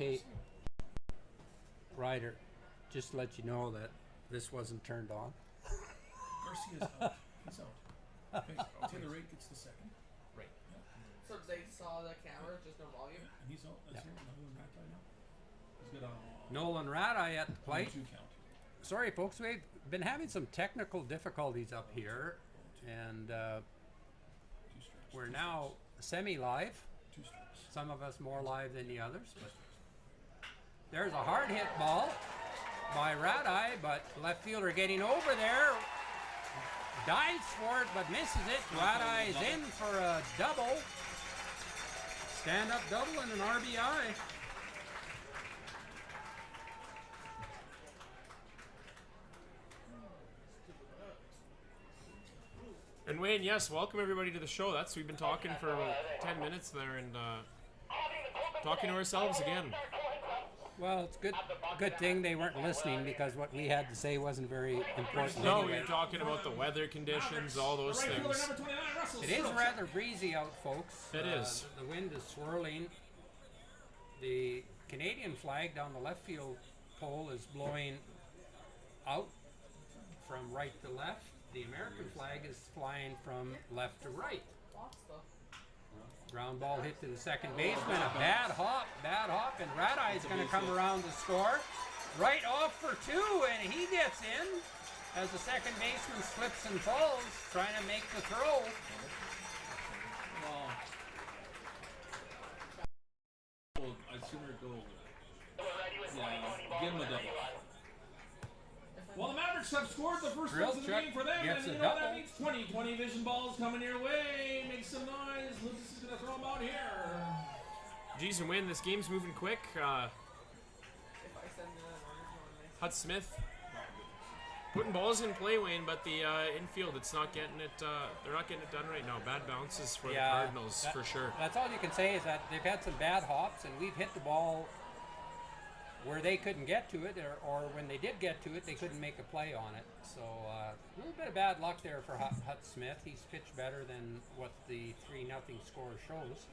tape, Ryder, just to let you know that this wasn't turned on. Garcia's out. He's out. Okay. Taylor Wright gets the second. Right. Yeah. So they saw the camera, just no volume. And he's out. That's it. Another one back right now. He's got a Nolan Radai at the plate. 2 count. Sorry, folks, we've been having some technical difficulties up here, and 2 strikes. we're now semi-live. 2 strikes. Some of us more live than the others. But there's a hard hit ball by Radai, but left fielder getting over there. Dives for it, but misses it. Radai's in for a double. Stand-up double and an RBI. And Wayne, yes, welcome everybody to the show. We've been talking for about 10 minutes there and talking to ourselves again. Well, it's good thing they weren't listening because what we had to say wasn't very important. No, anyway. we were talking about the weather conditions, all those things. It is rather breezy out, folks. It is. The wind is swirling. The Canadian flag down the left field pole is blowing out from right to left. The American flag is flying from left to right. Ground ball hit to the second baseman. A bad hop, and Radai is going to come around to score. Right off for 2, and he gets in as the second baseman slips and falls, trying to make the throw. I'd sooner go. Yeah, give him a double. Well, the Mavericks have scored the first runs of the game for them, and you know what that means? 20 vision balls coming your way. Make some noise. Lucas is going to throw them out here. Geez, and Wayne, this game's moving quick. Hut Smith putting balls in play, Wayne, but the infield, it's not getting it. They're not getting it done right now. Bad bounces for the Cardinals, for sure. That's all you can say is that they've had some bad hops, and we've hit the ball where they couldn't get to it, or when they did get to it, they couldn't make a play on it. So a little bit of bad luck there for Hut Smith. He's pitched better than what the 3-0 score shows.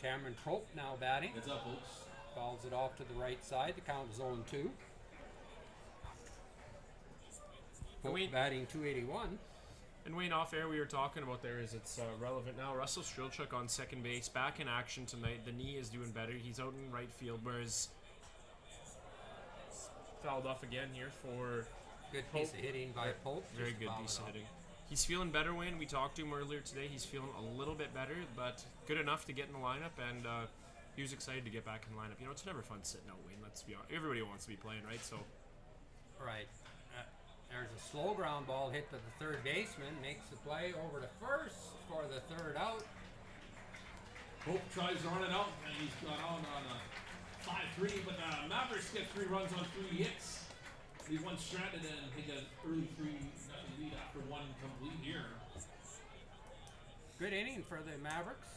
Cameron Trope now batting. Heads up, folks. Fouls it off to the right side. The count is 0-2. Trope batting .281. And Wayne, off air, we were talking about there is it's relevant now. Russell Strelchuk on second base, back in action tonight. The knee is doing better. He's out in right field, whereas fouled off again here for good piece of hitting by Pope. Very good piece of hitting. He's feeling better, Wayne. We talked to him earlier today. He's feeling a little bit better, but good enough to get in the lineup, and he was excited to get back in the lineup. You know, it's never fun sitting out, Wayne. Let's be honest. Everybody wants to be playing, right? So, right. There's a slow ground ball hit to the third baseman. Makes the play over to first for the third out. Hope tries to run it out, and he's got on a 5-3, but Mavericks get 3 runs on 3 hits. Leave one stranded and take an early 3-0 lead after 1 complete here. Good inning for the Mavericks.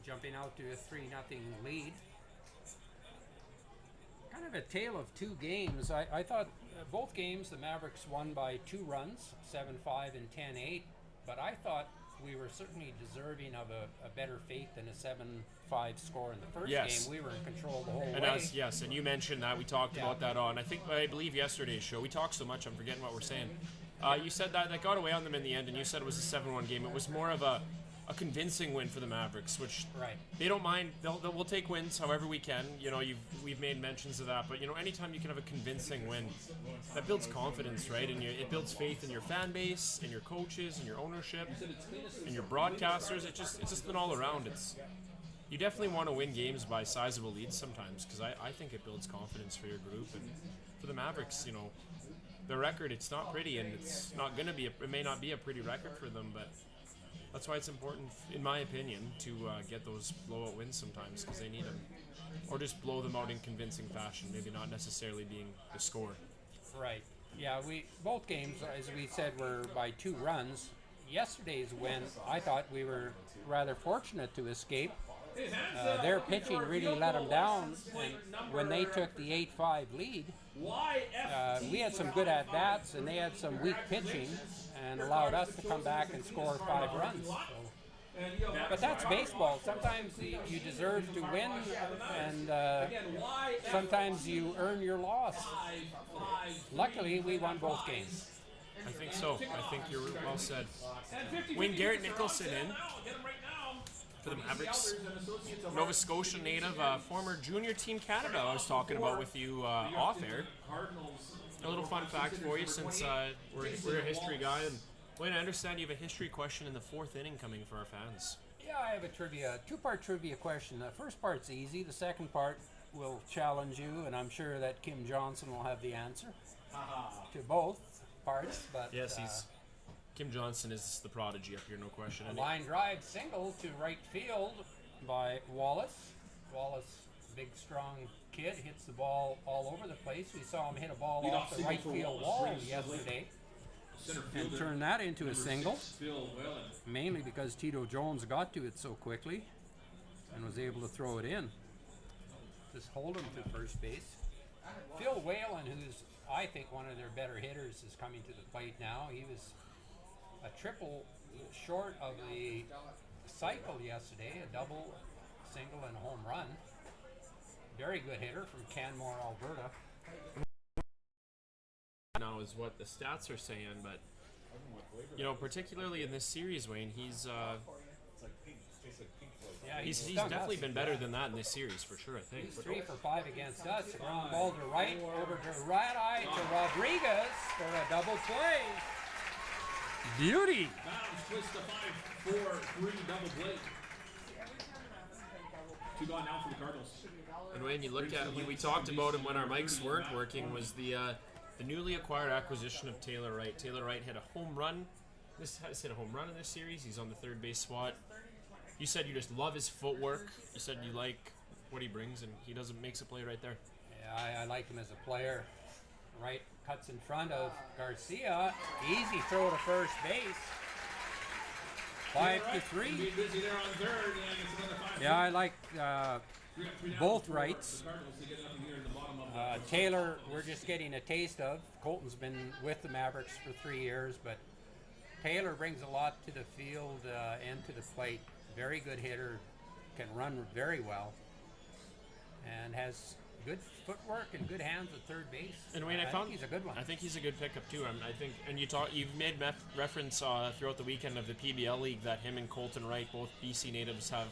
Jumping out to a 3-0 lead. Kind of a tale of 2 games. I thought both games the Mavericks won by 2 runs, 7-5 and 10-8, but I thought we were certainly deserving of a better fate than a 7-5 score in the first game. We were in control the whole way. And you mentioned that. We talked about that on, I believe yesterday's show. We talked so much, I'm forgetting what we're saying. You said that got away on them in the end, and you said it was a 7-1 game. It was more of a convincing win for the Mavericks, which they don't mind. We'll take wins however we can. You know, we've made mentions of that, but you know, anytime you can have a convincing win, that builds confidence, right? And it builds faith in your fan base, in your coaches, in your ownership, in your broadcasters. It's just been all around. You definitely want to win games by sizable leads sometimes, because I think it builds confidence for your group. And for the Mavericks, you know, the record, it's not pretty, and it's not going to be. It may not be a pretty record for them, but that's why it's important, in my opinion, to get those blowout wins sometimes, because they need them. Or just blow them out in convincing fashion, maybe not necessarily being the score. Right. Yeah, both games, as we said, were by 2 runs. Yesterday's win, I thought we were rather fortunate to escape. Their pitching really let them down, and when they took the 8-5 lead, we had some good at-bats, and they had some weak pitching, and allowed us to come back and score 5 runs. So And, you know, But that's baseball. Sometimes you deserve to win, and again, why sometimes you earn your loss. F5, Luckily, we won both games. I think so. I think you're well said. and 50, Wayne Garrett Nicholson in Get him right now. for the Mavericks. Elders and Associates of Nova Scotia native, former junior team Canada I was talking about with you off air. Cardinals. A little fun fact for you since we're a history guy. And Wayne, I understand you have a history question in the 4th inning coming for our fans. Yeah, I have a two-part trivia question. The first part's easy. The second part will challenge you, and I'm sure that Kim Johnson will have the answer to both parts. But Yes, Kim Johnson is the prodigy up here, no question. a And line drive single to right field by Wallace. Wallace, big, strong kid, hits the ball all over the place. We saw him hit a ball Lead off off the single right for field Wallace, wall brings yesterday Center and fielder, turned that into a number single, 6, Phil Whelan. mainly because Tito Jones got to it so quickly and was able to throw it in. Just hold him to first base. Phil Whalen, who's I think one of their better hitters, is coming to the plate now. He was a triple short of the cycle yesterday, a double, single, and a home run. Very good hitter from Canmore, Alberta. now is what the stats are saying, but you know, particularly in this series, Wayne, he's Yeah, he's stung definitely us. been better than that in this series for sure. I think. He's 3 for 5 against us. Ground ball to right, over to right eye to Rodriguez for a double play. Beauty. Bounds, twist to 5-4-3 double play. 2 gone now for the Cardinals. And when you look at, we talked about him when our mics weren't working, was the newly acquired acquisition of Taylor Wright. Taylor Wright hit a home run. This has hit a home run in this series. He's on the third base spot. You said you just love his footwork. You said you like what he brings, and he makes a play right there. Yeah, I like him as a player. Right cuts in front of Garcia. Easy throw to first base. 5-3. Being busy there on third, and it's another 5. Yeah, I like Three down both for rights. The Cardinals, they get nothing here in the bottom of the Taylor, we're just getting a taste of. Colton's been with the Mavericks for 3 years, but Taylor brings a lot to the field and to the plate. Very good hitter, can run very well, and has good footwork and good hands at third base. And Wayne, I think found he's a good one. I think he's a good pickup too. I think, and you've made reference throughout the weekend of the PBL league that him and Colton Wright, both BC natives, have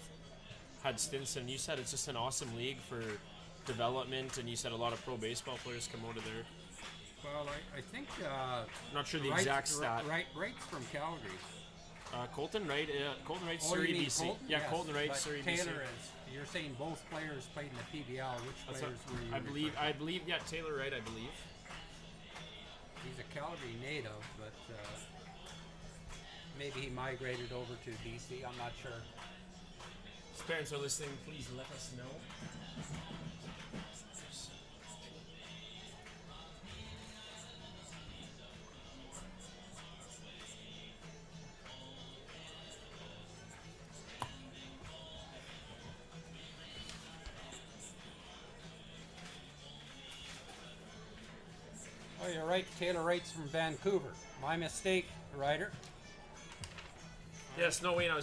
had stints in. You said it's just an awesome league for development, and you said a lot of pro baseball players come out of there. Well, I think Not sure the exact stat. Wright's from Calgary. Colton Wright, Colton Wright, Oh, you Surrey, mean BC. Colton? Yeah, Yes, Colton Wright, but Surrey, Taylor BC. is. You're saying both players played in the PBL. Which That's players what- were you? I believe, yeah, Taylor Wright, I believe. He's a Calgary native, but maybe he migrated over to BC. I'm not sure. If parents are listening, please let us know. Oh, you're right. Taylor Wright's from Vancouver. My mistake, Ryder. Yes, no, Wayne, I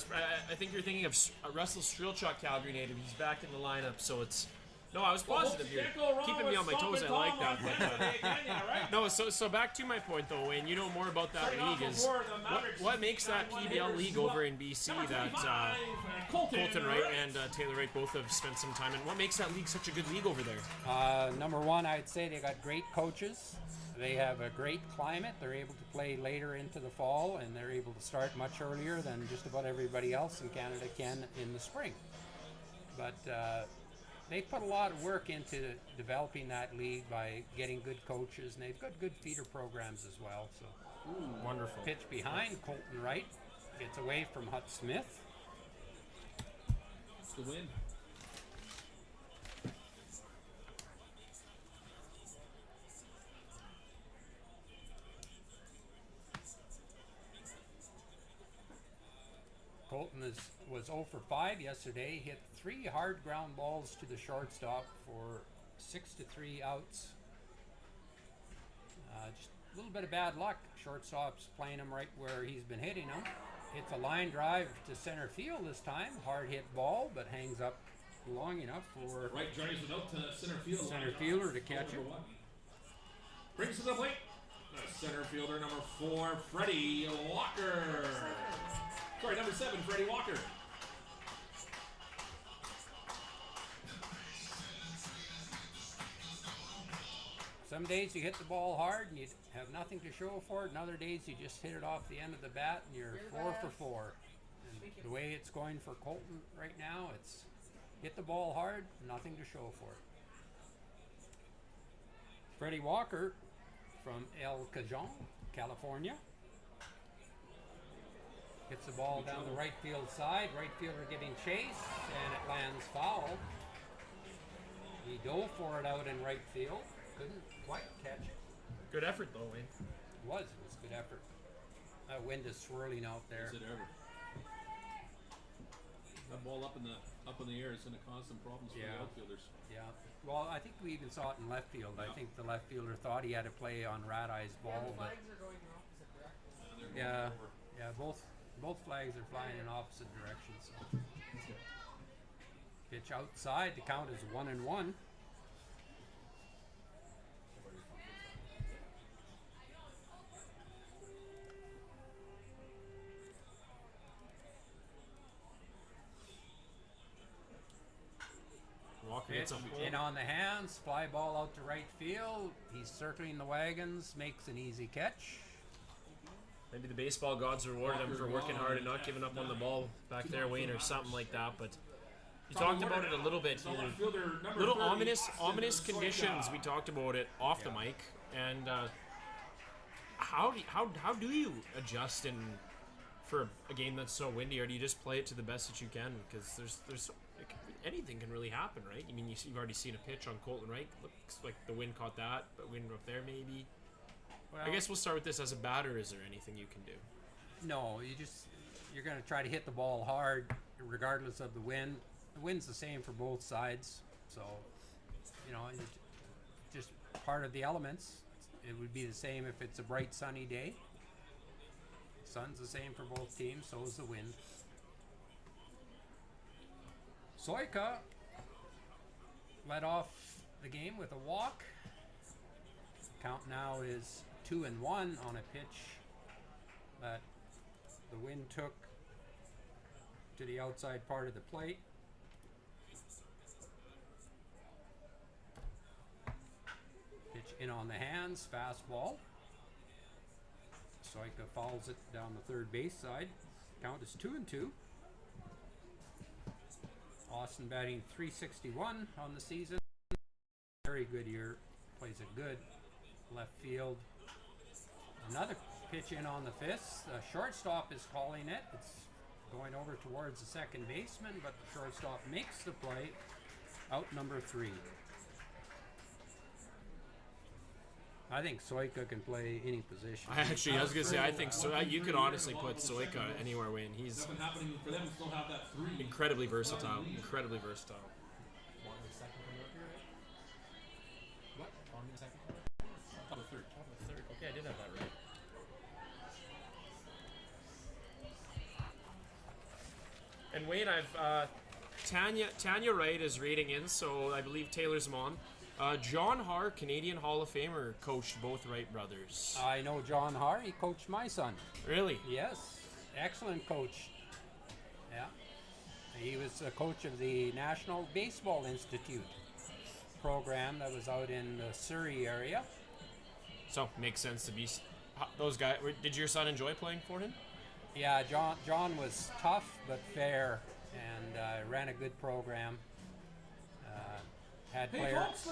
think you're thinking of Russell Strelchuk, Calgary native. He's back in the lineup, so it's... No, I was positive here. Keeping me on my toes, I like that. But, no, so back to my point, though, Wayne. You know more about that league. Is what makes that PBL league over in BC that Colton Wright and Taylor Wright both have spent some time in? What makes that league such a good league over there? Number one, I'd say they got great coaches. They have a great climate. They're able to play later into the fall, and they're able to start much earlier than just about everybody else in Canada can in the spring. But they've put a lot of work into developing that league by getting good coaches, and they've got good feeder programs as well. So, Wonderful. pitch behind Colton Wright gets away from Hut Smith. It's the win. Colton was 0 for 5 yesterday. Hit 3 hard ground balls to the shortstop for 6-3 outs. Just a little bit of bad luck. Shortstop's playing him right where he's been hitting him. It's a line drive to center field this time. Hard hit ball, but hangs up long enough for Right drives it out to center field. center fielder to catch it. Brings it to the plate. The center fielder number 4, Freddie Walker. Sorry, number 7, Freddie Walker. Some days you hit the ball hard and you have nothing to show for it, and other days you just hit it off the end of the bat and you're 4 for 4. And the way it's going for Colton right now, it's hit the ball hard, nothing to show for it. Freddie Walker from El Cajon, California. Hits the ball down the right field side. Right fielder getting chased, and it lands foul. He dove for it out in right field. Couldn't quite catch it. Good effort though, Wayne. It was good effort. That wind is swirling out there. Is it ever? That ball up in the air is going to cause some problems for the outfielders. Yeah. Well, I think we even saw it in left field. I think the left fielder thought he had to play on Rat-Eye's ball, The but flags are going in opposite directions. yeah, both flags are flying in opposite directions. So. Pitch outside. The count is 1-1. Walker Pitch gets a in on the hands, fly ball out to right field. He's circling the wagons, makes an easy catch. Maybe the baseball gods rewarded him for working hard and not giving up on the ball back there, Wayne, or something like that. But you talked about it a little bit here. Little ominous conditions. We talked about it off the mic. And how do you adjust for a game that's so windy, or do you just play it to the best that you can? Because there's anything can really happen, right? I mean, you've already seen a pitch on Colton, right? Looks like the wind caught that, but wind up there maybe. Well, I guess we'll start with this. As a batter, is there anything you can do? No, you're going to try to hit the ball hard regardless of the wind. The wind's the same for both sides, so it's just part of the elements. It would be the same if it's a bright sunny day. Sun's the same for both teams, so is the wind. Soika led off the game with a walk. Count now is 2-1 on a pitch that the wind took to the outside part of the plate. Pitch in on the hands, fastball. Soika fouls it down the third base side. Count is 2-2. Austin batting .361 on the season. Very good year. Plays it good. Left field. Another pitch in on the fifth. The shortstop is calling it. It's going over towards the second baseman, but the shortstop makes the play. Out number 3. I think Soika can play any position. I was gonna say, I think so. You could honestly put Soika anywhere, Wayne. He's Nothing happening for them. Still have that 3. incredibly versatile. Incredibly versatile. What? Top of the third. Okay, I did have that right. And Wayne, I've Tanya Wright is reading in, so I believe Taylor's mom. John Haar, Canadian Hall of Famer, coached both Wright brothers. I know John Haar. He coached my son. Really? Yes. Excellent coach. Yeah. He was a coach of the National Baseball Institute program that was out in the Surrey area. So, makes sense to be those guys. Did your son enjoy playing for him? Yeah, John was tough but fair and ran a good program. Had players,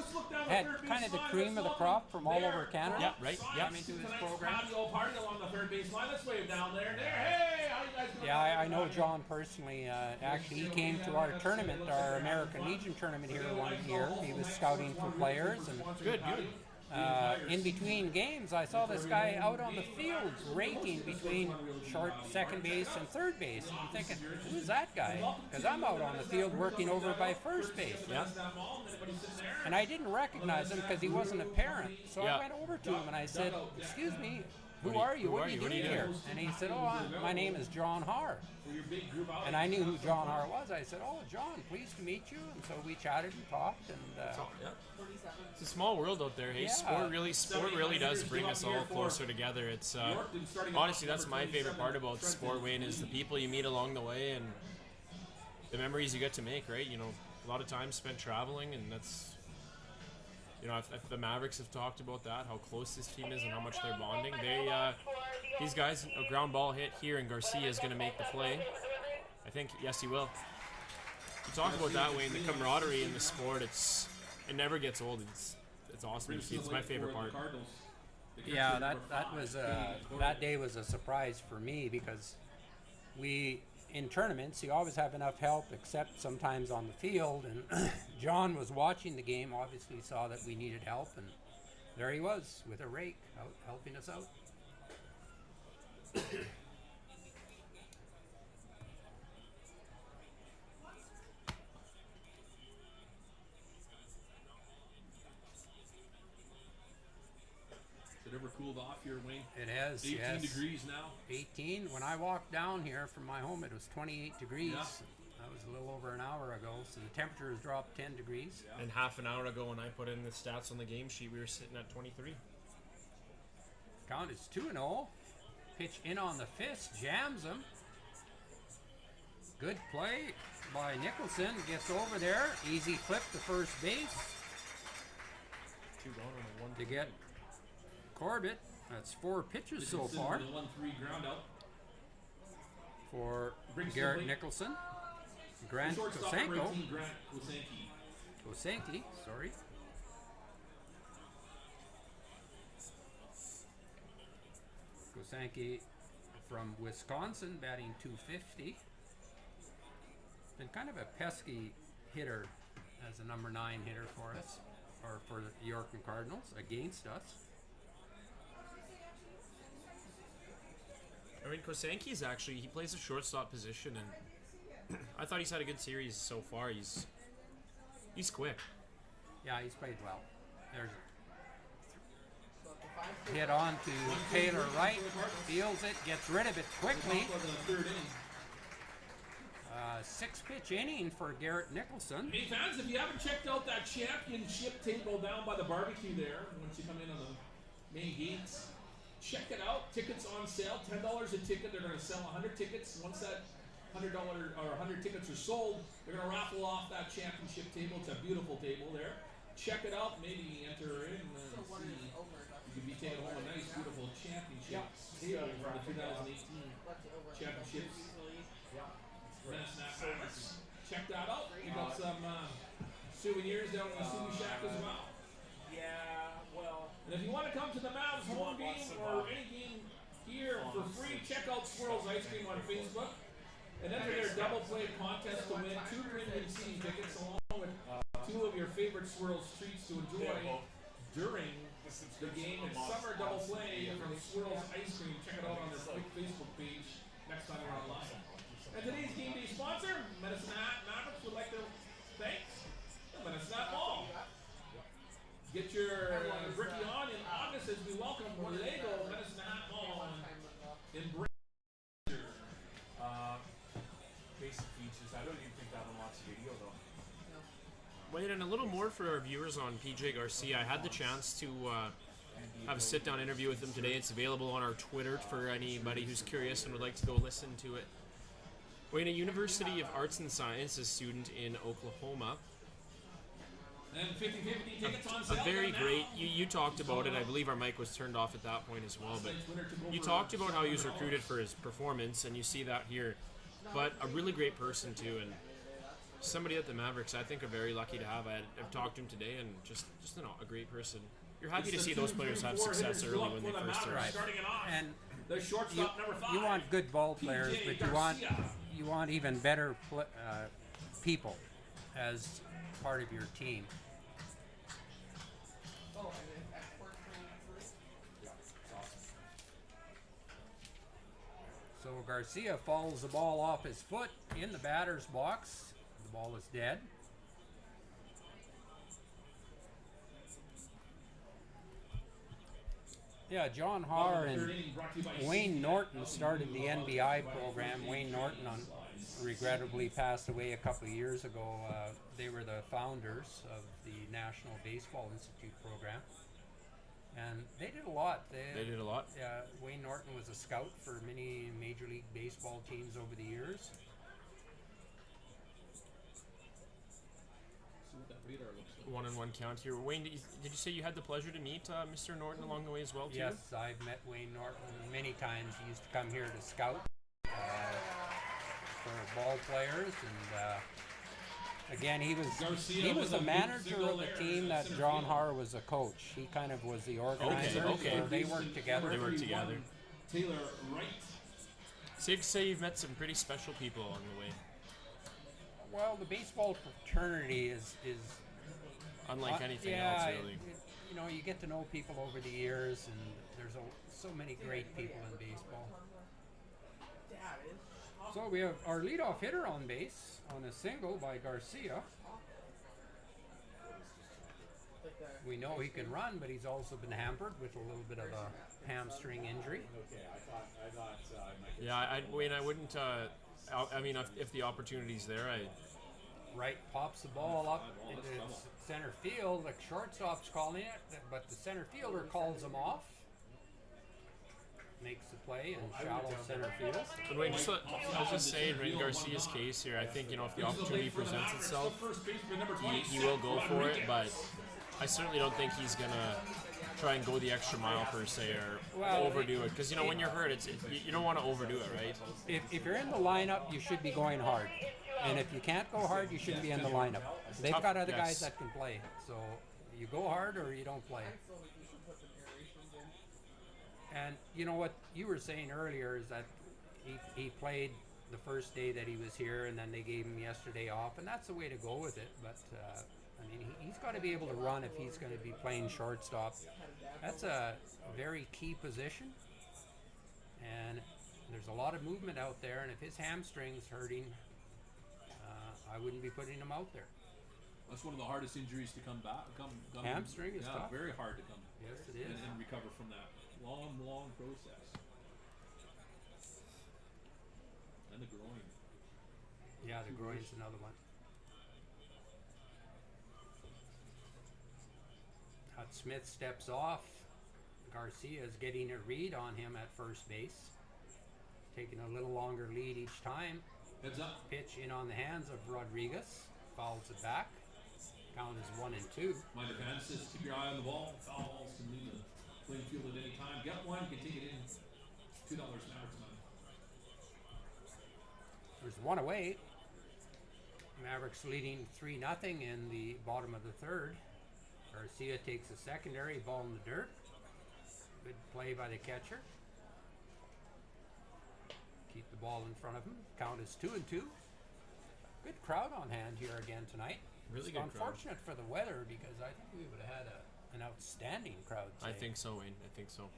had kind of the cream of the crop from all over Canada. Yeah, right. Yeah. Coming to his program. Patio party along the third base line. Let's wave down there. Hey, how you guys doing? Yeah, I know John personally. Actually, he came to our tournament, our American Legion tournament here one year. He was scouting for players, and Good. in between games, I saw this guy out on the field raking between second base and third base. I'm thinking, who's that guy? Because I'm out on the field working over by first base. Yeah. And I didn't recognize him because he wasn't a parent. So Yeah. I went over to him and I said, excuse me, who are you? What are you What are doing you here? doing? And he said, oh, my name is John Har. For your big group out. And I knew who John Har was. I said, oh, John, pleased to meet you. And so we chatted and talked. And Yeah. It's a small world out there. Hey, Yeah. sport really does bring us all closer together. It's Yorkton starting honestly, off that's number my favorite 27, part about Trenton. sport, Wayne, is the people you meet along the way and the memories you get to make. Right? You know, a lot of time spent traveling, and that's. You know, if the Mavericks have talked about that, how close this team is and how much they're bonding. These guys, a ground ball hit here, and Garcia is going to make the play. I think, yes, he will. You talk about that, Wayne, the camaraderie in the sport. It never gets old. It's awesome. It's my favorite part. yeah, that day was a surprise for me because in tournaments, you always have enough help, except sometimes on the field. And John was watching the game, obviously saw that we needed help, and there he was with a rake out helping us out. Has it ever cooled off here, Wayne? It has, 18 yes. degrees now. 18. When I walked down here from my home, it was 28 degrees. Yeah. That was a little over an hour ago, so the temperature has dropped 10 degrees. And half an hour ago, when I put in the stats on the game sheet, we were sitting at 23. Count is 2-0. Pitch in on the fist, jams him. Good play by Nicholson. Gets over there. Easy flip to first base 2 gone on a 1. to get Corbett. That's 4 pitches so Dickinson far with a 1-3 ground out. for Brings the Garrett plate. Nicholson. Grant Shortstop number Kosenko. 18, Grant Kosenki. Kosenki, sorry. Kosenki from Wisconsin, batting .250. Been kind of a pesky hitter as a number 9 hitter for us, or for the Yorkton Cardinals, against us. I mean, Kosenki's actually, he plays a shortstop position, and I thought he's had a good series so far. He's quick. Yeah, he's played well. There's hit on to Taylor Wright, feels it, gets rid of it quickly. Top of the third inning. 6-pitch inning for Garrett Nicholson. Hey fans, if you haven't checked out that championship table down by the barbecue there, once you come in on the main gates, check it out. Tickets on sale, $10 a ticket. They're going to sell 100 tickets. Once that $100 or 100 tickets are sold, they're going to raffle off that championship table. It's a beautiful table there. Check it out. Maybe enter in and see. You could be taking home a nice, beautiful championship table from the 2018 championships. Mavericks. Check that out. We got some souvenirs down in the Subi Shack as well. Yeah, well, And if you want to come to the Mavs home game or any game here for free, check out Swirls Ice Cream on Facebook and enter their double play contest to win 2 premium seating tickets along with 2 of your favorite Swirls treats to enjoy during the game. It's summer double play from Swirls Ice Cream. Check it out on their Facebook page next time you're online. And today's game day sponsor, Medicine Hat Mavericks, would like to thank the Medicine Hat Mall. Get your bricky on in August as we welcome Lego Medicine Hat Mall in Brainerd. basic features. I don't even think that unlocks video though. Wait, and a little more for our viewers on PJ Garcia. I had the chance to have a sit-down interview with him today. It's available on our Twitter for anybody who's curious and would like to go listen to it. Wayne, a University of Arts and Sciences student in Oklahoma. And 50-50 tickets on A sale. very now. great, you talked about it, I believe our mic was turned off at that point as well, but you talked about how he was recruited for his performance, and you see that here. But a really great person too, and somebody at the Mavericks I think are very lucky to have. I've talked to him today, and just a great person. You're happy to see those players have success early when they first start. Starting it off. And The shortstop number 5. you want good ball players, PJ but Garcia. you want even better people as part of your team. So Garcia follows the ball off his foot in the batter's box. The ball is dead. Yeah, John Bottom Haar of the and third inning, brought to you by Wayne CCF. Norton started the NBI program. Wayne Norton regrettably passed away a couple of years ago. They were the founders of the National Baseball Institute program. And they did a lot. They did a lot. Yeah, Wayne Norton was a scout for many Major League Baseball teams over the years. See what that radar looks like. 1-1 count here. Wayne, did you say you had the pleasure to meet Mr. Norton along the way as well, too? Yes, I've met Wayne Norton many times. He used to come here to scout for ball players, and again, he was the manager of the team that John Haar was a coach. He kind of was the organizer. Okay. So they worked together. They worked together. Taylor Wright. Safe to say you've met some pretty special people along the way. Well, the baseball fraternity is Unlike anything yeah, else, really. you know, you get to know people over the years, and there's so many great people in baseball. So we have our leadoff hitter on base on a single by Garcia. We know he can run, but he's also been hampered with a little bit of a hamstring injury. Yeah, Wayne, I wouldn't. I mean, if the opportunity's there, Wright pops the ball up into center field. The shortstop's calling it, but the center fielder calls him off. Makes the play in shallow center field. But Wayne, I was just saying, in Garcia's case here, I think, if the opportunity presents itself, he will go for it, but I certainly don't think he's going to try and go the extra mile per se or overdo it. Because, when you're hurt, you don't want to overdo it, right? If you're in the lineup, you should be going hard. And if you can't go hard, you shouldn't be in the lineup. They've got other guys that can play. So you go hard or you don't play. And you know what you were saying earlier is that he played the first day that he was here, and then they gave him yesterday off, and that's the way to go with it. But I mean, he's got to be able to run if he's going to be playing shortstop. That's a very key position, and there's a lot of movement out there. And if his hamstring's hurting, I wouldn't be putting him out there. That's one of the hardest injuries to come back. Hamstring is tough. Very hard to come. Yes, it is. And recover from that. Long process. And the groin. Yeah, the groin's another one. Hut Smith steps off. Garcia is getting a read on him at first base. Taking a little longer lead each time. Heads up. Pitch in on the hands of Rodriguez. Fouls it back. Count is 1-2. My defense says keep your eye on the ball. Fouls can leave the playing field at any time. Get one, you can take it in. $2 Mavericks money. There's one away. Mavericks leading 3-0 in the bottom of the third. Garcia takes a secondary, ball in the dirt. Good play by the catcher. Keep the ball in front of him. Count is 2-2. Good crowd on hand here again tonight. Really it's good crowd. Unfortunate for the weather because I think we would have had an outstanding crowd today. I think so, Wayne. I think so.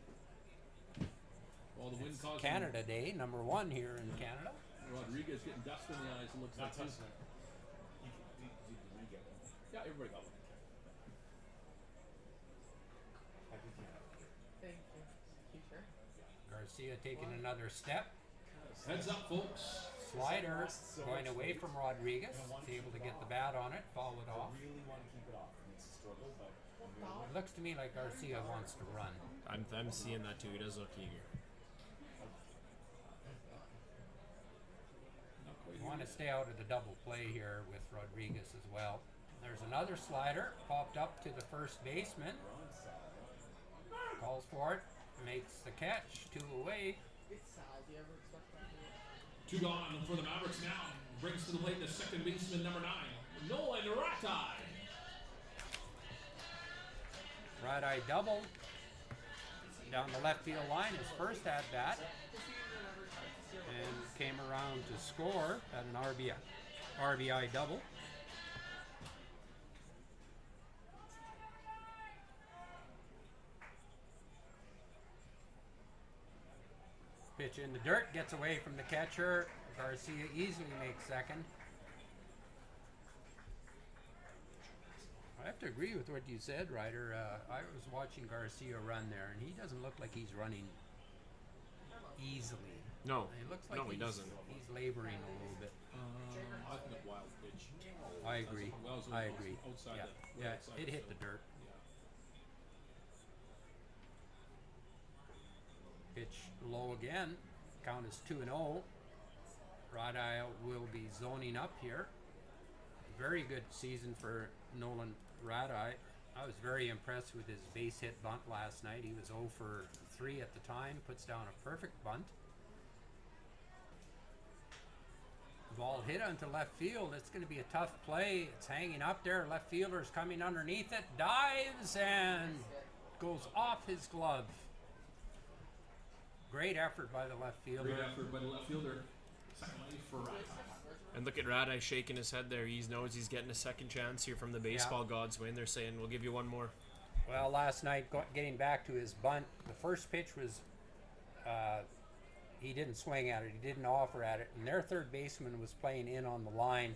Well, the wind It's causing Canada Day, number 1 here in Canada. Rodriguez getting dust in the eyes. It looks like. Not touching it. Yeah, everybody got one. Thank you. Teacher. Garcia taking another step. Heads up, folks. Slider going away from Rodriguez. He's able to get the bat on it, foul it off. Really want to keep it off. It's a struggle, but It looks to me like Garcia wants to run. I'm seeing that too. He does look eager. You want to stay out of the double play here with Rodriguez as well. There's another slider popped up to the first baseman. Calls for it, makes the catch, 2 away. It's sad. Do you ever expect that to work? 2 gone for the Mavericks now. Brings to the plate the second baseman, number 9, Nolan Ratai. Right-eye double down the left field line, his first at bat, and came around to score at an RBI double. Pitch in the dirt, gets away from the catcher. Garcia easily makes second. have to agree with what you said, Ryder. I was watching Garcia run there, and he doesn't look like he's running easily. No, He looks like no, he doesn't. He's laboring a little bit. I think a wild pitch. I agree. Well, it was I agree. outside Yeah, the- yeah, outside it the hit the center. dirt. Yeah. Pitch low again. Count is 2-0. Radai will be zoning up here. Very good season for Nolan Radai. I was very impressed with his base hit bunt last night. He was 0 for 3 at the time. Puts down a perfect bunt. Ball hit onto left field. It's going to be a tough play. It's hanging up there. Left fielder's coming underneath it. Dives and goes off his glove. Great effort by the left fielder. Great effort by the left fielder. Second life for Radai. And look at Radai shaking his head there. He knows he's getting a second chance here from the baseball gods, Wayne. They're saying, we'll give you one more. Well, last night, getting back to his bunt, the first pitch was, he didn't swing at it. He didn't offer at it. And their third baseman was playing in on the line.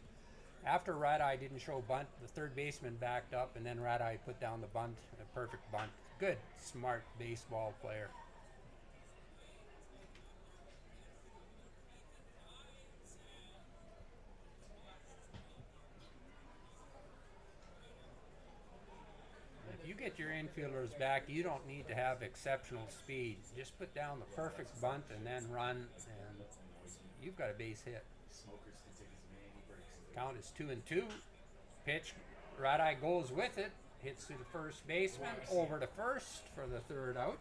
After Radai didn't show bunt, the third baseman backed up, and then Radai put down the bunt, a perfect bunt. Good, smart baseball player. If you get your infielders back, you don't need to have exceptional speed. Just put down the perfect bunt and then run, and you've got a base hit. Count is 2-2. Pitch, Radai goes with it, hits to the first baseman, over to first for the third out.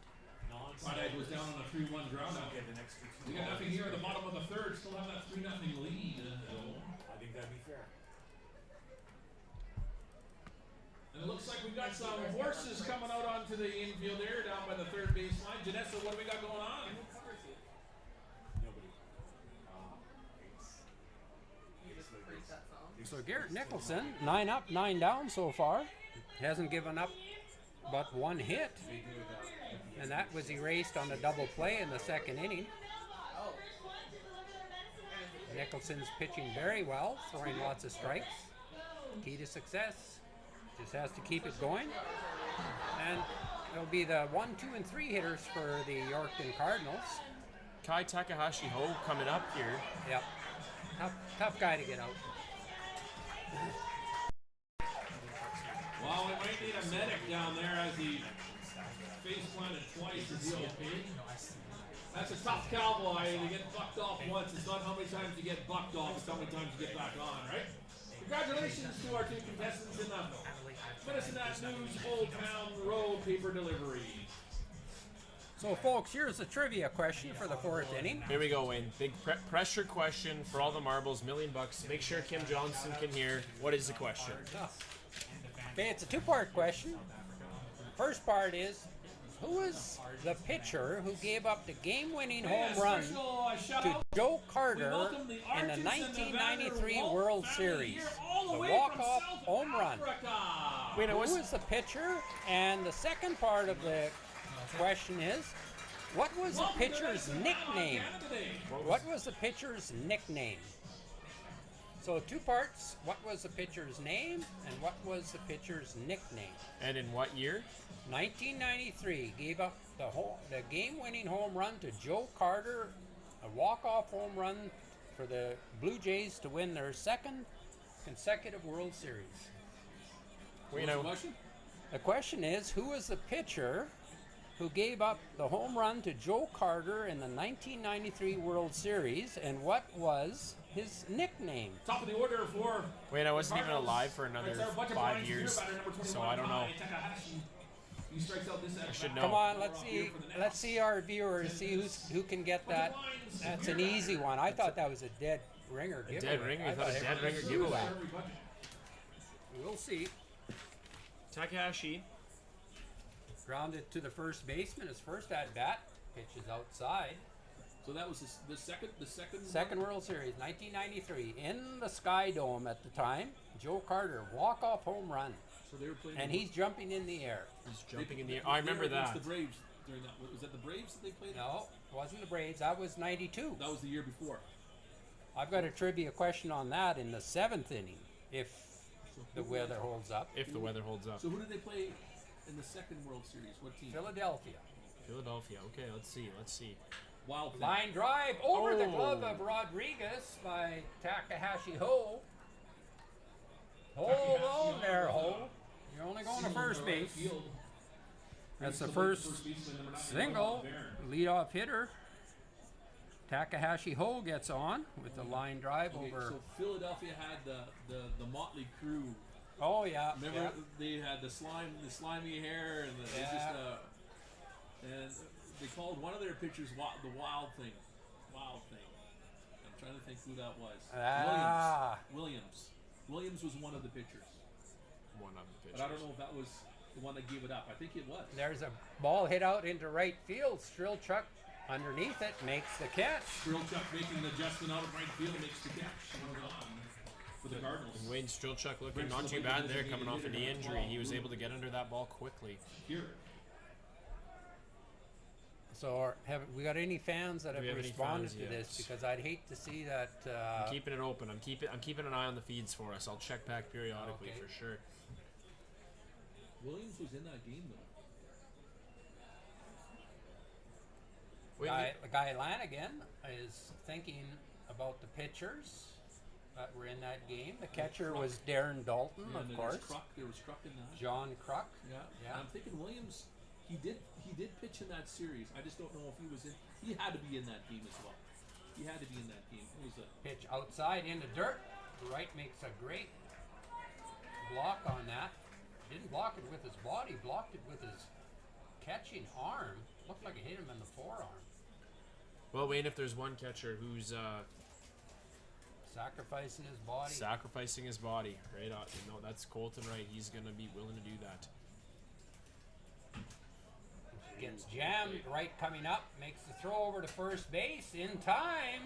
Radai was down on a 3-1 ground out. We got nothing here at the bottom of the third. Still have that 3-0 lead. I think that'd be fair. And it looks like we've got some horses coming out onto the infield there down by the third baseline. Janessa, what do we got going on? Nobody. Freeze that song. So Garrett Nicholson, 9 up, 9 down so far. Hasn't given up but one hit. And that was erased on a double play in the second inning. Oh. Nicholson's pitching very well, throwing lots of strikes. Key to success. Just has to keep it going. And it'll be the 1, 2, and 3 hitters for the Yorkton Cardinals. Kai Takahashi Ho coming up here. Yep. Tough guy to get out. Well, we might need a medic down there as he face planted twice. Is he okay? That's a tough cowboy. You get bucked off once. It's not how many times you get bucked off, it's how many times you get back on, right? Congratulations to our 2 contestants in the Medicine Hat News Old Town Road paper delivery. So, folks, here's a trivia question for the 4th inning. Here we go, Wayne. Big pressure question for all the marbles, $1 million. Make sure Kim Johnson can hear. What is the question? Okay, it's a 2-part question. First part is, who is the pitcher who gave up the game-winning home run to Joe Carter in the 1993 World Series? The walk-off home run. Wait, Who is the pitcher? And the second part of the question is, what was the pitcher's nickname? What was the pitcher's nickname? So 2 parts, what was the pitcher's name and what was the pitcher's nickname? And in what year? 1993, gave up the game-winning home run to Joe Carter, a walk-off home run for the Blue Jays to win their 2nd consecutive World Series. Wait, now, The question is, who was the pitcher who gave up the home run to Joe Carter in the 1993 World Series, and what was his nickname? Top of the order for. wait, I wasn't even alive for another It's our budget 5 lines years, here, batter number so I don't know. 21, Takahashi. He strikes out this I should know. Come on, let's see our viewers, see who can get that. That's an easy one. I thought that was a dead ringer giveaway. Dead ringer? You I thought a thought dead ringer giveaway. We'll see. Takahashi. Grounded to the first baseman, his first at bat. Pitches outside. So that was the second. Second World Series, 1993, in the Sky Dome at the time. Joe Carter, walk-off home run, So they were playing. and he's jumping in the air. He's jumping in the air. I remember that. The Braves during that. Was that the Braves that they played? No, it wasn't the Braves. That was 92. That was the year before. I've got a trivia question on that in the 7th inning. If So the weather holds up. If the weather holds up. So who did they play in the second World Series? What team? Philadelphia. Philadelphia. Okay, let's see. Wild thing. Line drive over the Oh. glove of Rodriguez by Takahashi Ho. Hold on there, Ho. You're only going to first base. Field. That's the Brings first baseman, number 9, single. Baron. Leadoff hitter. Takahashi Ho gets on with the line drive Okay, over. so Philadelphia had the motley crew. Oh yeah. Remember, yeah. they had the slimy hair, and they Yeah. just and they called one of their pitchers the Wild Thing. Wild Thing. I'm trying to think who that was. Ah. Williams was one of the pitchers, One of the pitchers. but I don't know if that was the one that gave it up. I think it was. There's a ball hit out into right field. Strelchuk underneath it makes the catch. Strelchuk making the adjustment out of right field, makes the catch. One on for the Cardinals. And Wayne Strelchuk looking Brings not the too Wayne bad there, designated coming off a hitter knee number injury. 12, He was Blue. able to get under that ball quickly. Here. So have we got any fans that Do we have have any responded fans to yet? this? Because I'd hate to see that. I'm keeping it open. I'm keeping an eye on the feeds for us. I'll check back periodically Okay. for sure. Williams was in that game though. Guy Lanigan is thinking about the pitchers that were in that game. The catcher was Darren Dalton, And of then course. there was Kruk in that. John Kruk. Yeah. Yeah. And I'm thinking Williams. He did pitch in that series. I just don't know if he was in. He had to be in that game as well. He had to be in that game. It was a Pitch outside into dirt. Wright makes a great block on that. Didn't block it with his body, blocked it with his catching arm. Looked like it hit him in the forearm. Well, Wayne, if there's one catcher who's Sacrificing his body. sacrificing his body, right? That's Colton Wright. He's gonna be willing to do that. Gets jammed. Wright coming up. Makes the throw over to first base in time.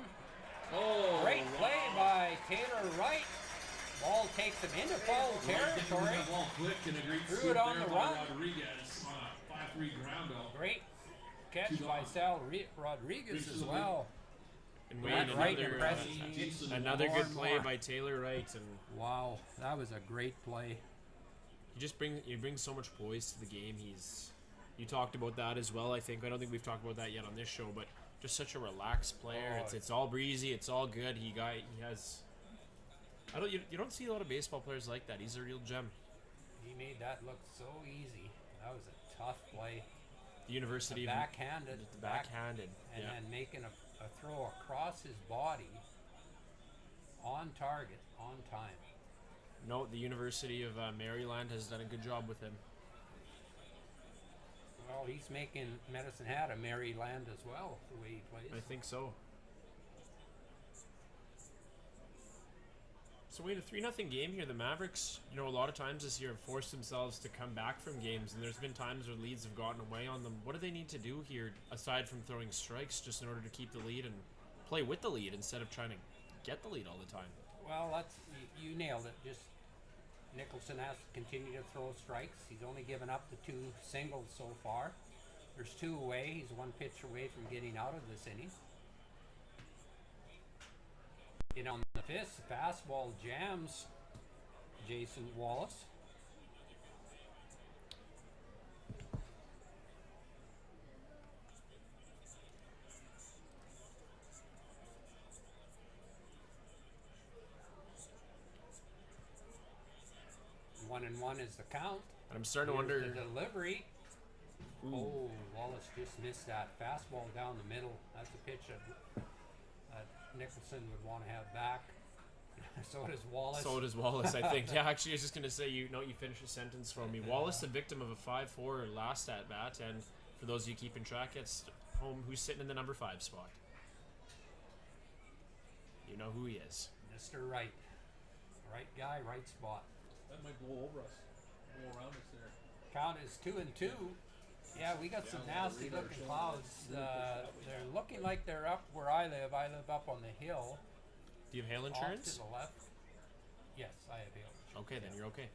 Great play by Taylor Wright. Ball takes him into foul territory. That ball quick and a great Threw scoop it on there the by run. Rodriguez on a 5-3 ground out. Great catch Two by gone. Sal Rodriguez as well. And That Wayne, Wright another, impresses me. another More good and play more. by Taylor Wright, and Wow, that was a great play. he brings so much poise to the game. You talked about that as well. I don't think we've talked about that yet on this show, but just such a relaxed player. Oh, It's all breezy. It's all good. He has. You don't see a lot of baseball players like that. He's a real gem. He made that look so easy. That was a tough play. The University of Backhanded. backhanded. And Yeah. then making a throw across his body on target, on time. No, the University of Maryland has done a good job with him. Well, he's making Medicine Hat a Maryland as well, the way he plays. I think so. So we had a 3-0 game here. The Mavericks, a lot of times this year have forced themselves to come back from games, and there's been times where leads have gotten away on them. What do they need to do here, aside from throwing strikes, just in order to keep the lead and play with the lead instead of trying to get the lead all the time? Well, you nailed it. Just Nicholson has to continue to throw strikes. He's only given up the 2 singles so far. There's 2 away. He's 1 pitch away from getting out of this inning. On the 5th, fastball jams Jason Wallace. One and one is the count. And I'm starting to Here's wonder. the delivery. Oh, Wallace just missed that fastball down the middle. That's a pitch that Nicholson would want to have back. So does Wallace. So does Wallace, I think. Yeah, actually, I was just going to say, you finish a sentence for me. Wallace, the victim of a 5-4 last at bat, and for those of you keeping track, it's home who's sitting in the number 5 spot. You know who he is. Mr. Right. Right guy, right spot. That might blow over us. Blow around us there. Count is 2-2. Yeah, we got some nasty looking clouds. They're looking like they're up where I live. I live up on the hill. Do you have hail Off insurance? to the left. Yes, I have hail insurance. Okay, then you're okay.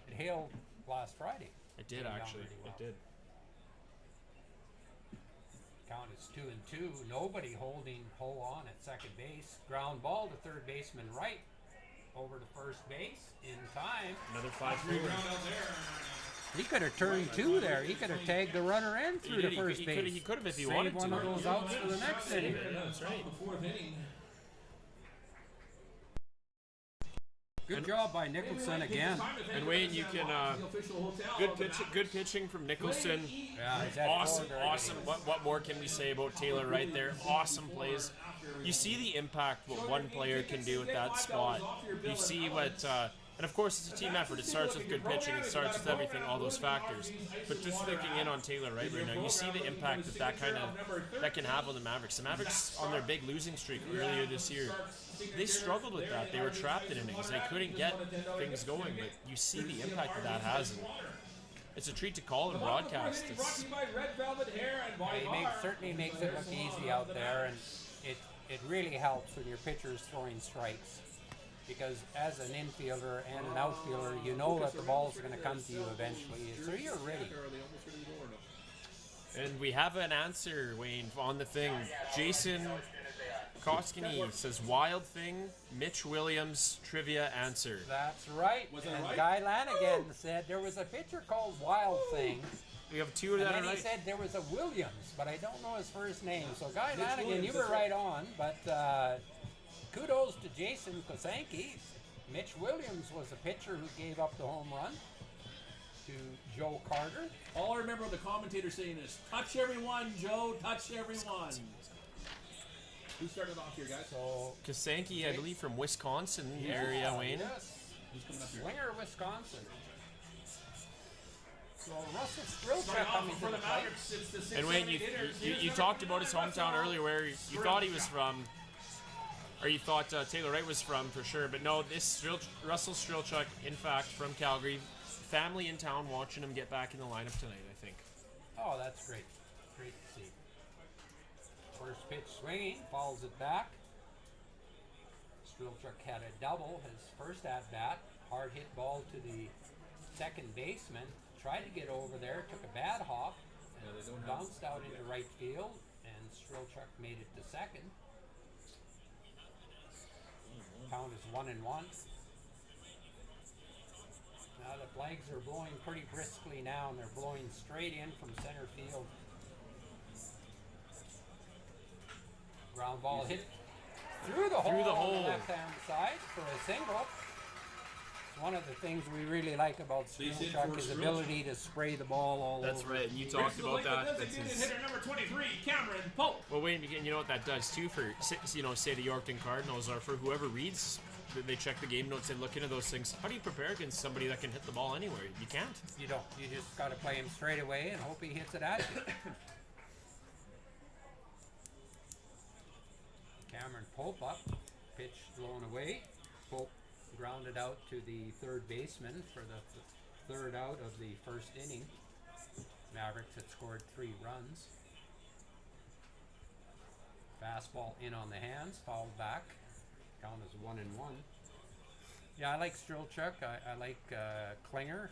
It hailed last Friday. It did, Came down actually. really well. It did. Count is 2-2. Nobody holding Ho on at second base. Ground ball to third baseman right. over to first base in time. Another 5-3 Three run. ground out there. He could have turned two there. He could have tagged the runner in through to first base. He could have if he Save wanted one to. of those outs for the next inning. That's right. The fourth inning. Good job by Nicholson again. And Wayne, you can good pitching from Nicholson. Yeah, he's at Awesome, four there. awesome. What more can we say about Taylor right there? Awesome plays. You see the impact what one player can do at that spot. You see what, and of course it's a team effort. It starts with good pitching. It starts with everything, all those factors. But just thinking in on Taylor right now, you see the impact that can have on the Mavericks. The Mavericks on their big losing streak earlier this year, they struggled with that. They were trapped in innings. They couldn't get things going. But you see the impact that has. And it's a treat to call and broadcast. Certainly makes it look easy out there, and it really helps when your pitcher's throwing strikes, because as an infielder and an outfielder, you know that the ball's going to come to you eventually, so you're ready. And we have an answer, Wayne, on the thing. Jason Koskinen says, Wild Thing, Mitch Williams, trivia answer. That's right. And Guy Lanigan said there was a pitcher called Wild Thing. We have two And that are then he right. said there was a Williams, but I don't know his first name. So Guy Lanigan, you were right on, but kudos to Jason Kosanke. Mitch Williams was a pitcher who gave up the home run to Joe Carter. All I remember the commentator saying is, touch everyone, Joe, touch everyone. Who started off here, guys? So Kosanke, I believe, from Wisconsin area, Wayne. Yes. Who's coming up here? Swinger, Wisconsin. So Russell Strilchuk coming to For the the plate. Mavericks, it's the 6 And Wayne, you talked about his hometown earlier, where you thought he was from, or you thought Taylor Wright was from for sure, but no, this Russell Strilchuk, in fact, from Calgary. Family in town watching him get back in the lineup tonight, I think. Oh, that's great. Great to see. First pitch swinging, fouls it back. Strilchuk had a double his first at-bat. Hard hit ball to the second baseman. Tried to get over there, took a bad hop, and bounced out into right field, and Strilchuk made it to second. Count is 1-1. Now the flags are blowing pretty briskly now, and they're blowing straight in from center field. Ground ball hit through the hole on the left-hand side for a single. It's one of the things we really like about Strilchuk, his ability to spray the ball all over. That's right, and you talked about that. That's his... hitter number 23, Cameron Pope. Well, Wayne, you know what that does too for, say the Yorkton Cardinals, or for whoever reads, they check the game notes and look into those things. How do you prepare against somebody that can hit the ball anywhere? You can't. You don't. You just got to play him straight away and hope he hits it at you. Cameron Pope up, pitch blown away. Pope grounded out to the third baseman for the third out of the first inning. Mavericks had scored 3 runs. Fastball in on the hands, fouled back. Count is 1-1. Yeah, I like Strilchuk. I like Klinger,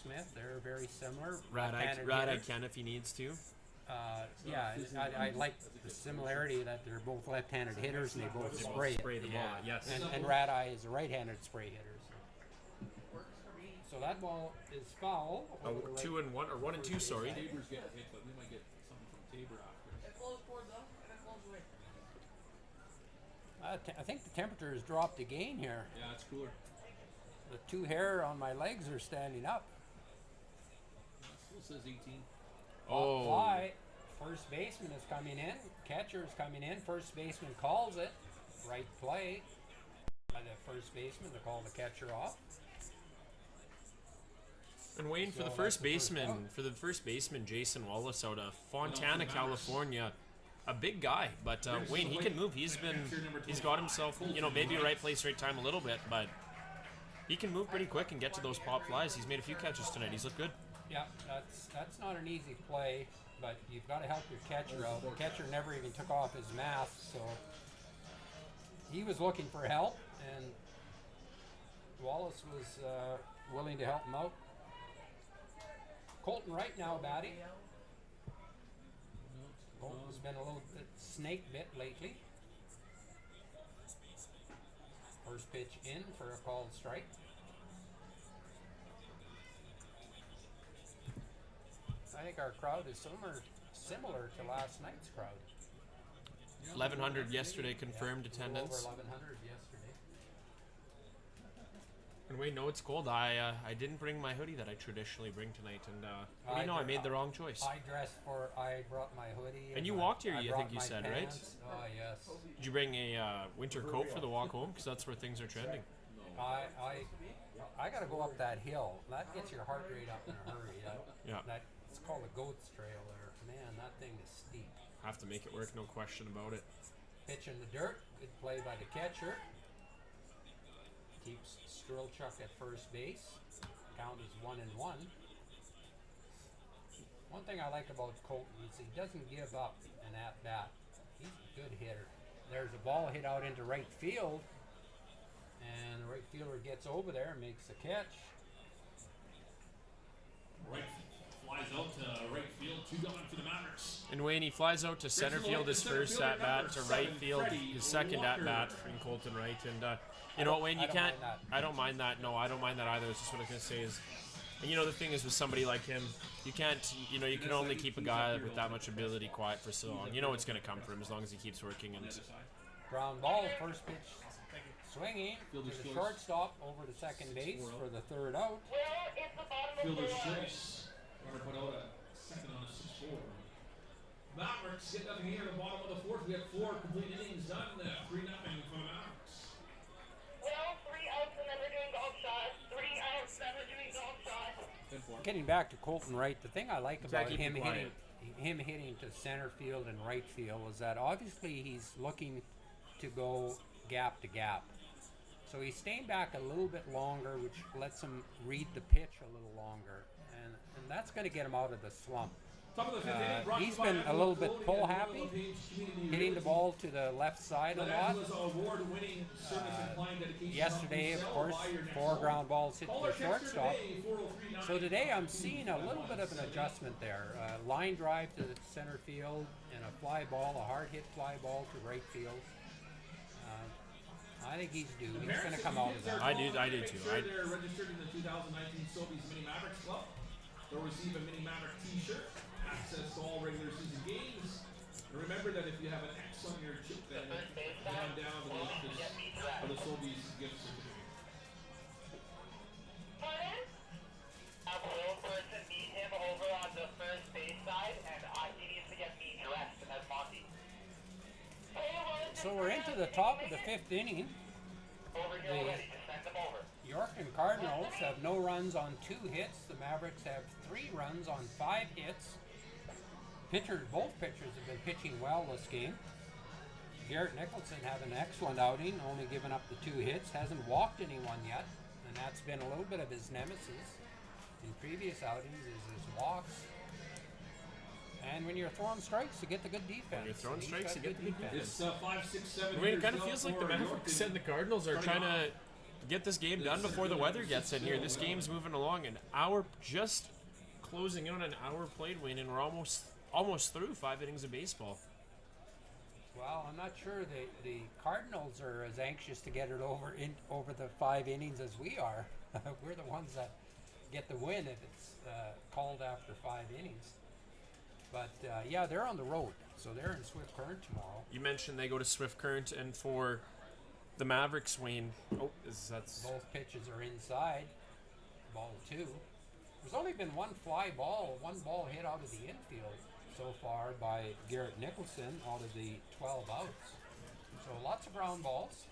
Smith. They're very similar. Radai can if he needs to. Yeah, I like the similarity that they're both left-handed hitters and they both spray the ball. Yes. And Radai is a right-handed spray hitter. So that ball is foul. 2-1 or 1-2. Sorry. Tabor's getting hit, but we might get something from Tabor after. It flows forward though, and it flows away. I think the temperature has dropped again here. Yeah, it's cooler. The 2 hair on my legs are standing up. Still says 18. Oh. Fly. First baseman is coming in. Catcher is coming in. First baseman calls it. Right play by the first baseman to call the catcher off. And Wayne, for the first baseman, Jason Wallace out of Fontana, California, a big guy, but Wayne, he can move. He's got himself, maybe right place, right time a little bit, but he can move pretty quick and get to those pop flies. He's made a few catches tonight. He's looked good. Yeah, that's not an easy play, but you've got to help your catcher out. The catcher never even took off his mask, so he was looking for help, and Wallace was willing to help him out. Colton Wright now batting. Colton's been a little bit snake bit lately. First pitch in for a called strike. I think our crowd is similar to last night's crowd. 1,100 yesterday confirmed Yeah, a little attendance. over 1,100 yesterday. And wait, no, it's cold. I didn't bring my hoodie that I traditionally bring tonight, and what do you know? I made the wrong choice. I brought my hoodie. And you my- walked here, I you brought think you my said, right? pants. Oh yes. Did you bring a winter coat for the walk home? Because that's where things are trending. I gotta go up that hill. That gets your heart rate up in a hurry. Yeah. It's called the Goats Trail there. Man, that thing is steep. Have to make it work, no question about it. Pitch in the dirt. Good play by the catcher. Keeps Strelchuk at first base. Count is 1-1. One thing I like about Colton is he doesn't give up an at bat. He's a good hitter. There's a ball hit out into right field, and the right fielder gets over there and makes the catch. Right flies out to right field. 2 going for the Mavericks. And Wayne, he flies out to center field his first at bat, to right field his second at bat in Colton Wright. And you know what, Wayne, you I don't can't. mind that. I don't mind that. No, I don't mind that either. It's just what I was gonna say is, and you know the thing is with somebody like him, you can't. You know you can only keep a guy with that much ability quiet for so long. You know it's gonna come for him as long as he keeps working. And Ground ball, first pitch swinging to the shortstop over to second base for the third out. Fielder's choice. Runner put out a second on a 6-4. Mavericks get nothing here at the bottom of the fourth. We have 4 complete innings done. 3-0 for the Mavericks. Well, 3 outs and then we're doing golf shots. 3 outs, then we're doing golf shots. Getting back to Colton Wright, the thing I like about keep him it quiet. hitting to center field and right field is that obviously he's looking to go gap to gap. So he's staying back a little bit longer, which lets him read the pitch a little longer, and that's going to get him out of the slump. Top of the 5th inning, brought to He's you by been a Apple little bit Clothing pull and happy, Royal Page Community hitting the Realty. ball to the left side a Los lot. Angeles award-winning service and client dedication. Yesterday, of Sell, course, buy your next 4 home. ground balls hit Call to or the text her shortstop. today, 403-9. So today I'm seeing a little bit of an adjustment there. Line drive to the center field and a fly ball, a hard hit fly ball to right field. I think he's due. He's going to come out of that. I do too. Make sure they're registered in the 2019 Sobeys Mini Mavericks Club. They'll receive a Mini Maverick T-shirt, access to all regular season games. And remember that if you have an X on your chip, then head on down to the office for the Sobeys gift certificate. Pardon? Have a little person meet him over on the first base side, and he needs to get me dressed, and that's Monty. So we're into the top of the 5th inning. Over here already, just send them over. Yorkton Cardinals have no runs on 2 hits. The Mavericks have 3 runs on 5 hits. Both pitchers have been pitching well this game. Garrett Nicholson had an excellent outing, only giving up the 2 hits. Hasn't walked anyone yet, and that's been a little bit of his nemesis in previous outings is his walks. And when you're throwing strikes, you get the good defense. When you're throwing He's strikes, got you get the good defense. It's 5, 6, 7. I mean, it kind of feels like the Mavericks and the Cardinals are trying to get this game done before the weather gets in here. This game's moving along an hour, just closing in on an hour played, Wayne, and we're almost through 5 innings of baseball. Well, I'm not sure the Cardinals are as anxious to get it over the 5 innings as we are. We're the ones that get the win if it's called after 5 innings. But yeah, they're on the road, so they're in Swift Current tomorrow. You mentioned they go to Swift Current, and for the Mavericks, Wayne. Oh, that's Both pitches are inside. Ball 2. There's only been one ball hit out of the infield so far by Garrett Nicholson out of the 12 outs. So lots of ground balls.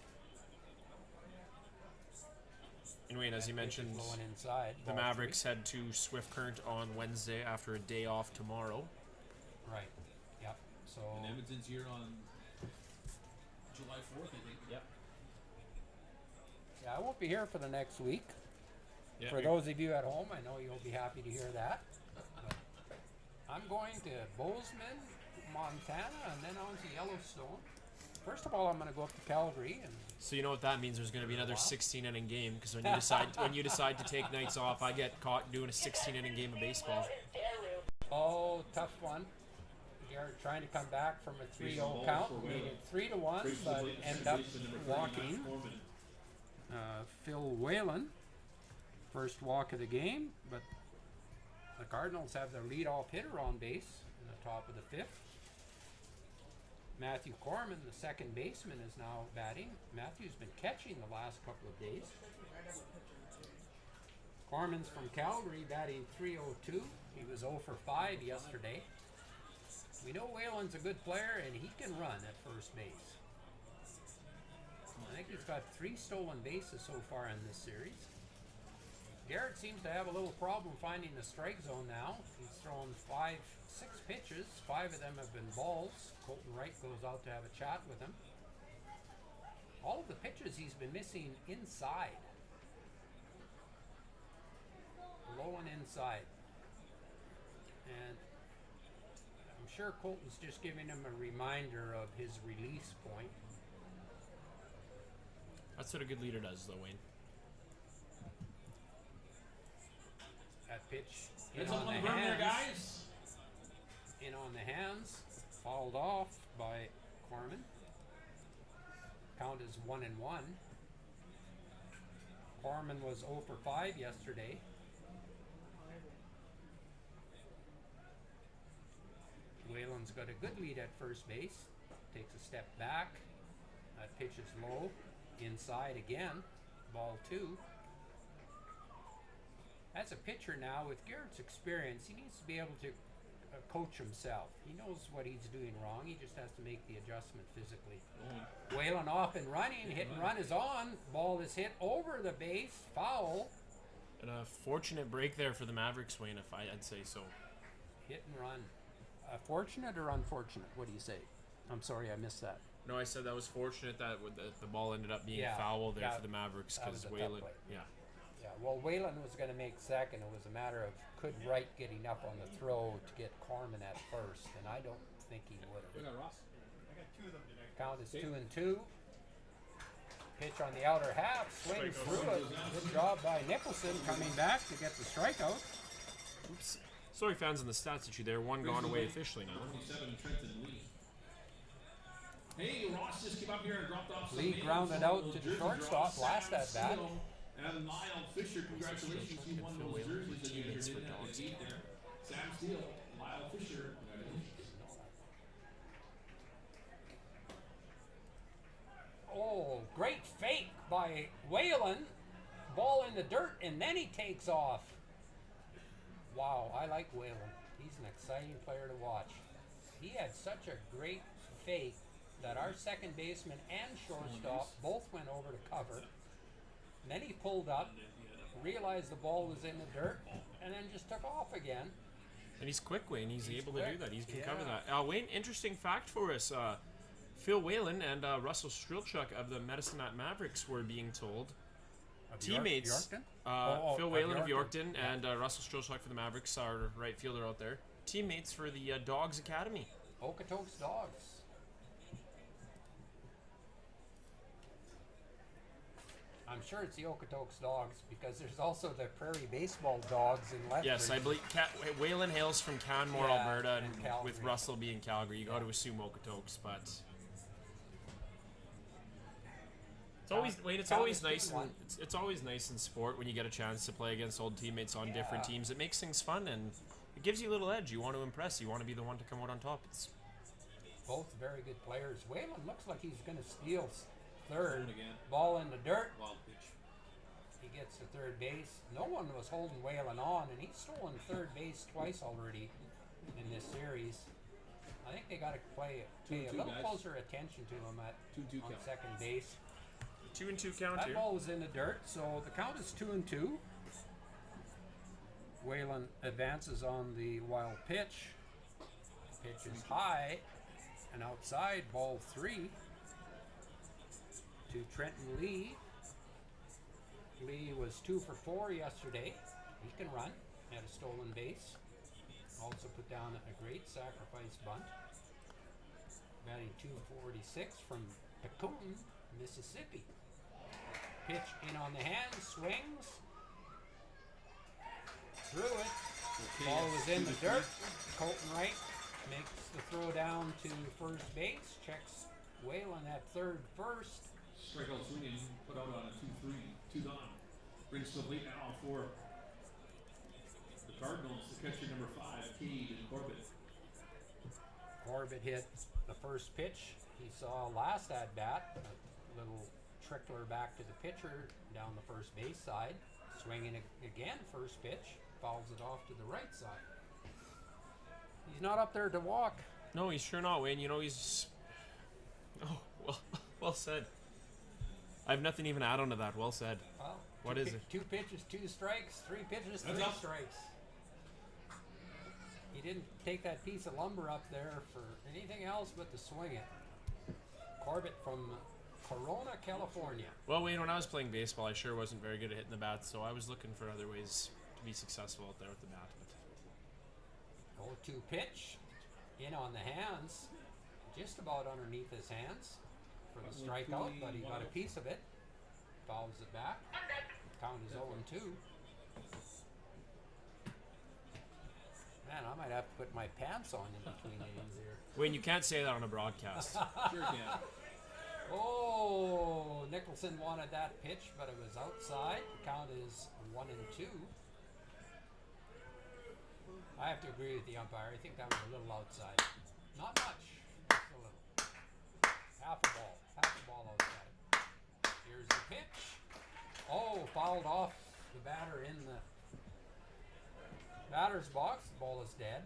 and Wayne, as you mentioned. Blowing inside. The ball Mavericks head to Swift Current on Wednesday after a day off tomorrow. 3. Right. Yep. So And Edmonton's here on July 4th, I think. Yep. yeah, I won't be here for the next week. Yeah, For those of you at home, I know you'll be happy to hear that. But I'm going to Bozeman, Montana, and then on to Yellowstone. First of all, I'm going to go up to Calgary and so you know what that means? There's going to be another Wow. 16-inning game because when you decide to take nights off, I get caught doing a 16-inning game of baseball. tough one. Garrett trying to come back from a 3-0 count, needed 3-1, but ended up walking. Phil Whalen, first walk of the game, but the Cardinals have their leadoff hitter on base in the top of the 5th. Matthew Corman, the second baseman, is now batting. Matthew's been catching the last couple of days. Corman's from Calgary, batting .302. He was 0 for 5 yesterday. We know Whalen's a good player, and he can run at first base. I think he's got 3 stolen bases so far in this series. Garrett seems to have a little problem finding the strike zone now. He's thrown 6 pitches. 5 of them have been balls. Colton Wright goes out to have a chat with him. All of the pitches he's been missing inside. Low and inside. And I'm sure Colton's just giving him a reminder of his release point. That's what a good leader does, though, Wayne. That pitch in It's on up the on the ground there, hands. guys. In on the hands. Fouled off by Corman. Count is 1-1. Corman was 0 for 5 yesterday. Whalen's got a good lead at first base. Takes a step back. That pitch is low. Inside again. Ball 2. As a pitcher now, with Garrett's experience, he needs to be able to coach himself. He knows what he's doing wrong. He just has to make the adjustment physically. Whalen off and running. Hit and run is on. Ball is hit over the base. Foul. And a fortunate break there for the Mavericks, Wayne, if I'd say so. Hit and run. Fortunate or unfortunate? What do you say? I'm sorry, I missed that. No, I said that was fortunate that the ball ended up being foul there for the Mavericks that was because a tough Whalen. play. Yeah. Yeah, well, Whalen was going to make second. It was a matter of could Wright getting up on the throw to get Corman at first, and I don't think he would We have. got Ross. Count is 2-2. Pitch on the outer half, swings through it. Good job by Nicholson coming back to get the strikeout. Oops. Sorry, fans in the stats issue there. One gone away officially now. 27, Trenton Lee. Hey, Ross just came up here and dropped off some Lee names grounded on out those to the jersey shortstop draws. last Sam at bat. Steele and Lyle Fisher, congratulations. You won those jerseys that you entered in at the gate there. Sam Steele, Lyle Fisher, congratulations. Oh, great fake by Whalen. Ball in the dirt, and then he takes off. Wow, I like Whalen. He's an exciting player to watch. He had such a great fake that our second baseman and shortstop both went over to cover. And then he pulled up, realized the ball was in the dirt, and then just took off again. And he's quick, Wayne. He's able to do quick. that. He can Yeah. cover that. Wayne, interesting fact for us. Phil Whalen and Russell Strilchuk of the Medicine Hat Mavericks were being told. Of Teammates. Yorkton? Phil Whalen of Yorkton. Yorkton and Russell Strilchuk for the Mavericks, our right fielder out there. Teammates for the Dogs Academy. Okotoks Dogs. I'm sure it's the Okotoks Dogs because there's also the Prairie Baseball Dogs in Lethbridge. Yes, I believe Whalen hails from Canmore, Yeah, Alberta, and and Calgary. with Russell being Calgary, you got to assume Okotoks, but it's always Wayne. It's Count always is nice, 2-1. and it's always nice in sport when you get a chance to play against old teammates on different Yeah. teams. It makes things fun and it gives you a little edge. You want to impress. You want to be the one to come out on top. It's Both very good players. Whalen looks like he's going to steal third. Again. Ball in the dirt. Wild pitch. He gets to third base. No one was holding Whalen on, and he's stolen third base twice already in this series. I think they got to pay a 2-2, little guys. closer attention to him at 2-2 on count. second base. 2-2 count That here. ball was in the dirt, so the count is 2-2. Whalen advances on the wild pitch. Pitch is high and outside, ball 3 to Trenton Lee. Lee was 2 for 4 yesterday. He can run. Had a stolen base. Also put down a great sacrifice bunt. Batting .246 from Pecoon, Mississippi. Pitch in on the hand, swings. Threw it. Ball was in the dirt. Colton Wright makes the throw down to first base. Checks Whalen at third first. strikeout swinging, put out on a 2-3, 2 gone. Brings to the plate now for the Cardinals, the catcher number 5, Cade and Corbett. Corbett hit the first pitch he saw last at bat, a little trickler back to the pitcher down the first base side. Swinging again, first pitch, fouls it off to the right side. He's not up there to walk. No, he's sure not, Wayne. You know, he's... Oh, well said. I have nothing even to add on to that. Well said. Well, What is it? 2 pitches, 2 strikes, 3 pitches, 3 That's up. strikes. He didn't take that piece of lumber up there for anything else but to swing it. Corbett from Corona, California. Well, Wayne, when I was playing baseball, I sure wasn't very good at hitting the bat, so I was looking for other ways to be successful out there with the bat. But 0-2 pitch, in on the hands, just about underneath his hands for the strikeout, but he got a piece of it. Fouls it back. Count is 0-2. Man, I might have to put my pants on in between innings here. Wayne, you can't say that on a broadcast. Sure can. Oh, Nicholson wanted that pitch, but it was outside. The count is 1-2. I have to agree with the umpire. I think that was a little outside. Not much, just a little. Half a ball outside. Here's the pitch. Oh, fouled off the batter in the batter's box. The ball is dead.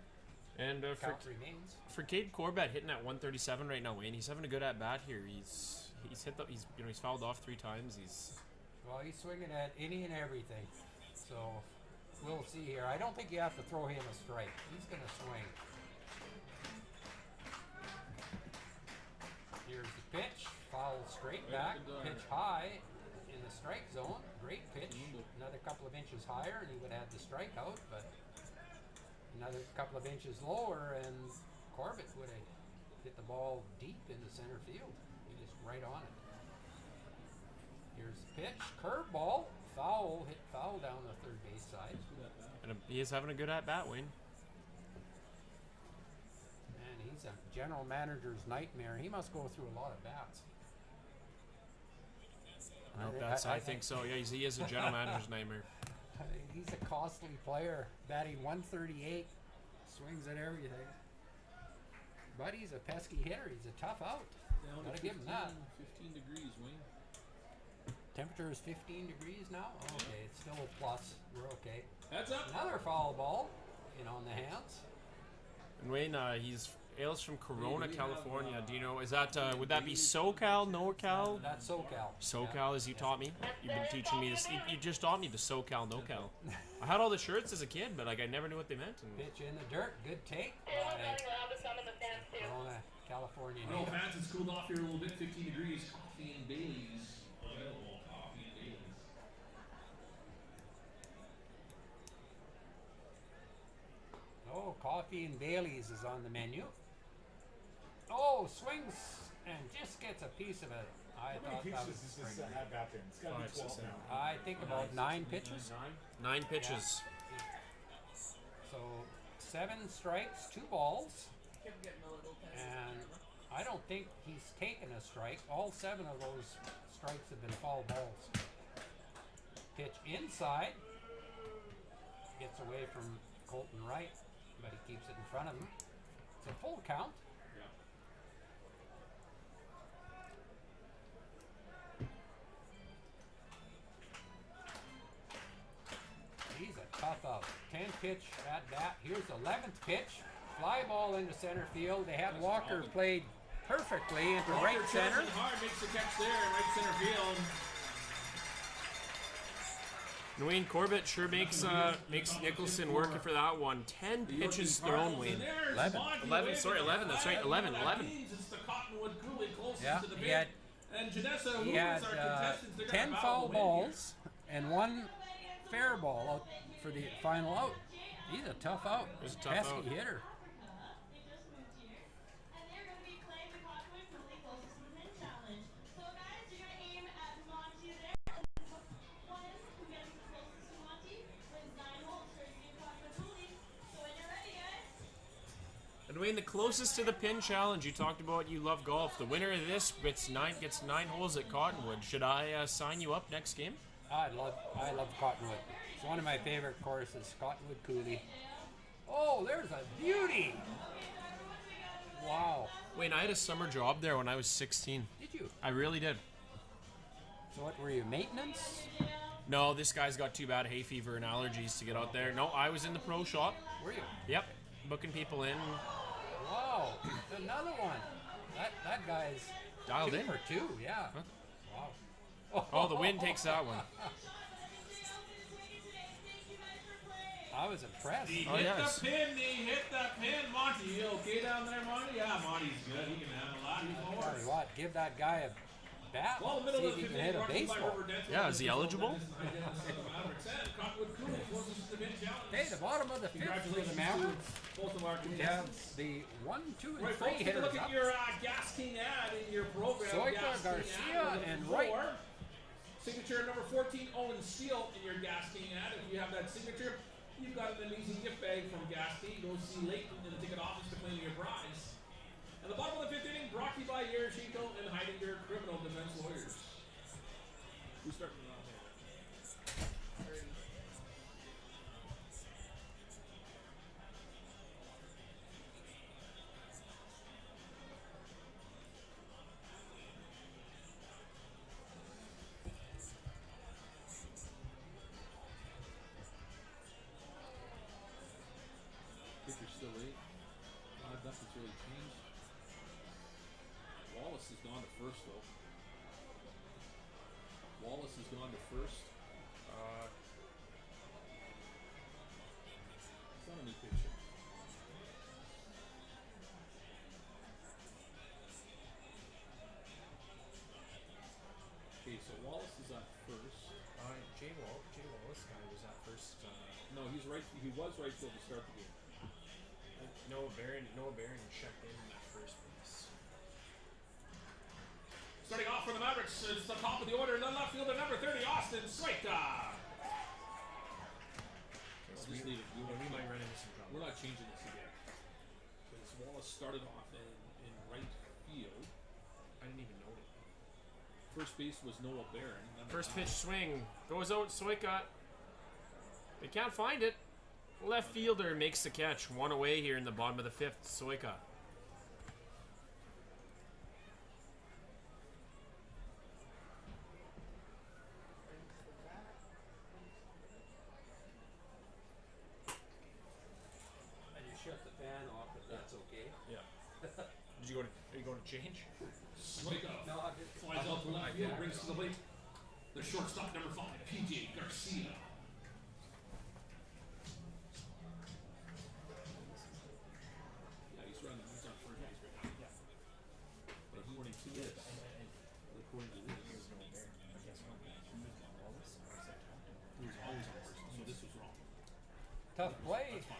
And Count remains. for Cade Corbett hitting at 137 right now, Wayne, he's having a good at bat here. He's fouled off 3 times. He's swinging at any and everything. So we'll see here. I don't think you have to throw him a strike. He's going to swing. Here's the pitch. Foul straight back. Pitch high in the strike zone. Great pitch. Another couple of inches higher and he would have had the strikeout, but another couple of inches lower and Corbett would have hit the ball deep into center field. He was right on it. Here's the pitch. Curveball. Foul. Hit foul down the third base side. and he is having a good at bat, Wayne. Man, he's a general manager's nightmare. He must go through a lot of bats. I think so. Yeah, he is a general manager's nightmare. He's a costly player, batting 138, swings at everything. But he's a pesky hitter. He's a tough out. Down Gotta to give him that. 15 degrees, Wayne. Temperature is 15 degrees now. Okay, it's still a plus. We're okay. Heads up. Another foul ball, on the hands. And Wayne, he's hails from Corona, California. Do you know? Is that would that be SoCal, NorCal? That's SoCal. SoCal, as you taught me. You've been teaching me this. You just taught me the SoCal, NoCal. I had all the shirts as a kid, but I never knew what they meant. And Pitch in the dirt. Good take. Corona, California. No native. fans, it's cooled off here a little bit. 15 degrees. Coffee and Bailey's. Available. Coffee and Bailey's. Oh, coffee and Bailey's is on the menu. Oh, swings and just gets a piece of it. I How many thought that pitches was. is this at bat in? It's got to be 12 now. I think about 9 pitches. 9 pitches. So 7 strikes, 2 balls, and I don't think he's taken a strike. All 7 of those strikes have been foul balls. Pitch inside, gets away from Colton Wright, but he keeps it in front of him. It's a full count. He's a tough out. 10 pitch at bat. Here's the 11th pitch. Fly ball into center field. They had Walker played perfectly into right Walker center. charging hard, makes the catch there in right center field. And Wayne, Corbett sure makes Nicholson working for that one. 10 pitches thrown, Wayne. 11. 11, sorry, 11, that's right, 11. It's the Cottonwood Cooley closest Yeah, to the he pit. had- And Janessa, who He is had our contestants, they're gonna 10 battle foul to win here. balls and 1 fair ball out for the final out. He's a tough out. He's a tough pesky out. hitter. And Dwayne, the closest to the pin challenge, you talked about you love golf. The winner of this gets 9 holes at Cottonwood. Should I sign you up next game? I love Cottonwood. It's one of my favorite courses, Cottonwood Coulee. Oh, there's a beauty! Wow. Wayne, I had a summer job there when I was 16. Did you? I really did. So what were you, maintenance? No, this guy's got too bad hay fever and allergies to get out there. No, I was in the pro shop. Were you? Yep, booking people in. Wow, another one. That guy's Dialed 2 in. for 2, yeah. Wow. Oh, the wind takes that one. I was impressed. He Oh, hit yes. the pin. He hit the pin. Monty, you okay down there, Monty? Yeah, Monty's good. He can handle that. He's no Tell worse. you what, give that guy a bat. Well, the See middle if of he the can hit a 15th, baseball. Yeah, is he eligible? Hey, the bottom of the 5th for the Congratulations Mavericks. to both of our We have contestants. the 1, 2, and Right, 3 folks, take a hitters look up. at your Gas King ad in your program. Soika, Gas King Garcia, ad. and For Wright. Signature number 14, Owen Steele in your Gas King ad. If you have that signature, you've got an amazing gift bag from Gas King. Go see Leighton in the ticket office to claim your prize. And the bottom of the 5th inning, brought to you by Yarashiko and Heidinger Criminal Defense Lawyers. Who's starting off here? Pitcher's still late. Nothing's really changed. Wallace has gone to first, though. Wallace has gone to first. It's not a new pitcher. Okay, so Wallace is at first. Jay Wallace guy was at first. No, he's right. He was right field to start the game. Noah Barron checked in at first base. Starting off for the Mavericks is the top of the order, the left fielder number 30, Austin Soika. We might run into some trouble. We're not changing this again. Because Wallace started off in right field. I didn't even know it. First base was Noah Barron. First pitch swing goes out. Soika. They can't find it. Left fielder makes the catch. One away here in the bottom of the 5th. Soika. I just shut the fan off, if that's okay. Yeah. Are you going to change? Soika No, I did. flies out to left field, brings to the plate the shortstop number 5, PJ Garcia. Yeah, he's running. He's on first base right now. Yeah. But according to this, he was always on first. So this was wrong. Tough play, That's fine.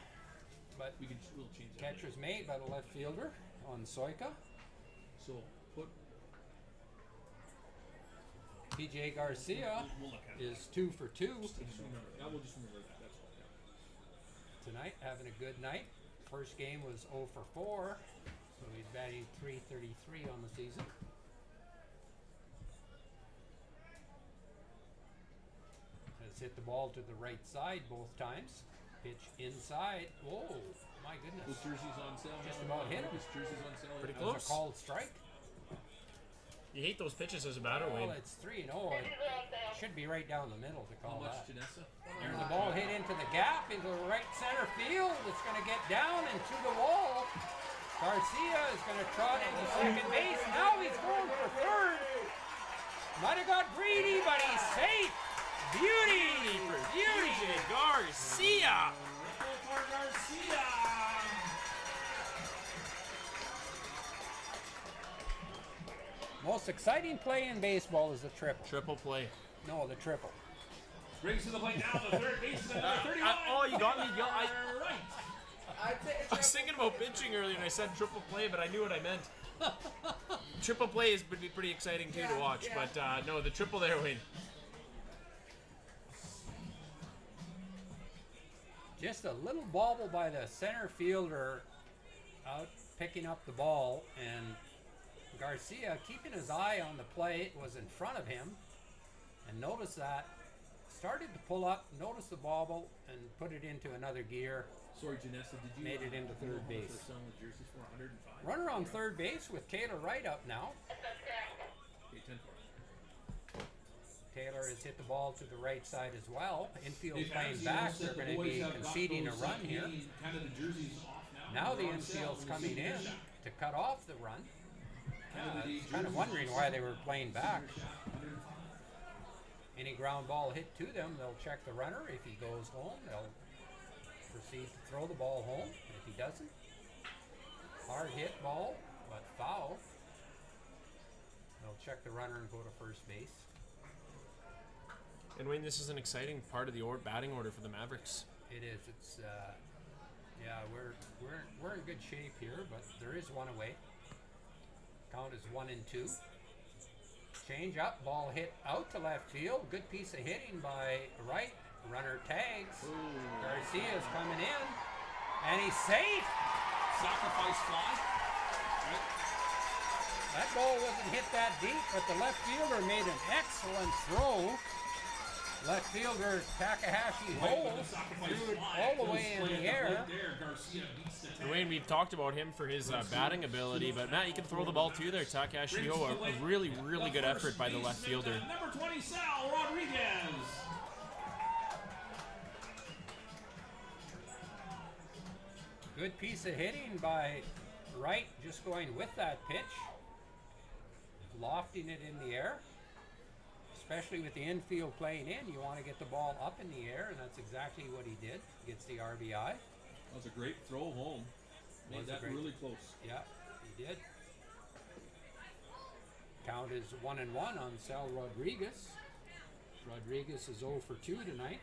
but We'll change that. catch was made by the left fielder on Soika. So put. PJ Garcia We'll look at it. is 2 for 2 Just remember. Yeah, we'll just remember that. That's all. Yeah. tonight, having a good night. First game was 0 for 4, so he's batting .333 on the season. Has hit the ball to the right side both times. Pitch inside. Oh, my goodness. His jersey's on sale. Just now. about hit him. His jersey's on sale. Pretty right That now. was a called strike. You hate those pitches as a batter, Well, Wayne. it's 3-0. It should be right down the middle to How call much, that. Janessa? There's a ball hit into the gap, into the right center field. It's going to get down and to the wall. Garcia is going to trot into second base. Now he's going for third. Might have got greedy, but he's safe. Beauty for beauty. PJ Garcia. For Garcia. Most exciting play in baseball is the triple. Triple play. No, the triple. Brings to the plate now the third baseman, number 39. Oh, you got me. Right. I was thinking about pitching earlier and I said triple play, but I knew what I meant. Triple play is pretty exciting too to watch, but no, the triple there, Wayne. Just a little bobble by the center fielder out picking up the ball, and Garcia, keeping his eye on the play, was in front of him, and noticed that, started to pull up, noticed the bobble, and put it into another gear. Sorry, Janessa, did you Made it into you know third how much base. they're selling the jerseys for? 105. Runner on third base with Taylor Wright up now. Okay, 10 for it. Taylor has hit the ball to the right side as well. Infield Hey, playing fans, back. you know, They're the going to boys be have got conceding a those, run here. Canadian Canada jerseys off now. Now the They're on sale. infield's We'll coming see in Shack. to cut off the run. Canada Day Kind of jerseys wondering on why sale. they were playing back. Senior Shack, 105. Any ground ball hit to them, they'll check the runner. If he goes home, they'll proceed to throw the ball home. If he doesn't, hard hit ball, but foul. They'll check the runner and go to first base. And Wayne, this is an exciting part of the batting order for the Mavericks. It is. It's yeah. We're in good shape here, but there is one away. Count is 1-2. Change up, ball hit out to left field. Good piece of hitting by Wright. Runner tags. Garcia's coming in, and he's safe. Sacrifice fly. Right? That ball wasn't hit that deep, but the left fielder made an excellent throw. Left fielder Takahashi Hole threw it all the way in the air. Right there, Garcia beats the And tag. Wayne, we've talked about him for his batting ability, but Matt, you can throw the ball too there. Takahashi, a really, really good effort by the left fielder. Number 20, Sal Rodriguez. Good piece of hitting by Wright, just going with that pitch. Lofting it in the air. Especially with the infield playing in, you want to get the ball up in the air, and that's exactly what he did. Gets the RBI. That was a great throw home. Made Was a that great- really close. Yeah, he did. Count is 1-1 on Sal Rodriguez. Rodriguez is 0 for 2 tonight.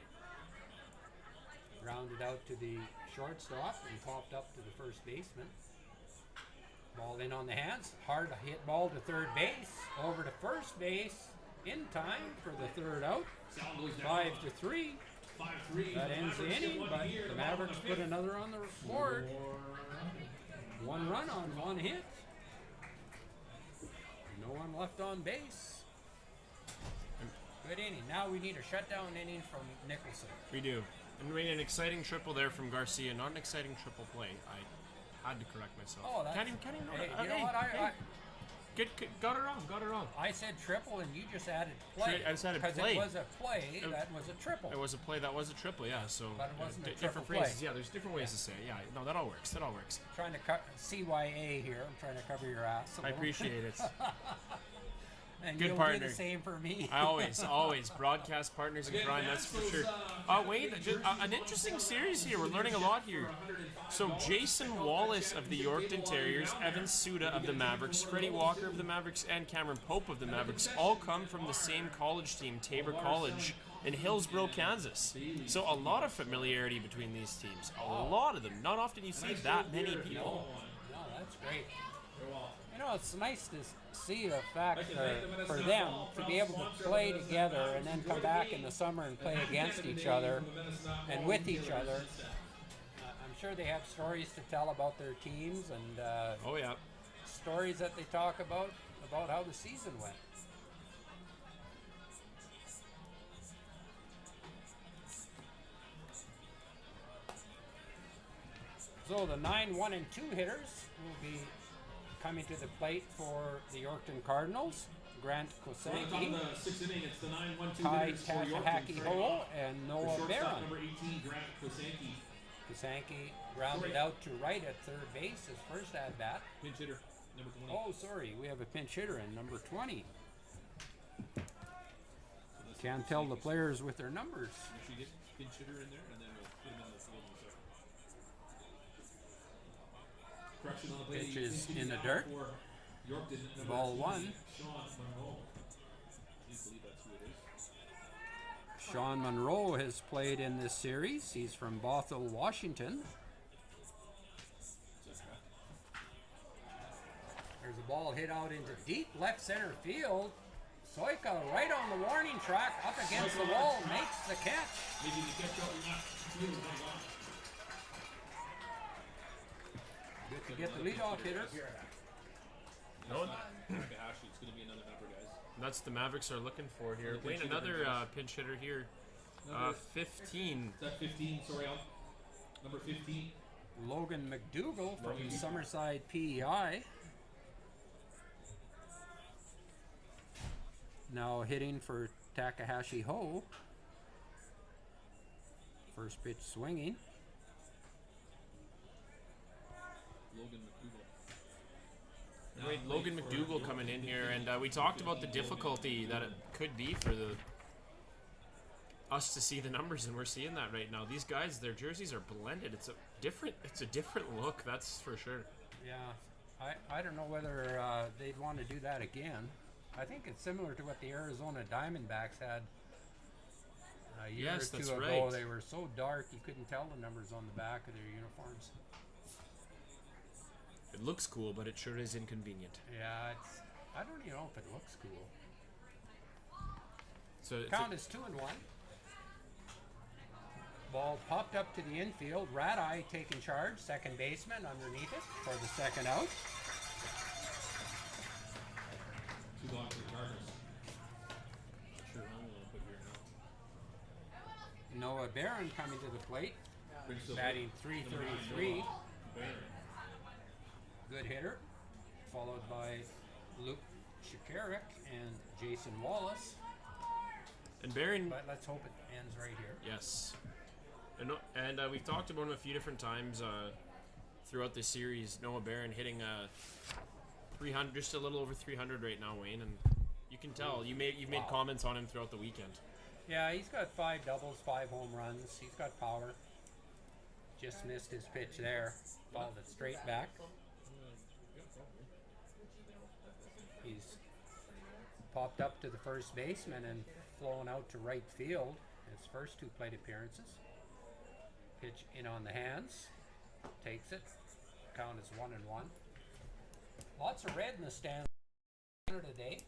Grounded out to the shortstop and popped up to the first baseman. Ball in on the hands. Hard hit ball to third base. Over to first base. In time for the third out. Sal goes down. 5-3. 5-3. That ends the Mavericks get inning, one but here, the the bottom of Mavericks the put fifth. another on the board. 4-0. 1 run on 1 hit. No one left on base. Good inning. Now we need a shutdown inning from Nicholson. We do. And Wayne, an exciting triple there from Garcia, not an exciting triple play. I had to correct myself. Oh, that's. Can't even Hey, know. you know what? Got it wrong. I said triple and you just added play. I just added Because play. it was a play that was a triple. It was a play that was a triple, yeah. So But it wasn't a different triple phrases. play. Yeah, there's different ways to say it. Yeah, no, that all works. That all works. Trying to cut CYA here. I'm trying to cover your ass. I appreciate it. And Good you'll partner. do the same for me. I always broadcast partners in Again, crime. Max, That's for those, sure. Wayne, an interesting series here. We're learning a lot here. So Jason Wallace of the Yorkton Terriers, Evan Suda of the Mavericks, Freddie Walker of the Mavericks, and Cameron Pope of the Mavericks all come from the same college team, Tabor College in Hillsborough, Kansas. So a lot of familiarity between these teams. A lot of them. Not often you see that many people. No, that's great. You know, it's nice to see the fact for them to be able to play together and then come back in the summer and play against each other and with each other. I'm sure they have stories to tell about their teams and Oh yeah. stories that they talk about how the season went. So the 9, 1, and 2 hitters will be coming to the plate for the Yorkton Cardinals. Grant We're on top of Kosenki, the 6th inning. It's the 9-1-2 Ty hitters for Yorkton. Tashahaki Hole, and For Noah shortstop, Barron. number 18, Grant Kosenki. Kosenki rounded out to right at third base, his first at bat. Pinch hitter, number 20. Oh, sorry, we have a pinch hitter in number 20. Can't tell the players with their numbers. Actually get pinch hitter in there, and then we'll put him in the field in a second. Correction on the play. Pitch is He's in the out dirt. for Yorkton, number Ball 20, one. Sean Monroe. I believe that's who it is. Sean Monroe has played in this series. He's from Bothell, Washington. There's a ball hit out into deep left center field. Soika right on the warning track, up against the wall, makes the catch. Maybe the catch out left field. Good to get the leadoff hitter. No, Takahashi, it's going to be another number, guys. that's the Mavericks are looking for here. Pinch Wayne, hitter, another guys. pinch hitter here. Number- 15. Is that 15? Sorry, number 15. Logan McDougall from Logan. Summerside, PEI. Now hitting for Takahashi Ho. First pitch swinging. Logan McDougall. Wait, Now Logan played for McDougall Yorkton. coming in here, and we talked about the difficulty that it could be for us to see the numbers, and we're seeing that right now. These guys, their jerseys are blended. It's a different look, that's for sure. Yeah, I don't know whether they'd want to do that again. I think it's similar to what the Arizona Diamondbacks had a year Yes, or two that's ago. right. They were so dark you couldn't tell the numbers on the back of their uniforms. It looks cool, but it sure is inconvenient. Yeah, I don't even know if it looks cool. So it's Count is 2-1. Ball popped up to the infield. Rat Eye taking charge. Second baseman underneath it for the second out. 2 gone for the Cardinals. Not sure how I'm going to put here now. Noah Barron coming to the plate. Brings the Batting .333. Baron. Good hitter. Followed by Luke Shikarik and Jason Wallace. and Barron. But let's hope it ends right here. Yes. And we've talked about him a few different times throughout this series. Noah Barron hitting 300, just a little over 300 right now, Wayne, and you can tell you've made comments on him throughout the weekend. Yeah, he's got 5 doubles, 5 home runs. He's got power. Just missed his pitch there. Fouled it straight back. He's popped up to the first baseman and flown out to right field. His first 2 plate appearances. Pitch in on the hands. Takes it. Count is 1-1. Lots of red in the stands today.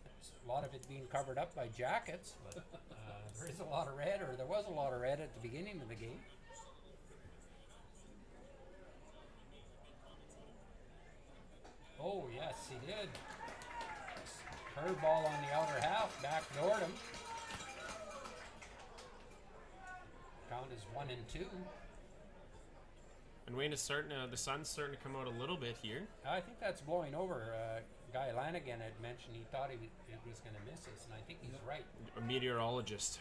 A lot of it being covered up by jackets, but there is a lot of red, or there was a lot of red at the beginning of the game. Oh, yes, he did. Curveball on the outer half, backdoored him. Count is 1-2. And Wayne is starting to, the sun's starting to come out a little bit here. I think that's blowing over. Guy Lanigan had mentioned he thought it was going to miss us, and I think he's right. A meteorologist.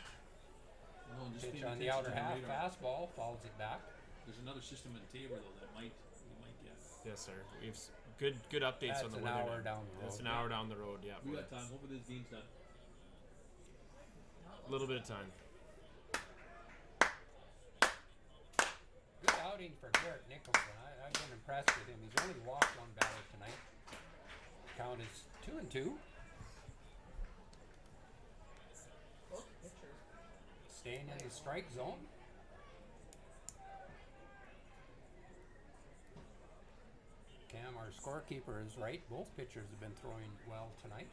No, just Pitch paying on the attention outer to half, radar. fastball, fouls it back. There's another system in Tabor though that we might get. Yes, sir. We've good updates on That's the an weather. hour now. down the That's road. an hour down the road. Yeah, We got time. Hopefully this game's done. a little bit of time. Good outing for Garrett Nicholson. I've been impressed with him. He's only walked 1 batter tonight. Count is 2-2. Staying in the strike zone. Cam, our scorekeeper, is right. Both pitchers have been throwing well tonight.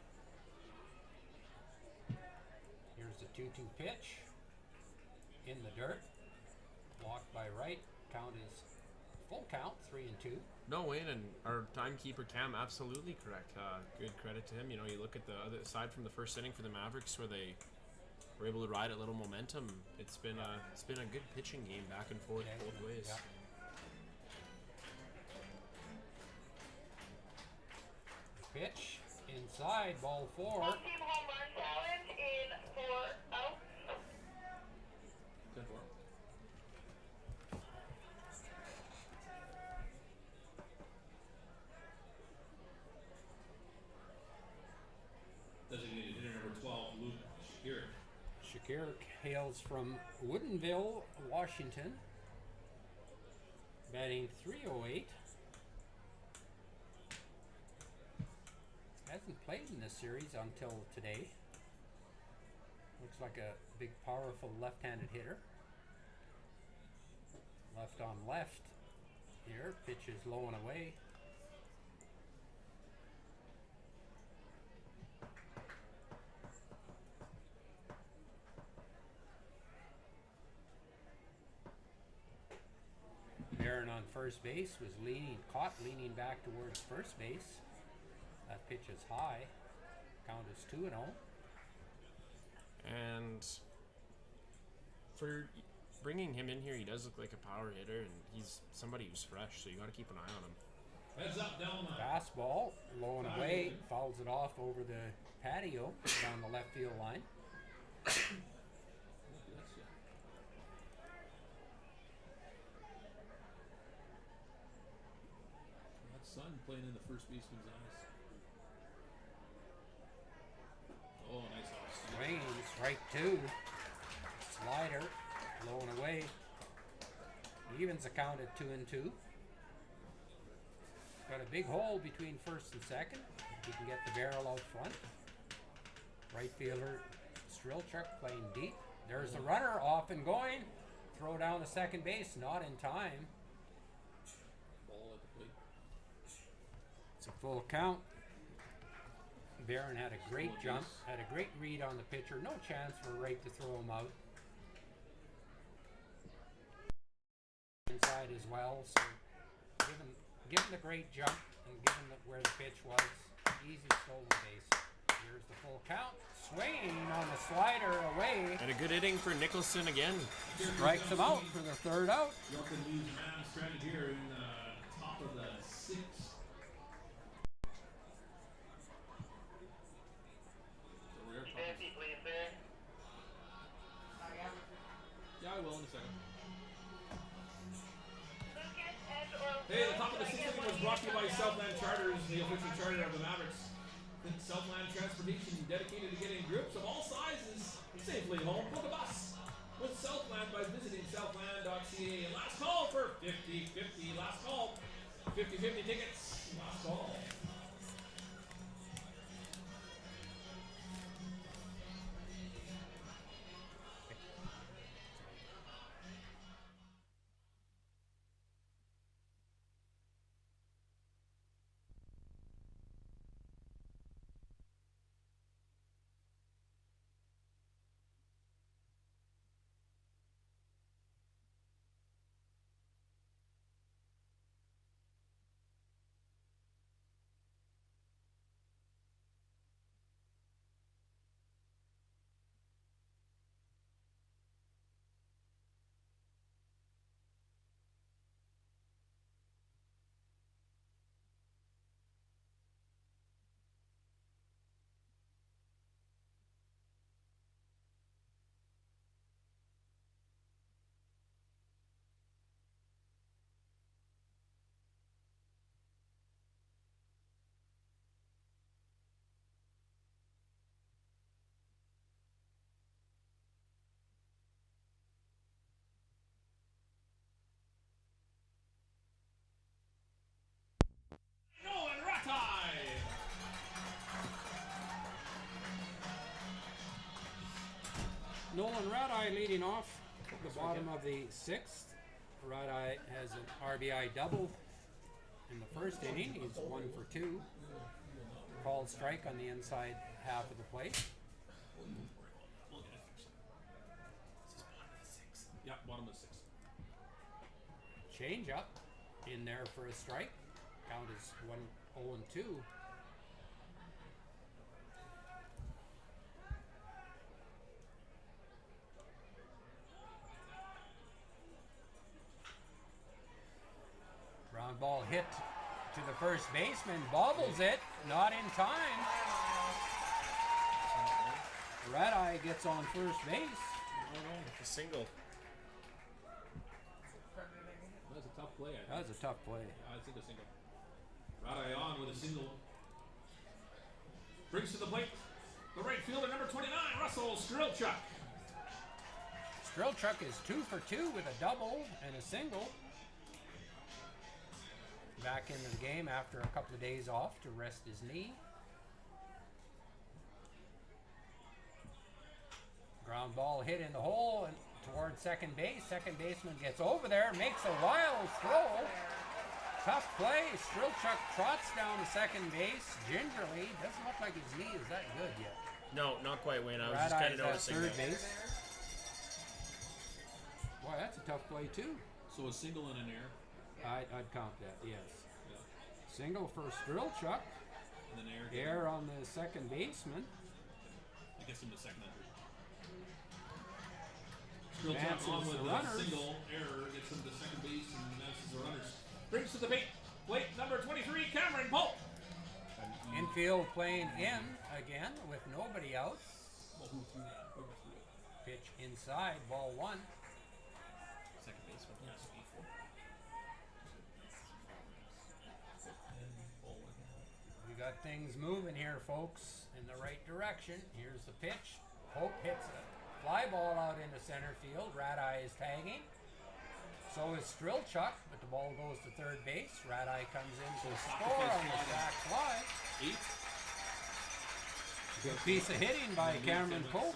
Here's the 2-2 pitch. In the dirt. Walked by right. Count is full count, 3-2. No, Wayne, and our timekeeper Cam, absolutely correct. Good credit to him. You know, you look at the other side from the first inning for the Mavericks, where they were able to ride a little momentum. It's been a good pitching game, back and forth Yeah, both ways. yeah. Pitch inside, ball 4. Full team home run challenge in 4 outs. 10-4. Designated hitter number 12, Luke Shakir. Shakir hails from Woodinville, Washington. Batting .308. Hasn't played in this series until today. Looks like a big, powerful left-handed hitter. Left on left here. Pitch is low and away. Barron on first base was leaning back towards first base. That pitch is high. Count is 2-0. And for bringing him in here, he does look like a power hitter, and he's somebody who's fresh, so you got to keep an eye on him. Heads up, down the Fastball, low and away, fouls it off over the patio down the left field line. That sun playing in the first baseman's eyes. Oh, nice off. Swing, strike 2. Slider, low and away. Evens the count at 2-2. Got a big hole between first and second. He can get the barrel out front. Right fielder Strelchuk playing deep. There's the runner off and going. Throw down to second base, not in time. Ball at the plate. It's a full count. Barron had a great jump, had a great read on the pitcher. No chance for Wright to throw him out. Inside as well, so given the great jump and given where the pitch was, easy stolen base. Here's the full count. Swinging on the slider away. And a good inning for Nicholson again. Strikes him out for the 3rd out. Yorkton leaves man stranded here in the top of the 6th. Fancy, please, sir. Yeah, I will in a second. Hey, the top of the 6th inning was brought to you by Southland Charters, the official charter of the Mavericks. Southland Transportation, dedicated to getting groups of all sizes safely home. Book a bus with Southland by visiting southland.ca. Last call for 50-50. Last call. 50-50 tickets. Last call. Nolan Radeye leading off the bottom of the 6th. Radeye has an RBI double in the first inning. He's 1 for 2. Called strike on the inside half of the plate. Yeah, bottom of the 6th. Change up in there for a strike. Count is 1-0-2. Ground ball hit to the first baseman. Bobbles it. Not in time. Radeye gets on first base. A single. That was a tough play, I think. That was a tough play. I think a single. Radeye on with a single. Brings to the plate the right fielder, number 29, Russell Strelchuk. Strelchuk is 2 for 2 with a double and a single. Back into the game after a couple of days off to rest his knee. Ground ball hit in the hole and towards second base. Second baseman gets over there, makes a wild throw. Tough play. Strelchuk trots down to second base gingerly. Doesn't look like his knee is that good yet. No, not quite, Wayne. I was just kind of noticing third that. base. Boy, that's a tough play too. So a single and an error. I'd count that, yes. Yeah. Single for Strelchuk. And then Air on the second baseman. I guess in the second and third. Advances Strelchuk on with the a runners. single error gets him to second base and advances the runners. Brings to the plate number 23, Cameron Polk. Infield playing in again with nobody out. Well, who threw that? Whoever threw it. Pitch inside, ball one. Second baseman. Yes, before. We got things moving here, folks, in the right direction. Here's the pitch. Hope hits a fly ball out into center field. Rat Eye is tagging. So is Strelchuk, but the ball goes to third base. Rat Eye comes in to score on the sac fly. 8. Good piece of hitting by Cameron Pope.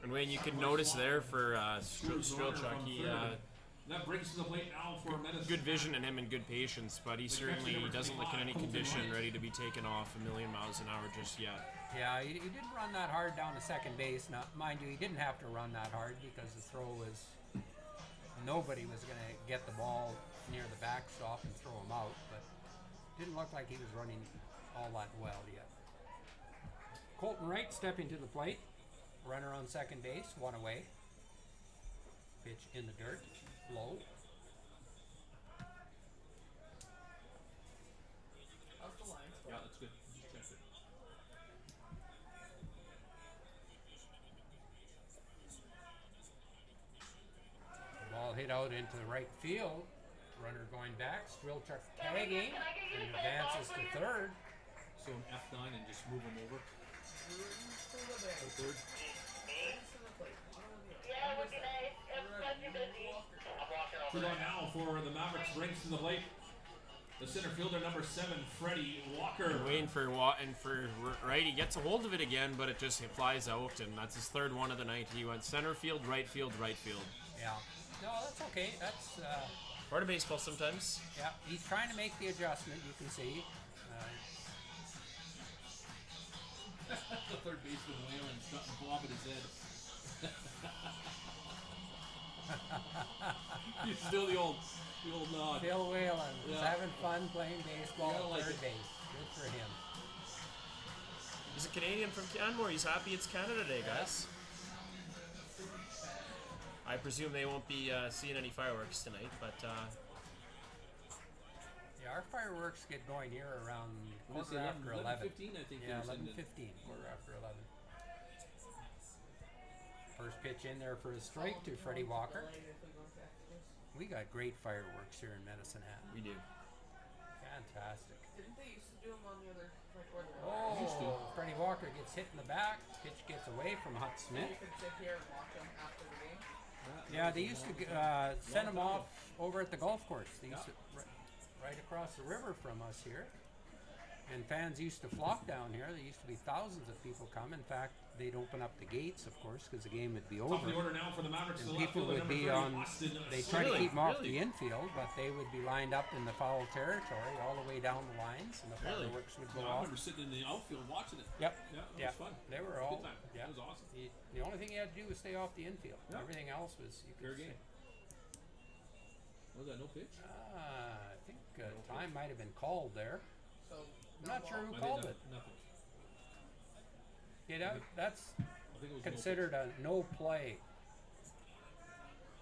And Wayne, you can notice there for Strelchuk, he That brings to the plate now for Medicine. good vision in him and good patience, but he certainly doesn't look in any condition ready to be taken off a million miles an hour just yet. Yeah, he didn't run that hard down to second base. Now, mind you, he didn't have to run that hard because the throw was... Nobody was going to get the ball near the backstop and throw him out, but didn't look like he was running all that well yet. Colton Wright stepping to the plate. Runner on second base, one away. Pitch in the dirt, low. Yeah, that's good. Just checked it. Ball hit out into the right field. Runner going back. Strelchuk tagging and advances to third. So an F9 and just move him over. Third. Yeah, would be nice. If not too busy. I'm walking So over. now for the Mavericks, brings to the plate the center fielder number 7, Freddie Walker. Wayne for Wright, he gets a hold of it again, but it just flies out, and that's his third one of the night. He went center field, right field, right field. Yeah. No, that's okay. That's Part of baseball sometimes. yeah. He's trying to make the adjustment. You can see. The third baseman Whalen bobbing his head. He's still the old nod. Phil Whalen is Yeah. having fun playing baseball Yeah, I at like third it. base. Good for him. He's a Canadian from Canmore. He's happy it's Canada Day, guys. I presume they won't be seeing any fireworks tonight, but Yeah, our fireworks get going here around What is quarter it, after 11, 11. 15, I think. Yeah, it was in 11:15, quarter after 11. First pitch in there for a strike to Freddie Walker. We got great fireworks here in Medicine Hat. we do. Fantastic. Didn't they used to do them on the other, like where they're Oh, Freddie Walker gets hit in the back. Pitch gets away from Hut Smith. you could sit here and watch them after the game? Yeah, they used to send them off over at the golf course. They used to right across the river from us here. And fans used to flock down here. There used to be thousands of people come. In fact, they'd open up the gates, of course, because the game would be Top of the over. order now for the Mavericks. And the left people fielder, would number be 30, on, Austin they try to Really? keep them off Really? the infield, but they would be lined up in the foul territory all the way down the lines, and the Really? fireworks would go I off. remember sitting in the outfield watching it. Yep. Yeah, it Yeah. was fun. They were Good all, time. yeah. It was awesome. The only thing you had to do was stay off the infield. Yeah. Everything else was, you Fair could game. Was that no pitch? I think time might have been called there. So I'm not sure who I called did it. nothing. Yeah, that's I think it was considered a no play.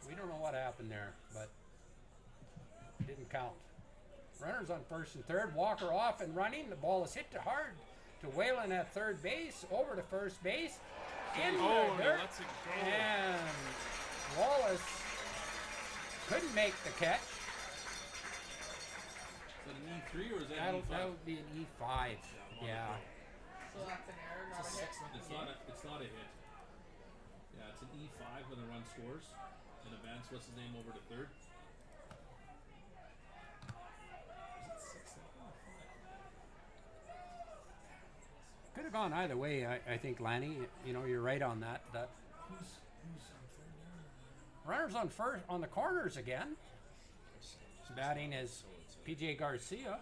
We don't know what happened there, but it didn't count. Runners on first and third. Walker off and running. The ball is hit to hard to Whalen at third base. Over to first base. In Oh, the dirt. that's a goal. And Wallace couldn't make the catch. Is that an E3 or is that That an E5? would be an E5. Yeah. So that's an error, not a hit. It's not a hit. Yeah, it's an E5 when the run scores. And advance, what's his name, over to third? Is it 6 or 5? Could have gone either way, I think, Lanny. You know, you're right on that. That Who's on third now? runners on first on the corners again. Batting is PJ Garcia.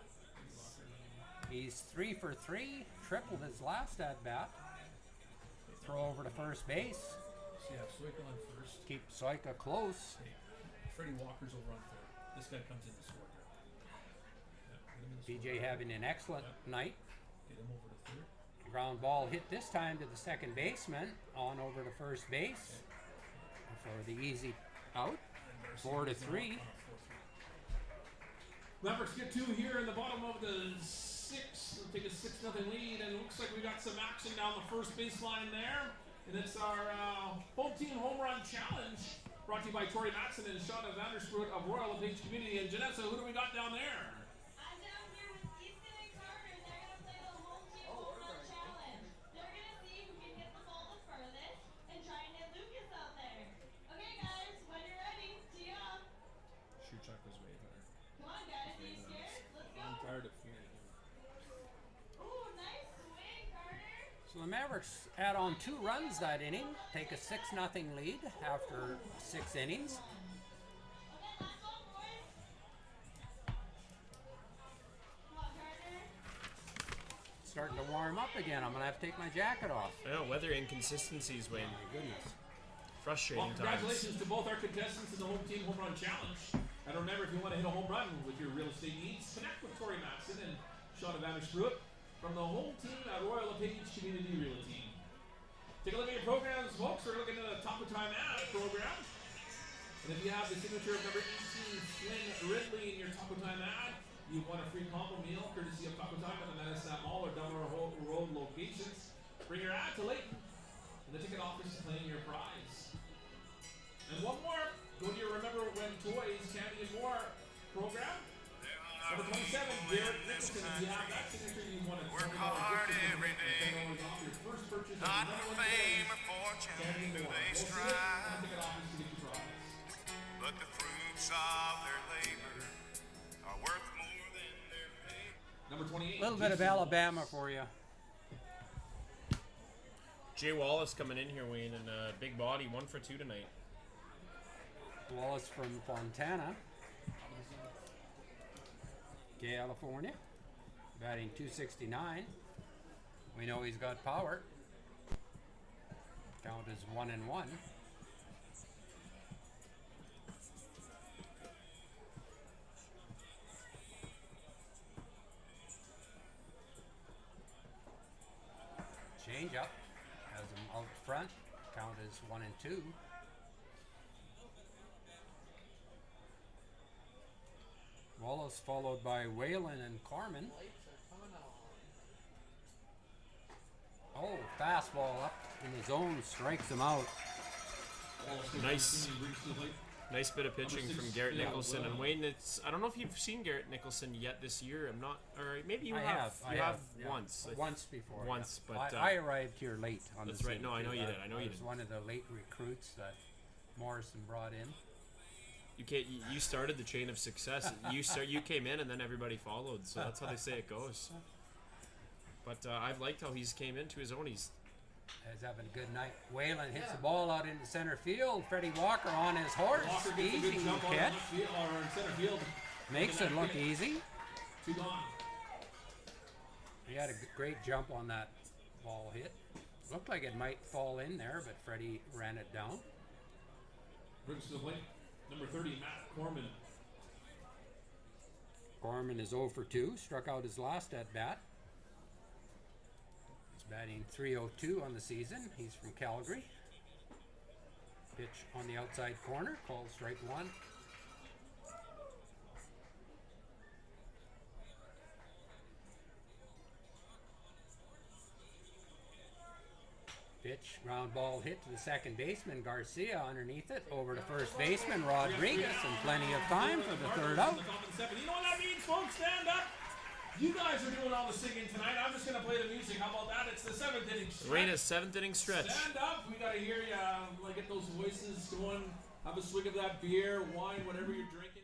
He's 3 for 3, tripled his last at bat. Throw over to first base. So you have Swickle on first. Keep Soika close. Freddie Walker's over on third. This guy comes in to score here. Yeah, get him in the BJ score. having an excellent night. Get him over to third. Ground ball hit this time to the second baseman, on over to first base for the easy out. 4-3. Mavericks get 2 here in the bottom of the 6th. They'll take a 6-0 lead, and it looks like we got some action down the first baseline there. And it's our home team home run challenge, brought to you by Tori Matson and Shauna Vandersproot of Royal LePage Community. And Janessa, who do we got down there? I'm down here with Easton and Carter. They're going to play the home team home run challenge. They're going to see who can get the ball the furthest and try and get Lucas out there. Okay, guys, when you're ready, tee up. Shoe check was way better. Come on, guys, are you scared? Let's go. I'm tired of hearing him. Ooh, nice swing, Carter. So the Mavericks add on 2 runs that inning, take a 6-0 lead after 6 innings. Okay, last one, boys. Come on, Carter. Starting to warm up again. I'm going to have to take my jacket off. I know, weather inconsistencies, Wayne. My goodness. Frustrating Well, times. congratulations to both our contestants in the home team home run challenge. And remember, if you want to hit a home run with your real estate needs, connect with Tori Matson and Shauna Vandersproot from the home team at Royal LePage Community Realty. Take a look at your programs, folks. We're looking at the Top of Time ad program. And if you have the signature of number 18, Flynn Ridley, in your Top of Time ad, you want a free combo meal courtesy of Top of Time at the Medicine Mall or Delaware Road locations. Bring your ad to Layton in the ticket office to claim your prize. And one more. Go to your Remember When Toys Candy and More program. Number 27, Garrett Nicholson. If you have that signature, you want to Work hard every day, $10 off your first purchase. of not Remember for When fame Toys or fortune Candy and do More. they Go see it in strive, the ticket office to get your prize. but the fruits of their labor are worth more than their pay. Number 28. A little bit of Jason Alabama Wallace. for you. Jay Wallace coming in here, Wayne, and big body, 1 for 2 tonight. Wallace from Fontana, California, batting .269. We know he's got power. Count is 1-1. Change up, has him out front. Count is 1-2. Wallace followed by Whalen and Carmen. Lights are coming on. Oh, fastball up in the zone, strikes him out. Nice. Brings to the plate. Nice bit of pitching Number from 6, Garrett yeah, Nicholson. well. And Wayne, I don't know if you've seen Garrett Nicholson yet this year. I'm not, or maybe you I have. I You have yeah. once. Once before. Once, yeah. but, I arrived here late on that's the right. scene, No, I know too. you did. I know you was did. one of the late recruits that Morrison brought in. You started the chain of success. You came in and then everybody followed. So that's how they say it goes. But I've liked how he's came into his own. He's having a good night. Whalen hits the ball out into center field. Freddie Walker on his horse. Walker gets a Easy good jump on catch. left field, or in center field. Makes it look easy. 2 gone. He had a great jump on that ball hit. Looked like it might fall in there, but Freddie ran it down. Brings to the plate. Number 30, Matt Corman. Gorman is 0 for 2. Struck out his last at bat. He's batting .302 on the season. He's from Calgary. Pitch on the outside corner. Called strike 1. Pitch, round ball hit to the second baseman, Garcia underneath it, over to first baseman, Rodriguez, and plenty of time for the third out. You know what that means, folks? Stand up. You guys are doing all the singing tonight. I'm just going to play the music. How about that? It's the 7th inning stretch. Reina's 7th inning stretch. Stand up. We got to hear you. Like, get those voices going. Have a swig of that beer, wine, whatever you're drinking.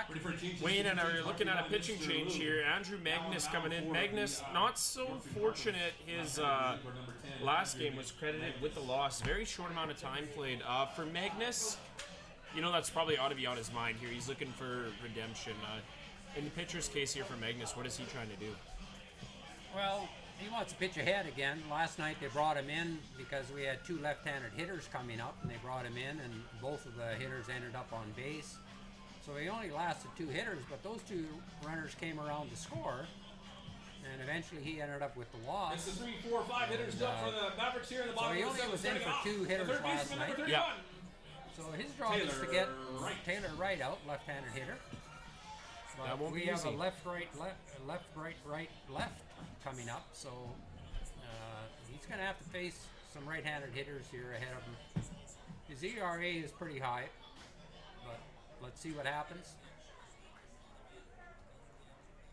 Ready for a change? Wayne and I are looking at a pitching change here. Andrew Magnus coming in. Magnus, not so fortunate. His last game was credited with the loss. Very short amount of time played. For Magnus, you know, that's probably ought to be on his mind here. He's looking for redemption. In the pitcher's case here for Magnus, what is he trying to do? Well, he wants to pitch ahead again. Last night they brought him in because we had two left-handed hitters coming up, and they brought him in, and both of the hitters ended up on base. So he only lasted two hitters, but those two runners came around to score, and eventually he ended up with the loss. It's the 3, 4, 5 hitters done for the Mavericks here in the So bottom. he of only the was in seventh, for starting two off. hitters The third last baseman, night. number 31. Yeah. So his job is to Taylor get Wright. Taylor Wright out, left-handed hitter. That But won't we be have easy. a left, right, left coming up, so he's going to have to face some right-handed hitters here ahead of him. His ERA is pretty high, but let's see what happens.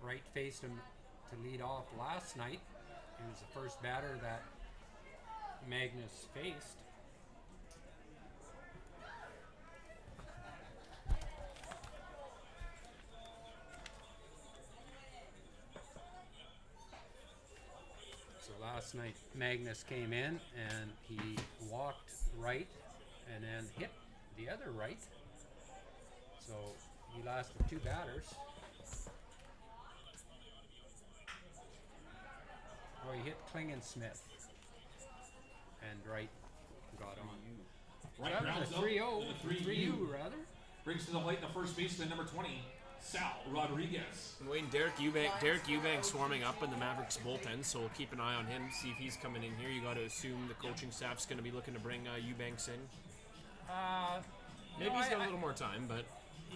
Wright faced him to lead off last night. He was the first batter that Magnus faced. So last night Magnus came in and he walked right and then hit the other right. So he lasted two batters. Oh, he hit Klingensmith. And Wright got on. So Right that grounds was a out 3-0, and a 3-U rather. Brings to the plate the first baseman, number 20, Sal Rodriguez. And Wayne, Derek Eubanks warming up in the Mavericks bullpen, so we'll keep an eye on him, see if he's coming in here. You got to assume the coaching staff's going to be looking to bring Eubanks in. Maybe he's got a little more time, but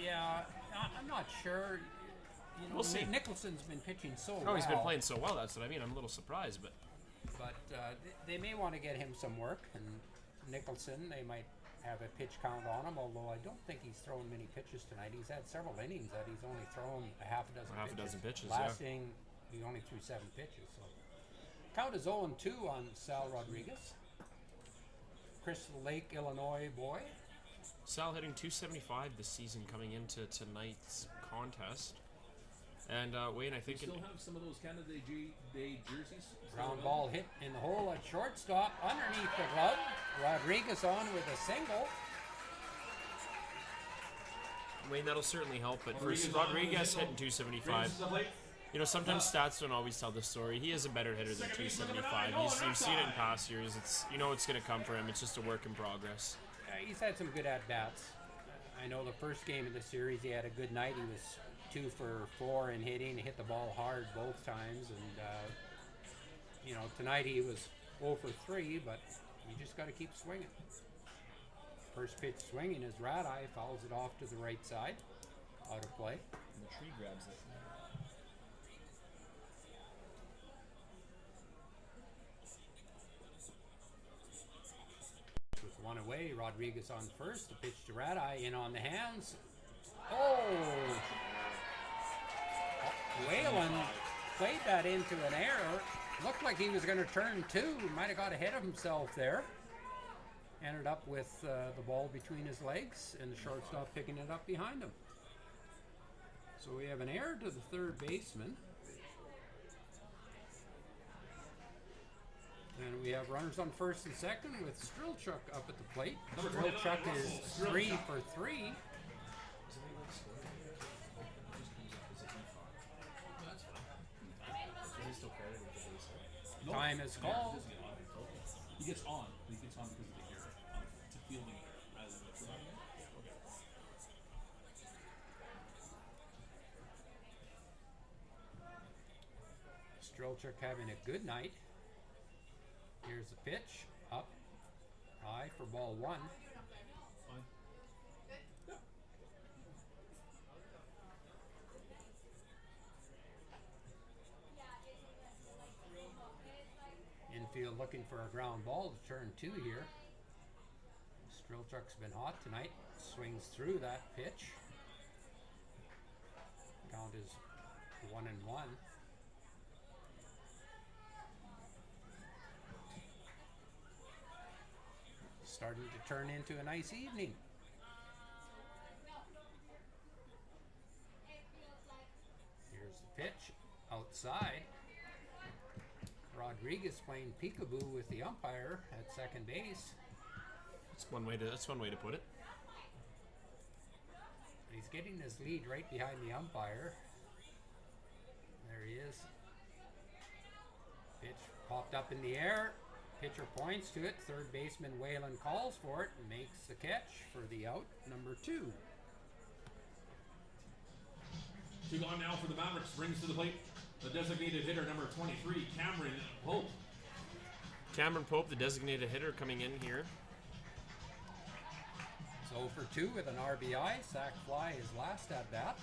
Yeah, I'm not sure. You know, We'll see. Nicholson's been pitching so well. oh, he's been playing so well. That's what I mean. I'm a little surprised, but But they may want to get him some work, and Nicholson, they might have a pitch count on him, although I don't think he's thrown many pitches tonight. He's had several innings that he's only thrown a half a dozen pitches. yeah. Last inning, he only threw 7 pitches. So count is 0-2 on Sal Rodriguez. Crystal Lake, Illinois boy. Sal hitting 275 this season coming into tonight's contest. And Wayne, I We think still have some of those Canada Day jerseys. Ground ball hit in the hole at shortstop underneath the glove. Rodriguez on with a single. Wayne, that'll certainly help. But for Rodriguez Rodriguez on hitting Brings 275, to the plate. you know, sometimes stats don't always tell the story. He is a better hitter than 275. You've seen it in past years. It's it's going to come for him. It's just a work in progress. He's had some good at-bats. I know the first game of the series he had a good night. He was 2 for 4 in hitting. He hit the ball hard both times. And, tonight he was 0 for 3, but you just got to keep swinging. First pitch swinging is Rat-Eye, fouls it off to the right side. Out of play. And the tree grabs it. With one away, Rodriguez on first. The pitch to Rat-Eye, in on the hands. Oh! Whalen played that into an error. Looked like he was going to turn 2. Might have got ahead of himself there. Ended up with the ball between his legs and the shortstop picking it up behind him. So we have an error to the third baseman. And we have runners on first and second with Strelchuk up at the plate. Number 29, Strelchuk is Russell 3 Strelchuk. for 3. Is he still credited for base hit? No, Time is an called. error. He gets on. He gets on because of the error. It's a fielding error rather than a throwing error. Strelchuk having a good night. Here's the pitch. Up. High for ball 1. Fine. Infield looking for a ground ball to turn 2 here. Strelchuk's been hot tonight. Swings through that pitch. Count is 1-1. Starting to turn into a nice evening. pitch outside. Rodriguez playing peekaboo with the umpire at second base. That's one way to put it. He's getting his lead right behind the umpire. There he is. Pitch popped up in the air. Pitcher points to it. Third baseman Whalen calls for it and makes the catch for the out, number 2. 2 gone now for the Mavericks. Brings to the plate the designated hitter, number 23, Cameron Pope. Cameron Pope, the designated hitter, coming in here. So for 2 with an RBI. Sac fly his last at bat.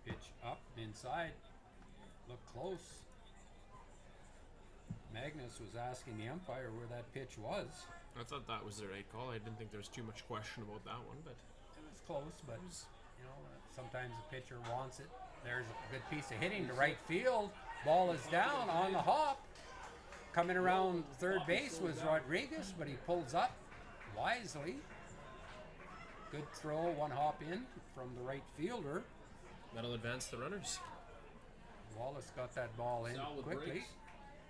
Pitch up inside. Look close. Magnus was asking the umpire where that pitch was. I thought that was the right call. I didn't think there was too much question about that one, but It was close, but you know, sometimes the pitcher wants it. There's a good piece of hitting to right field. Ball is down on the hop. Coming around third base was Rodriguez, but he pulls up wisely. Good throw, one hop in from the right fielder. that'll advance the runners. Wallace got that ball in Sal with quickly. breaks.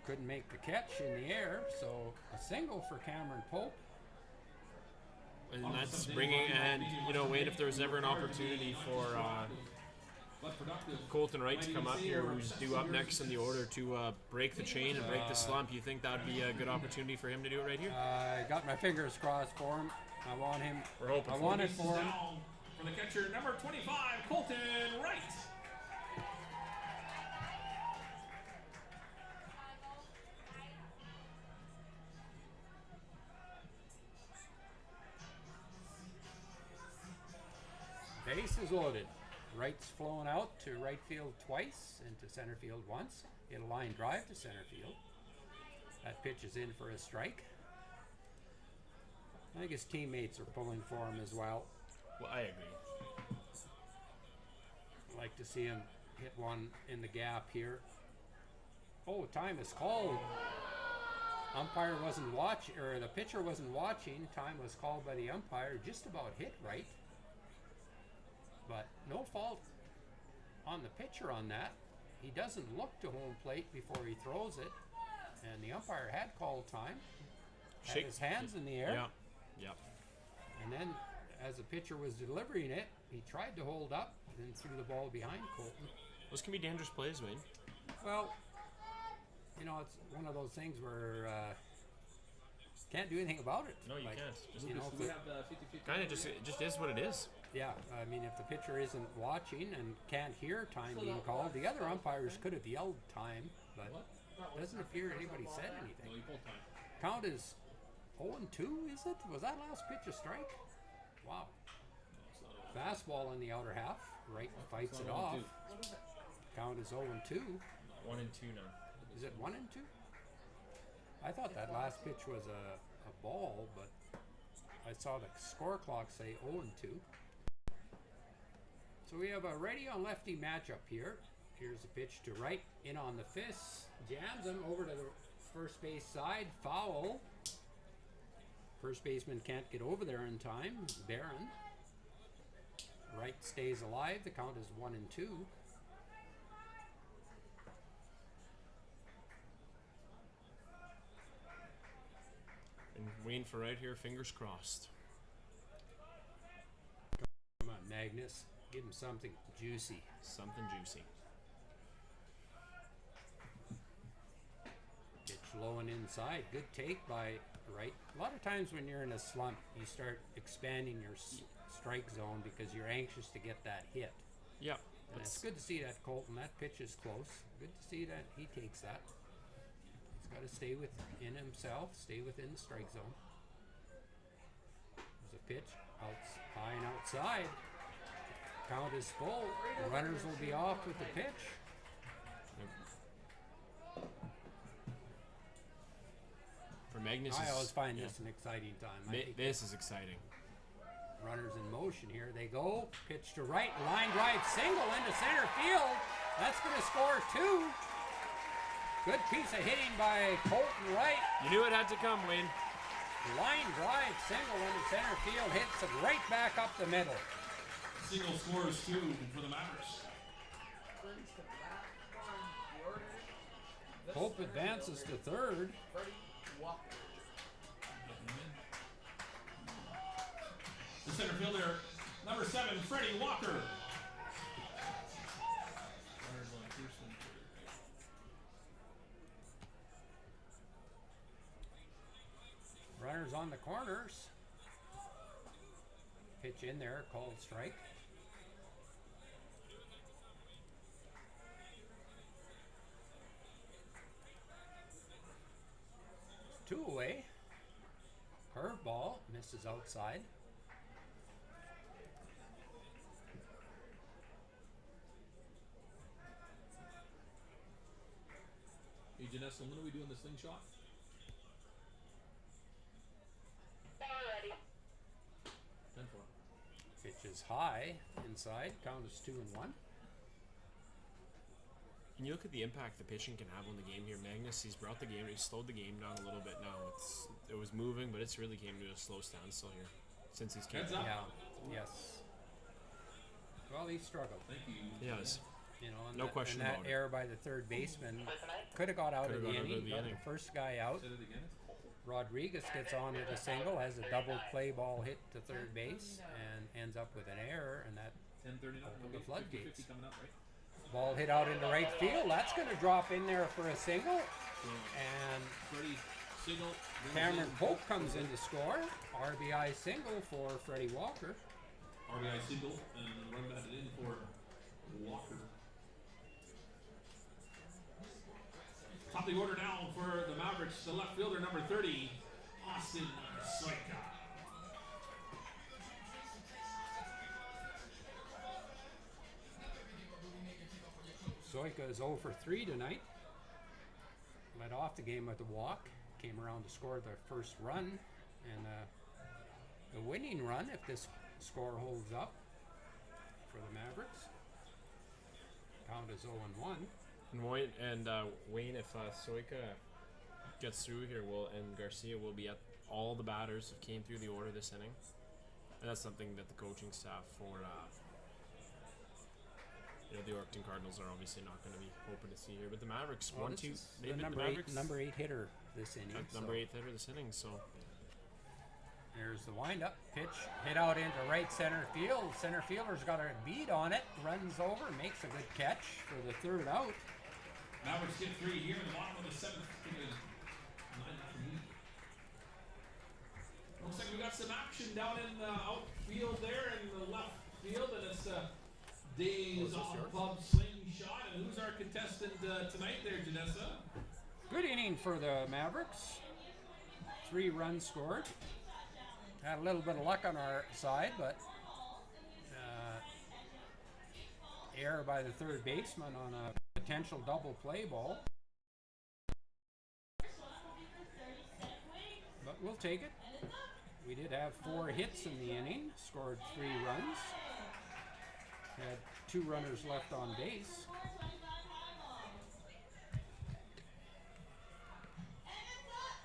Couldn't make the catch in the air, so a single for Cameron Pope. And that's bringing, and you know, Wayne, if there was ever an opportunity for Colton Wright to come up here, who's due up next in the order to break the chain and break the slump, you think that would be a good opportunity for him to do it right here? I got my fingers crossed for him. I want him. We're hoping I for want him. it for him. Down for the catcher, number 25, Colton Wright. Base is loaded. Wright's flown out to right field twice, into center field once. Hit a line drive to center field. That pitch is in for a strike. I think his teammates are pulling for him as well. Well, I agree. I'd like to see him hit one in the gap here. Oh, time is called. Umpire wasn't watching, or the pitcher wasn't watching. Time was called by the umpire. Just about hit Wright. But no fault on the pitcher on that. He doesn't look to home plate before he throws it. And the umpire had called time. Had Shake- his hands in the air. Yeah. Yep. And then as the pitcher was delivering it, he tried to hold up and threw the ball behind Colton. Those can be dangerous plays, Wayne. Well, you know, it's one of those things where can't do anything about it. No, you Like, can't. Just, you know, Do we have the 50-50? kind of just, it just is what it is. yeah, I mean, if the pitcher isn't watching and can't hear time being called, the other umpires could have yelled time, but doesn't appear anybody said No, anything. you pulled time. Count is 0-2, is it? Was that last pitch a strike? Wow. Fastball in the outer half. Wright fights it off. Count is 0-2. 1 and 2 now. Is it 1-2? I thought that last pitch was a ball, but I saw the score clock say 0-2. So we have a righty on lefty matchup here. Here's the pitch to Wright, in on the fist, jams him over to the first base side, foul. First baseman can't get over there in time. Barron. Wright stays alive. The count is 1-2. And Wayne for right here, fingers crossed. Come on, Magnus. Give him something juicy. Something juicy. Pitch low and inside. Good take by Wright. A lot of times when you're in a slump, you start expanding your strike zone because you're anxious to get that hit. Yeah. And it's good to see that, Colton. That pitch is close. Good to see that he takes that. He's got to stay within himself, stay within the strike zone. There's a pitch high and outside. Count is full. The runners will be off with the pitch. For Magnus, I always find yeah. this an exciting time. I think This is exciting. runners in motion here. They go. Pitch to right. Line drive single into center field. That's going to score 2. Good piece of hitting by Colton Wright. You knew it had to come, Wayne. Line drive single into center field, hits it right back up the middle. Single scores 2 for the Mavericks. Brings to bat one, Yorkton. This Hope center advances to fielder, third. Freddie Walker. The center fielder, number 7, Freddie Walker. Runners on the corners. Pitch in there, called strike. Two away. Curveball misses outside. Hey, Janessa, when are we doing the slingshot? Alrighty. 10-4. Pitch is high inside. Count is 2-1. And you look at the impact the pitching can have on the game here. Magnus, he's brought the game, he's slowed the game down a little bit now. It was moving, but it's really came to a slow standstill here since he's came. Heads up. Yeah. Yes. Well, he struggled. Thank you. He has. You know, and No that, question and that about it. error by the third baseman could have got out of Could've the got out of inning. the Got inning. the first guy out. Say it again. Rodriguez gets on with a single, has a double play ball hit to third base, and ends up with an error, and that 10:30. Open the floodgates. 50 coming up, right? ball hit out into right field. That's going to drop in there for a single, and Freddie single. Cameron Pope comes in to score. RBI single for Freddie Walker. RBI single and run batted in for Walker. Top of the order now for the Mavericks, the left fielder, number 30, Austin Soika. Soika is 0 for 3 tonight. Led off the game with a walk. Came around to score the first run, and the winning run if this score holds up for the Mavericks. Count is 0-1. And Wayne, if Soika gets through here, and Garcia will be at all the batters that came through the order this inning, and that's something that the coaching staff for the Yorkton Cardinals are obviously not going to be hoping to see here. But the Mavericks, Well, this is the number eight hitter this inning. Number 8 hitter this inning. So there's the windup pitch, hit out into right center field. Center fielder's got a beat on it, runs over, makes a good catch for the third out. Mavericks get 3 here in the bottom of the 7th. Looks like we got some action down in the outfield there in the left field, and it's Days off Pub Slingshot. And who's our contestant tonight there, Janessa? Good inning for the Mavericks. 3 runs scored. Had a little bit of luck on our side, but error by the third baseman on a potential double play ball. But we'll take it. We did have 4 hits in the inning, scored 3 runs. Had 2 runners left on base.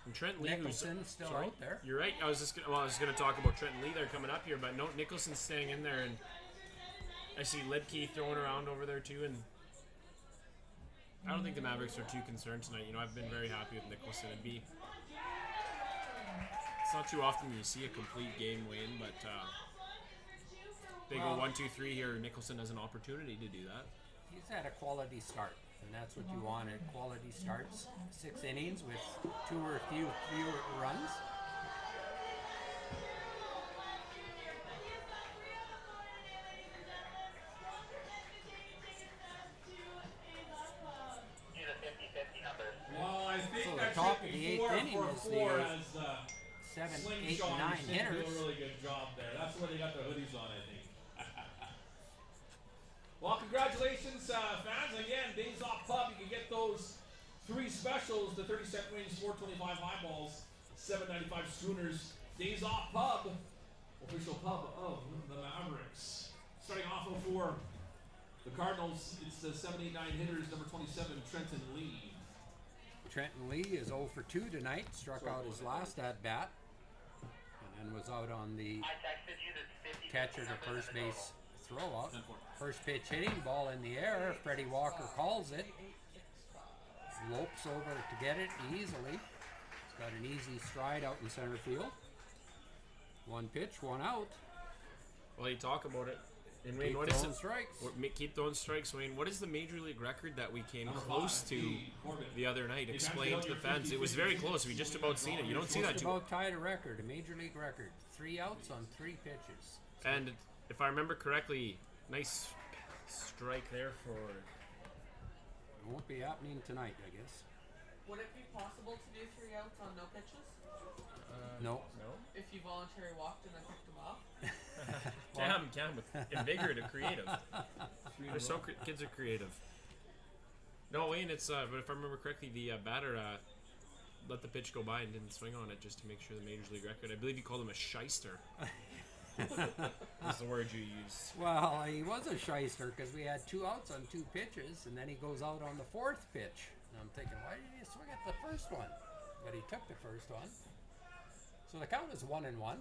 and Trent Lee, Nicholson still sorry, out there. You're right. I was going to talk about Trent Lee there coming up here, but no, Nicholson's staying in there, and I see Lidkey throwing around over there too, and I don't think the Mavericks are too concerned tonight. I've been very happy with Nicholson. It's not too often you see a complete game win, but they go 1-2-3 here. Nicholson has an opportunity to do that. He's had a quality start, and that's what you wanted. Quality starts. 6 innings with 2 or fewer runs. Use a 50-50 number. Well, I think So the that top should of the be 8th 4 inning for is 4 the as 7, 8, Slingshot 9 is doing hitters. a really good job there. That's where they got the hoodies on, I think. Well, congratulations, fans. Again, Days Off Pub. You can get those 3 specials: the 30-cent wings, 4.25 highballs, 7.95 schooners. Days Off Pub, official pub of the Mavericks. Starting off for the Cardinals, it's the 7-8-9 hitters, number 27, Trenton Lee. Trenton Lee is 0 for 2 tonight. Struck out his last at bat, and then was out on the I texted you the 50 catcher to numbers first in the total. base throw up. First pitch hitting, ball in the air. Freddie Walker calls it. Lopes over to get it easily. He's got an easy stride out in center field. One pitch, one out. Well, you talk about it. And Wayne, Keep what is throwing it? strikes. Keep throwing strikes, Wayne. What is the major league record that we came close to the other night? Explain to the fans. It was very close. We just about seen it. You don't see that Just too. about tied a record, a major league record. 3 outs on 3 pitches. And if I remember correctly, nice strike there for. It won't be happening tonight, I guess. Would it be possible to do 3 outs on no pitches? No. If you voluntarily walked in and picked them up? Cam with invigorated, creative. They're so kids are creative. No, Wayne, it's but if I remember correctly, the batter let the pitch go by and didn't swing on it just to make sure the major league record. I believe you called him a shyster. That's the word you used. Well, he was a shyster because we had 2 outs on 2 pitches, and then he goes out on the 4th pitch. And I'm thinking, why did he swing at the first one? But he took the first one. So the count is 1-1.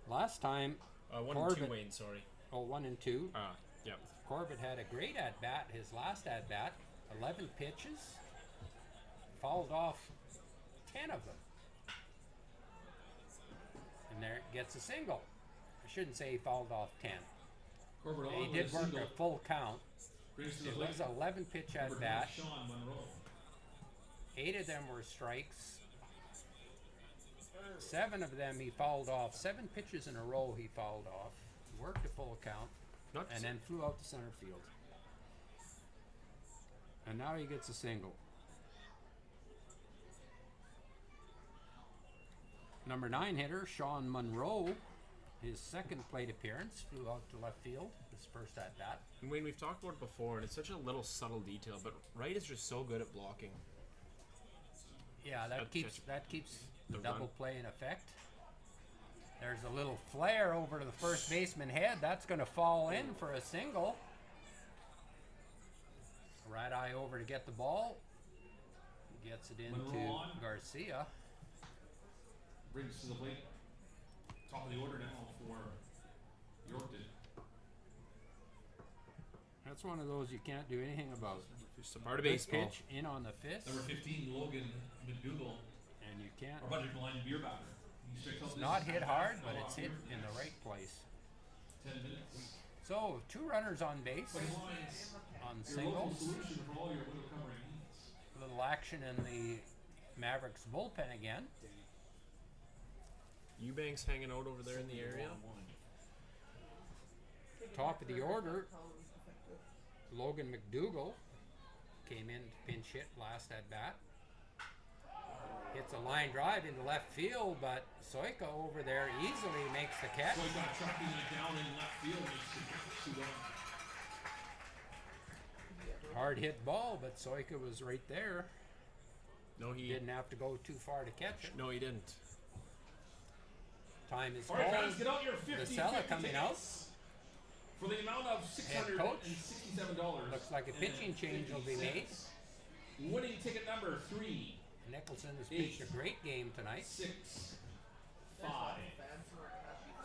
Last time, 1 and 2, Corbett- Wayne. Sorry. 1-2. Yeah. Corbett had a great at bat, his last at bat, 11 pitches, fouled off 10 of them. And there gets a single. I shouldn't say he fouled off 10. Corbett He on did with a work single. a full count. Brings to the It plate. was an 11 pitch at Number bat. 10, Sean Monroe. 8 of them were strikes. 7 of them he fouled off. 7 pitches in a row he fouled off. Worked a full count. Not And then flew out to center field. And now he gets a single. Number 9 hitter, Sean Monroe, his second plate appearance, flew out to left field, his first at bat. And Wayne, we've talked about it before, and it's such a little subtle detail, but Wright is just so good at blocking. Yeah, that keeps the the double run. play in effect. There's a little flare over to the first baseman head. That's going to fall in for a single. Right eye over to get the ball. Gets it into Monroe on. Garcia. Brings to the plate. Top of the order now for Yorkton. That's one of those you can't do anything about. Just a part of Good baseball. pitch in on the fist, Number 15, Logan McDougall, and you can't. our budget blind beer batter. He strikes out It's this not hit half hard, now but off it's hit here. in the right place. 10 minutes. So 2 runners on base, Budget blinds, on your local singles. solution for all your window covering needs. A little action in the Mavericks bullpen again. Eubanks hanging out over there in the area. Top of the order, Logan McDougall came in to pinch hit last at bat. Hits a line drive into left field, but Soika over there easily makes the catch. So he got trucking it down in left field. Makes the catch to Hard hit ball, but Soika was right there. No, he Didn't have to go too far to catch it. No, he didn't. Time is All right, fans, called. get out your 50 Sella 50 coming tickets for the amount of $667. Looks like a pitching change will be made. Winning ticket number 3, Nicholson has pitched a great game tonight. 6, 5.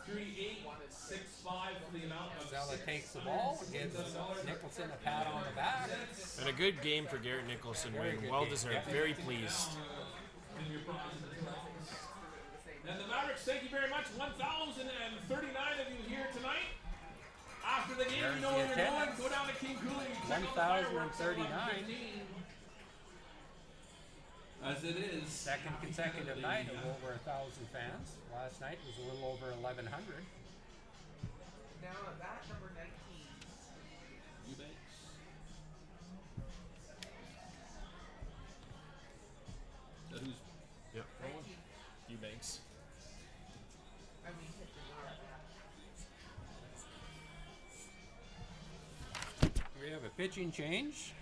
3, 8, 6, 5 for the amount of Sella takes the ball, gives Nicholson a pat on the back. And a good game for Garrett Nicholson, Very Wayne. good Well game. deserved. Yeah. Very pleased. And the Mavericks, thank you very much. 1,039 of you here tonight. After the game, There's you know the where we're going. attendance. Go down to King Cooley. Check out the fireworks at 1,039. 11:15. As it is. Second consecutive night of over 1,000 fans. Last night was a little over 1,100. Now at that, number 19. Eubanks. That who's Yep. 19. Eubanks. I mean, hit the yard. We have a pitching change.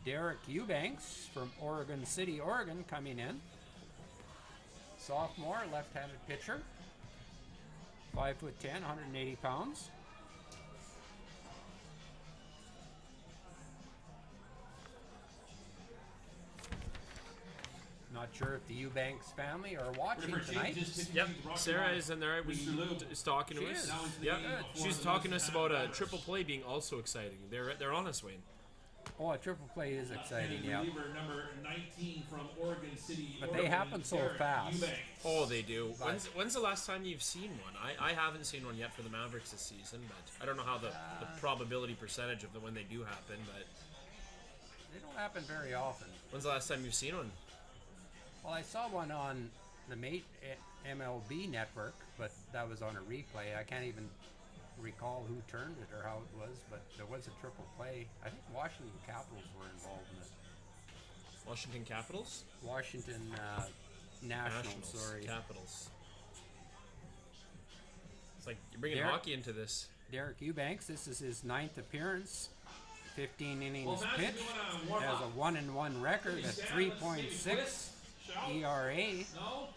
Derek Eubanks from Oregon City, Oregon, coming in. Sophomore, left-handed pitcher. 5'10", 180 pounds. Not sure if the Eubanks family are watching Different tonight. changes, Yep, brought to Sarah you is in there. Mr. Lou. Is talking to She us. is. Now he's the Yep, game before she's the talking to us Wisconsin about a Mavericks. triple play being also exciting. They're on us, Wayne. Oh, a triple play is exciting, Left-handed yeah. reliever number 19 from Oregon City. But they Oregon, happen so Derek fast. Eubanks. Oh, they do. But- When's the last time you've seen one? I haven't seen one yet for the Mavericks this season, but I don't know how the probability percentage of when they do happen. But They don't happen very often. when's the last time you've seen one? Well, I saw one on the MLB network, but that was on a replay. I can't even recall who turned it or how it was, but there was a triple play. I think Washington Capitals were involved in it. Washington Capitals? Washington Nationals, sorry. Capitals. It's like you're bringing Derek- hockey into this. Derek Eubanks, this is his 9th appearance. 15 innings Well, Matt's pitched. doing a warm-up. Has a 1-1 record, a Stand, let's maybe 3.6 twist, shout. ERA. No?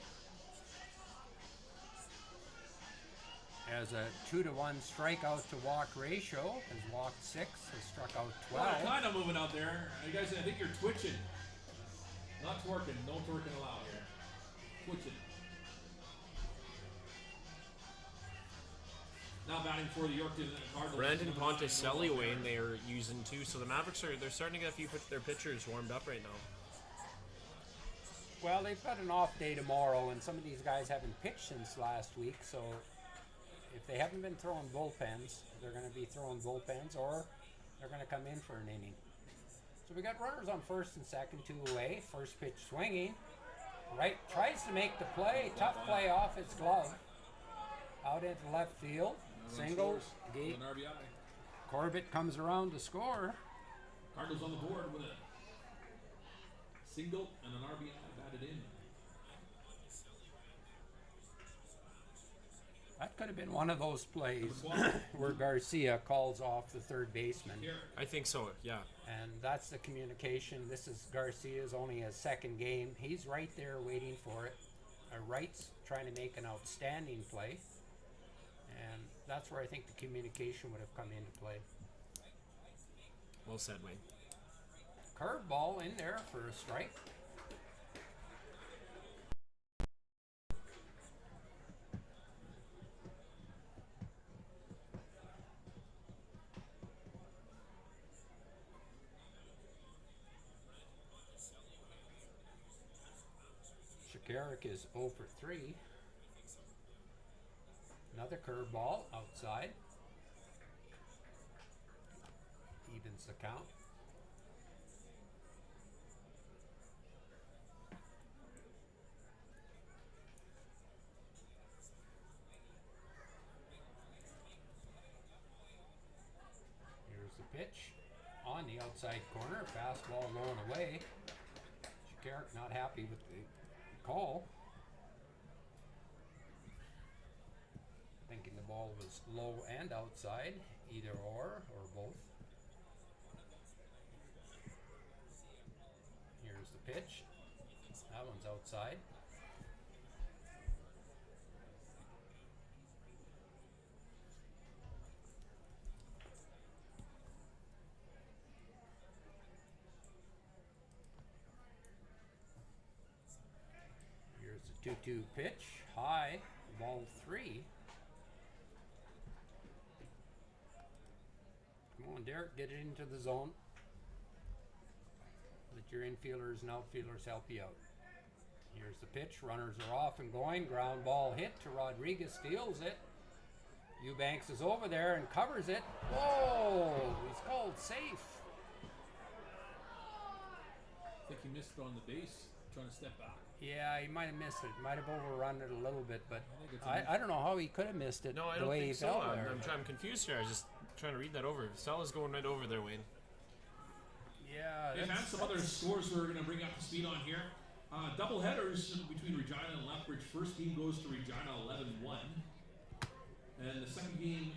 Has a 2-to-1 strikeout to walk ratio. Has walked 6. Has struck out Well, 12. kind of moving out there. You guys, I think you're twitching. Not twerking. No twerking allowed here. Twitching. Now batting for the Yorkton Cardinals. Brandon Number 9, Ponticelli, Noah Wayne, Fair. they are using too. So the Mavericks they're starting to get a few their pitchers warmed up right now. Well, they've got an off day tomorrow, and some of these guys haven't pitched since last week, so if they haven't been throwing bullpens, they're going to be throwing bullpens, or they're going to come in for an inning. So we got runners on first and second, 2 away. First pitch swinging. Right, tries to make the play. Tough play off his glove. Out into left field. Single. Scores Gate. with an RBI. Corbett comes around to score. Cardinals on the board with a single and an RBI batted in. That could have been one of those plays Number 12. where Garcia calls off the third baseman. Here. I think so. Yeah. And that's the communication. This is Garcia's only his second game. He's right there waiting for it. Wright's trying to make an outstanding play. And that's where I think the communication would have come into play. Well said, Wayne. Curveball in there for a strike. Shakaric is 0 for 3. Another curveball outside. Evens the count. Here's the pitch. On the outside corner. Fastball going away. Shakaric not happy with the call. Thinking the ball was low and outside, either or both. Here's the pitch. That one's outside. Here's the 2-2 pitch. High. Ball 3. Come on, Derek, get it into the zone. Let your infielders and outfielders help you out. Here's the pitch. Runners are off and going. Ground ball hit to Rodriguez. Steals it. Eubanks is over there and covers it. Whoa! He's called safe. I think he missed it on the base, trying to step back. Yeah, he might have missed it. Might have overrun it a little bit, but think it's I don't know how he could have missed it. No, I the don't way think he so. fell I'm, there. I'm confused here. I was just trying to read that over. Stella's going right over there, Wayne. Yeah, Hey, man, some other scores we're going to bring up to speed on here. Double headers between Regina and Lethbridge. First game goes to Regina 11-1. And the second game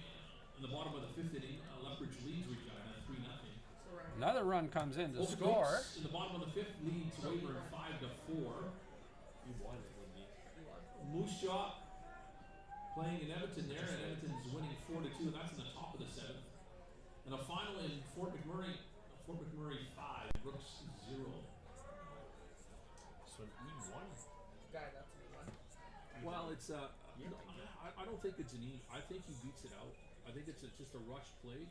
in the bottom of the fifth inning, Lethbridge leads Regina 3-0. another run comes in to Oak score. Oaks in the bottom of the fifth leads Weyburn 5-4. Moose Jaw playing in Edmonton there, and Edmonton's winning 4-2, and that's in the top of the seventh. And a final in Fort McMurray 5, Brooks 0. So an E1. Guy, that's a new one. Well, it's no, I don't think it's an E. I think he beats it out. I think it's just a rushed play.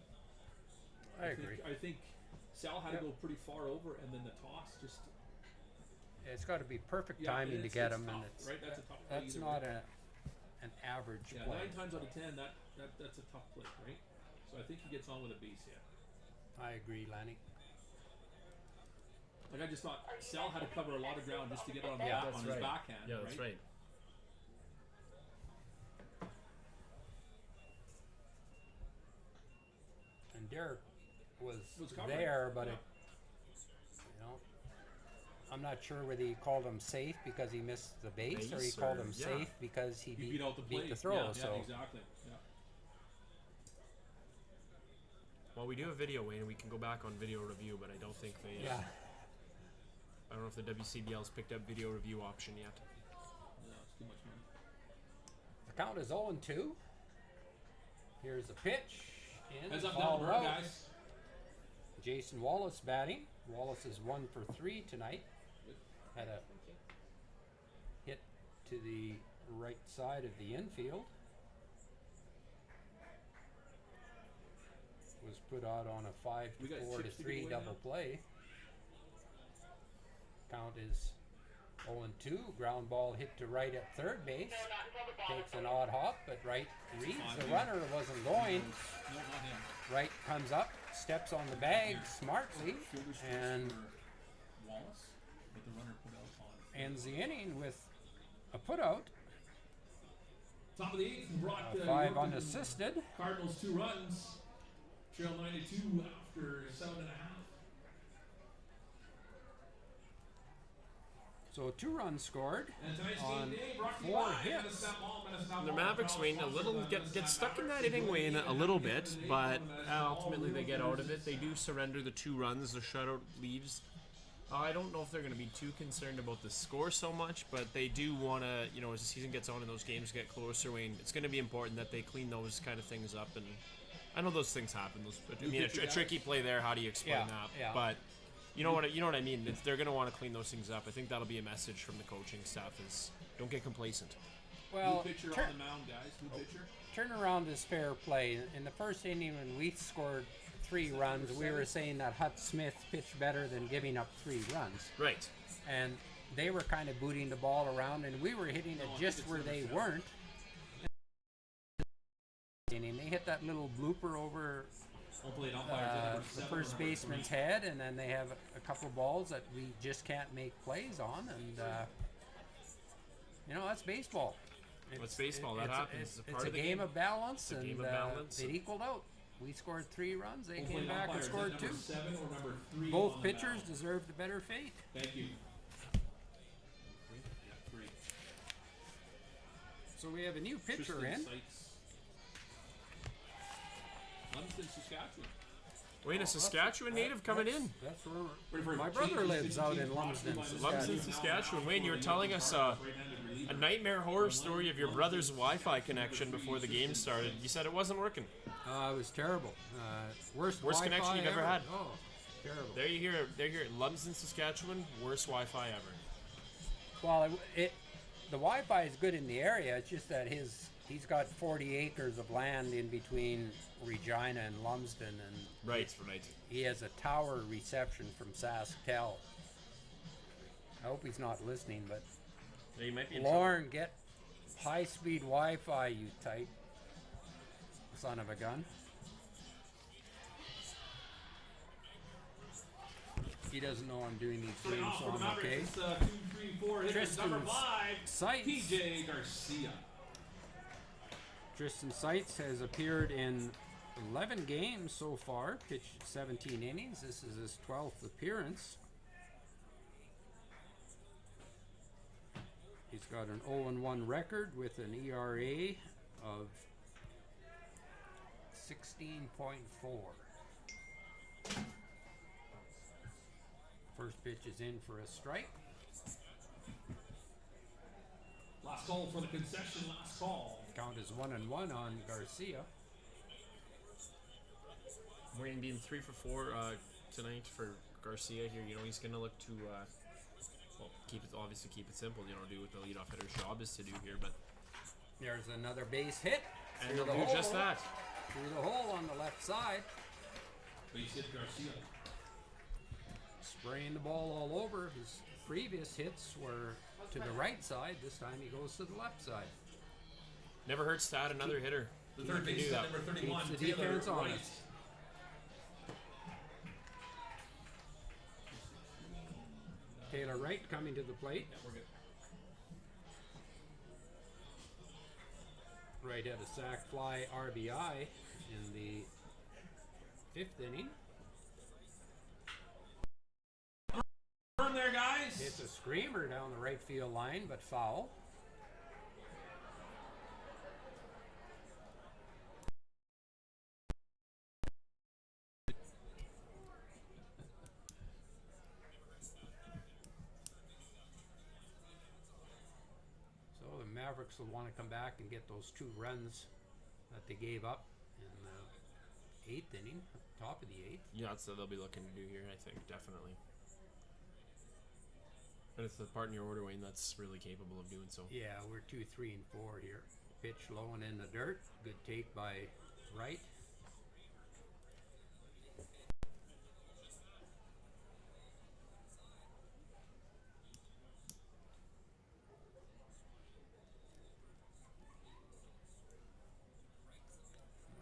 I agree. I think Sal had to go pretty far over, and then the toss just. It's got to be perfect Yeah, timing to it's get tough, him, and it's right. That's a tough play. that's either not way. an average Yeah, play. 9 times out of 10, that's a tough play, right? So I think he gets on with a base hit. I agree, Lanny. Like I just thought Sal had to cover a lot of ground just to get it on, Yeah, on that's his right. backhand. Yeah, that's right. And Derek was covering. there, but Yeah. you know, I'm not sure whether he called him safe because he missed the base, or he Base, called or- him yeah. safe because he He beat out the play. the throw. Yeah, so yeah, exactly. Yeah. Well, we do have video, Wayne, and we can go back on video review, but I don't think they. yeah, I don't know if the WCBL's picked up video review option yet. No, it's too much money. the count is 0-2. Here's a pitch. In, Heads up foul down the out. guys. Jason Wallace batting. Wallace is 1 for 3 tonight. Had a hit to the right side of the infield. Was put out on a 5 We to got 4 to chips to 3 give away double now? play. Count is 0-2. Ground ball hit to right at third base. Takes an odd hop, but right reads the runner wasn't going. No, not him. Right comes up, steps on the bag smartly, Fielder strikes and for Wallace, but the runner put out on. ends the inning with a putout. Top of the 8th, brought 5 Yorkton unassisted. Cardinals 2 runs. Trail 9-2 after 7.5. So 2 runs scored And tonight's on game day brought to you 4 by hits. Minnesota Mall, Minnesota The Mall. Mavericks, Wayne, a little get stuck in that inning, Wayne, a little bit, but ultimately they get out of it. They do surrender the 2 runs. The shutout leaves. I don't know if they're going to be too concerned about the score so much, but they do want to, you know, as the season gets on and those games get closer, Wayne, it's going to be important that they clean those kind of things up. And I know those things happen. I mean, a tricky play there. How do you explain that? Yeah. But you know what I mean. They're going to want to clean those things up. I think that'll be a message from the coaching staff: is don't get complacent. Well, New pitcher on the mound, guys. New pitcher. turnaround is fair play. In the first inning, when we scored 3 runs, we were saying that Hut Smith pitched better than giving up 3 runs. Right. And they were kind of booting the ball around, and we were hitting it just where they weren't. And they hit that little blooper over Hopefully, an umpire the first baseman's head, and then they have a couple balls that we just can't make plays on, and you know, that's baseball. That's baseball. That happens. It's It's a part of the game game. of balance, It's a and game of balance. it equaled out. We scored 3 runs. They Hopefully came back and umpires scored at 2. number 7 or number 3 Both on the pitchers mound. deserved a better fate. Thank you. Yeah, 3. So we have a new pitcher Tristan in. Seitz. Lumsden, Saskatchewan. Wayne, a Saskatchewan native coming in. That's Ready where for my a brother change? lives, out in 15 Lumsden, brought to you by Lumsden, Saskatchewan. Saskatchewan. Wayne, you were telling us a nightmare horror story of your brother's Wi-Fi connection before the game started. You said it wasn't working. It was terrible. Worst Worst Wi-Fi connection you've ever had. Oh, terrible. There you hear it. Lumsden, Saskatchewan, worst Wi-Fi ever. Well, the Wi-Fi is good in the area. It's just that he's got 40 acres of land in between Regina and Lumsden, and Right. he has a tower reception from SaskTel. I hope he's not listening, but Yeah, you might be in Lauren, get high-speed Wi-Fi, you type. Son of a gun. He doesn't know I'm doing these Starting games, off so for the I'm okay. Mavericks, it's 2, 3, 4 hitters. Tristan Number 5, Seitz. PJ Garcia. Tristan Seitz has appeared in 11 games so far, pitched 17 innings. This is his 12th appearance. He's got an 0-1 record with an ERA of 16.4. First pitch is in for a strike. Last call for the concession, last call. Count is 1-1 on Garcia. Wayne being 3 for 4 tonight for Garcia here. You know, he's going to look to Well, keep it simple. You know, do what the leadoff hitter's job is to do here, but There's another base hit. and through they'll the do just hole. that. Through the hole on the left side. Base hit Garcia. Spraying the ball all over. His previous hits were to the right side. This time he goes to the left side. Never hurts to add another hitter. The third You can do baseman, that. number 31, Keeps the Taylor defense Wright. honest. Taylor Wright coming to the plate. Yeah, we're good. Wright had a sac fly RBI in the 5th inning. Burn there, guys. It's a screamer down the right field line, but foul. So the Mavericks will want to come back and get those 2 runs that they gave up in the 8th inning, top of the 8th. Yeah, that's what they'll be looking to do here, I think, definitely. And it's the part in your order, Wayne, that's really capable of doing so. Yeah, we're 2, 3, and 4 here. Pitch low and in the dirt. Good take by Wright.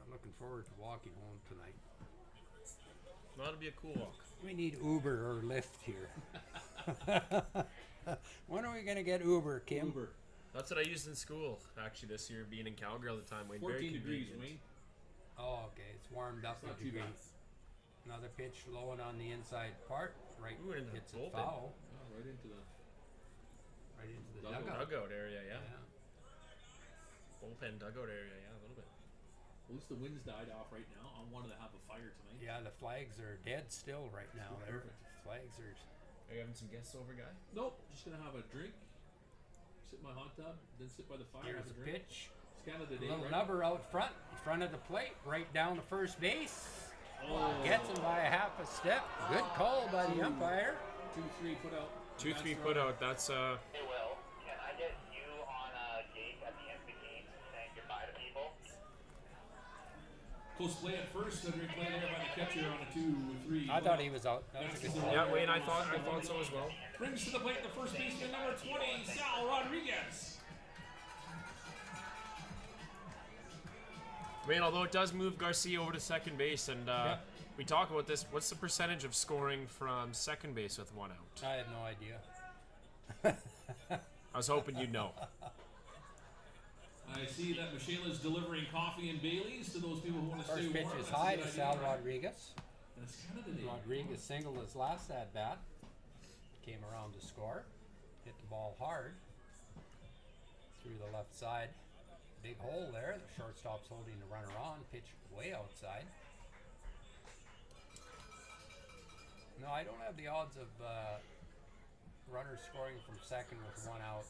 I'm looking forward to walking home tonight. That'll be a cool walk. We need Uber or Lyft here. When are we going to get Uber, Kim? Uber. That's what I used in school, actually, this year, being in Calgary all the time, Wayne. 14 Very degrees, convenient. Wayne. Oh, okay. It's warmed up It's not a too degree. bad. Another pitch low and on the inside part. Right Ooh, into the hits it bullpen. foul. Oh, right into the. Right into the Dugout. dugout. Dugout area, yeah. Yeah. Bullpen dugout area, yeah, a little bit. At least the wind's died off right now. I wanted to have a fire tonight. Yeah, the flags are dead still right now. There, Perfect. flags are. Are you having some guests over, guy? Nope. Just gonna have a drink. Sit in my hot tub. Then sit by the fire. Here's have the a drink. pitch. It's Canada Day, Little right? number out front, in front of the plate, right down to first base. Oh. Gets him by a half a step. Good call by the umpire. 2-3 put out. 2-3 put out, that's Hey, Will, can I get you on a gate at the end of the game saying goodbye to people? Close play at first. Cedric play there by the catcher on a 2-3. I thought he was out. That was a good call. Yeah, Wayne, I thought so as well. Brings to the plate the first baseman, number 20, Sal Rodriguez. Wayne, although it does move Garcia over to second base, and we talk about this, what's the percentage of scoring from second base with 1 out? I had no idea. I was hoping you'd know. I see that Michela's delivering coffee and Baileys to those people who want to stay First pitch warm. is That's a high good to idea, Sal right? Rodriguez. That's Canada Day. Rodriguez singled his last at bat. Came around to score. Hit the ball hard. Through the left side. Big hole there. The shortstop's holding the runner on. Pitch way outside. No, I don't have the odds of runners scoring from second with 1 out.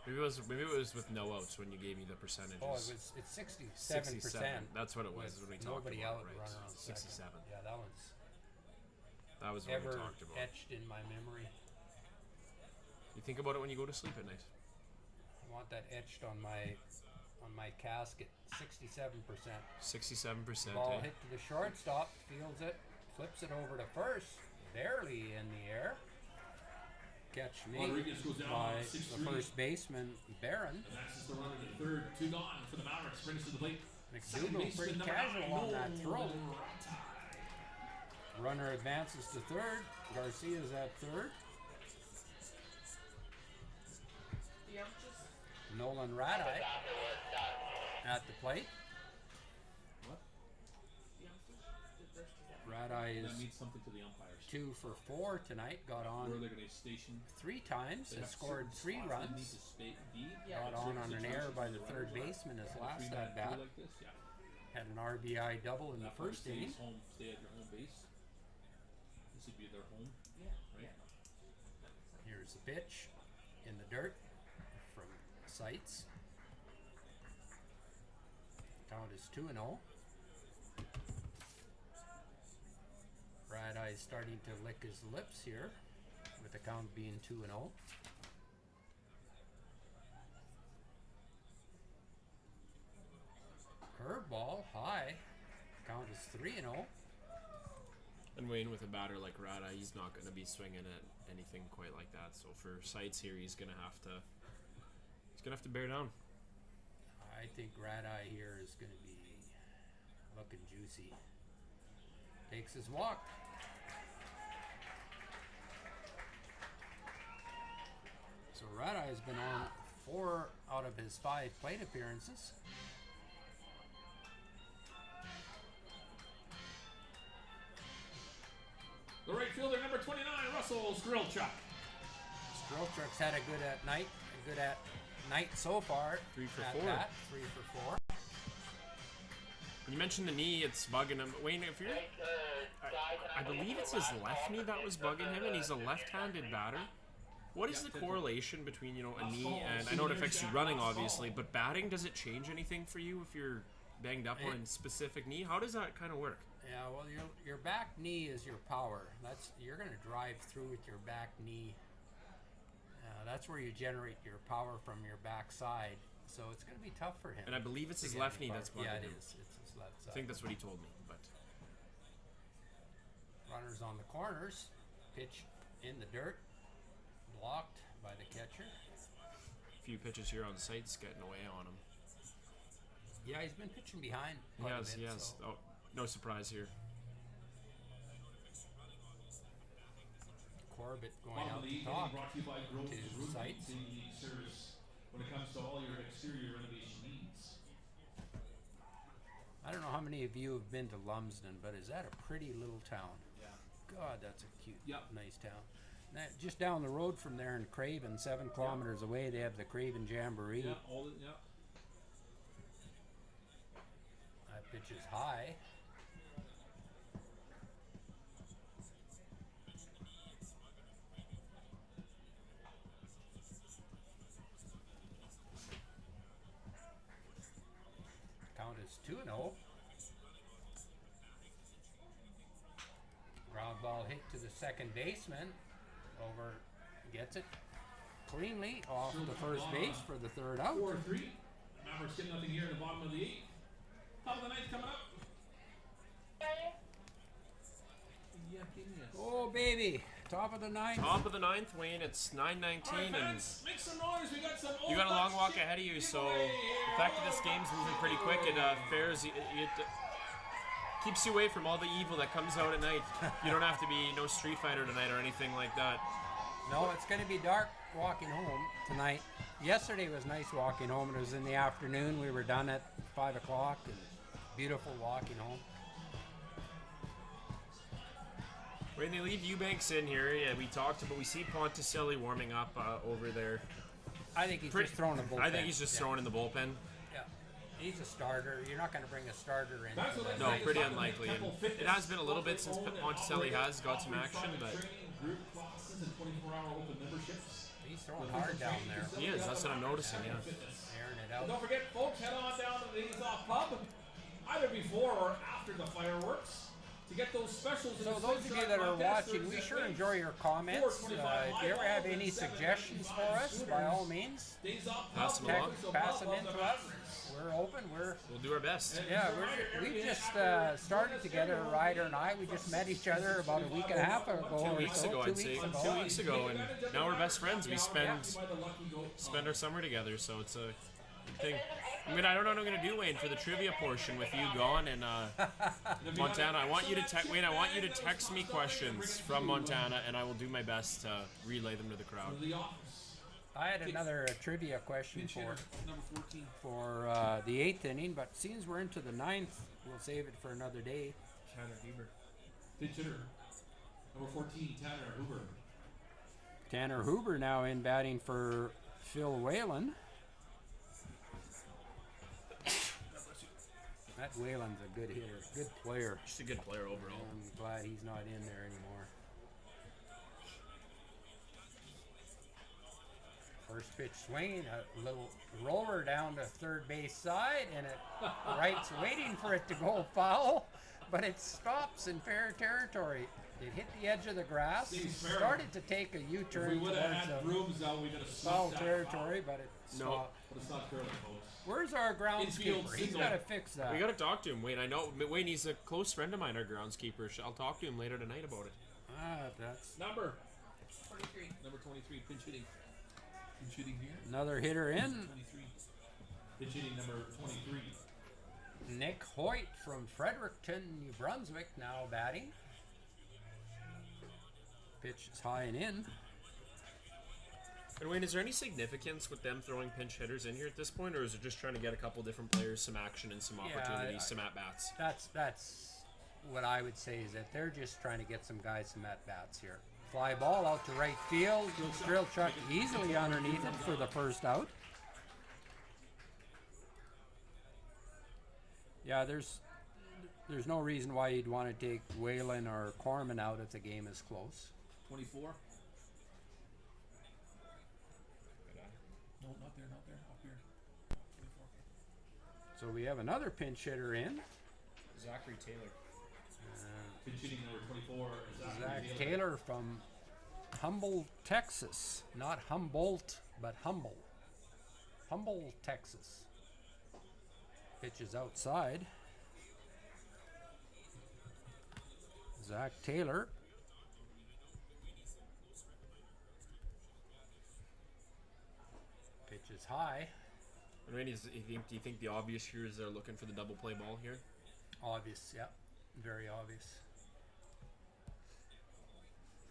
Maybe it was with no outs when you gave me the percentages. Oh, it's 67%. 67. That's what it was with when we talked nobody about out, it, right? runner on 67. second. Yeah, that one's That was what we ever talked about. etched in my memory. You think about it when you go to sleep at night. I want that etched on my casket. 67%. 67%. Ball eh? hit to the shortstop, fields it, flips it over to first, barely in the air. Catch me Rodriguez goes down by on the 6-3. first baseman, Barron. And that's just the runner to third. 2 gone for the Mavericks. Brings to the plate. Second McDougal baseman, pretty number casual 9, on that throw. Ratai. Runner advances to third. Garcia's at third. The ump just Nolan Radai at the plate. What? the ump just did this to them. Radai is That means something to the umpires. 2 for 4 tonight. Got Where on they're going to station. 3 times. They Has have scored certain 3 spots they need runs. to be. Yeah. Got on an error by the third baseman his last at bat. Like this, yeah. Had an RBI double in the That part first stays inning. home. Stay at your home base. This would be their home, Yeah. right? Here's the pitch in the dirt from Sights. Count is 2-0. Radai starting to lick his lips here. with the count being 2-0. Curveball high. Count is 3-0. And Wayne, with a batter like Rada, he's not going to be swinging at anything quite like that. So for sights here, he's going to have to bear down. I think Rat Eye here is going to be looking juicy. Takes his walk. So Rat Eye has been on 4 out of his 5 plate appearances. The right fielder, number 29, Russell Strelchuk. Strelchuk's had a good at night so far. 3 for at 4. Bat, 3 for 4. When you mentioned the knee, it's bugging him. Wayne, if you're, I believe it's his left knee that was bugging him, and he's a left-handed batter. What is the correlation between, you know, a knee and, I know it affects you running, obviously, but batting, does it change anything for you if you're banged up on a specific knee? How does that kind of work? Yeah, well, your back knee is your power. You're going to drive through with your back knee. That's where you generate your power from your back side. So it's going to be tough for him. And I believe it's his left knee that's bugging him. Yeah, him. it is. It's his left side. I think that's what he told me. But runners on the corners, pitch in the dirt, blocked by the catcher. A few pitches here on sights getting away on him. Yeah, he's been pitching behind. He has. So. Oh, no surprise here. Corbett going Bottom out of the to eighth talk inning brought to you by Groves to Roofing, sights. same service when it comes to all your exterior renovation needs. I don't know how many of you have been to Lumsden, but is that a pretty little town? Yeah. God, that's a cute, Yep. nice town. Now, just down the road from there in Craven, 7 kilometers away, they have the Craven Jamboree. Yeah, all the, yeah. That pitch is high. Count is 2-0. Ground ball hit to the second baseman. Over, gets it cleanly off the first base for the third out. 4-3. Mavericks get nothing here in the bottom of the eighth. Top of the ninth coming up. Yeah, genius. Oh baby, top of the ninth. Top of the ninth, Wayne. It's 9:19, All right, and fans, make some noise. We got some. you got a long walk shit ahead of you. So giveaway the fact that this game's moving pretty quick, it keeps you away from all the evil that comes out at night. You don't have to be no Street Fighter tonight or anything like that. No, it's going to be dark walking home tonight. Yesterday was nice walking home. It was in the afternoon. We were done at 5 o'clock, and beautiful walking home. When they leave Eubanks in here, yeah, we see Ponticelli warming up over there. I think he's just throwing the bullpen. I think he's just throwing in the bullpen. Yeah, he's a starter. You're not going to bring a starter in. That's what I No, think. pretty It's not unlikely. gonna And be Temple it has been a little bit Fitness, since open and Ponticelli operate, has got some offering action, private but training, group classes, and 24-hour open memberships. He's throwing hard down there, he is. That's what I'm noticing. Yeah. airing it And out. don't forget, folks, head on down to the Days Off Pub, either before or after the fireworks, to get those specials. in So the those of you Slingshot that are contest. watching, we There's sure that enjoy your comments. If you ever have any suggestions for us, by all means, Days Off Pass Pub, them along. pass them Pub in of to the us. Mavericks. We're open. We'll do our best. Yeah, we just started together, Ryder and I. We just met each other about a week and a half ago. 2 weeks ago, I'd say. 2 weeks ago, and now we're best friends. We spend our summer together, so it's a good thing. I don't know what I'm gonna do, Wayne, for the trivia portion with you gone and Montana. I want you to text me questions from Montana, and I will do my best to relay them to the crowd. The office. I had another trivia question Pinch hitter, number 14. for the 8th inning, but since we're into the 9th, we'll save it for another day. Pinch hitter, number 14, Tanner Huber. Tanner Huber now in batting for Phil Whalen. That Whalen's a good hitter, good player. Just a good player overall. I'm glad he's not in there anymore. First pitch swing, a little roller down to third base side, and it Wright's waiting for it to go foul. but it stops in fair territory. It hit the edge of the grass, Seems fair. started to take a If U-turn we would have towards had brooms out, we could have foul stopped that territory, but it stopped. But it's not fair, folks. Where's our Infield groundskeeper? He's signal. got to fix that. We gotta talk to him, Wayne. I know Wayne. He's a close friend of mine, our groundskeeper. I'll talk to him later tonight about it. That's Number 23. 23, pinch hitting. Pinch hitting here. another hitter in. 23. Pinch hitting number 23. Nick Hoyt from Fredericton, New Brunswick, now batting. Pitch is high and in. And Wayne, is there any significance with them throwing pinch hitters in here at this point, or is it just trying to get a couple different players some action and some opportunities, some at bats? That's what I would say is that they're just trying to get some guys some at bats here. Fly ball out to right field. Drill truck easily underneath it for the first out. Yeah, there's no reason why you'd want to take Whalen or Corman out if the game is close. 24. No, not there, up here. 24. So we have another pinch hitter in. Zachary Taylor. Pinch hitting number 24. Zach Taylor from Humboldt, Texas. Not Humboldt, but Humble. Humble, Texas. Pitch is outside. Zach Taylor. Pitch is high. And Wayne, do you think the obvious here is they're looking for the double play ball here? Obvious, yeah. Very obvious.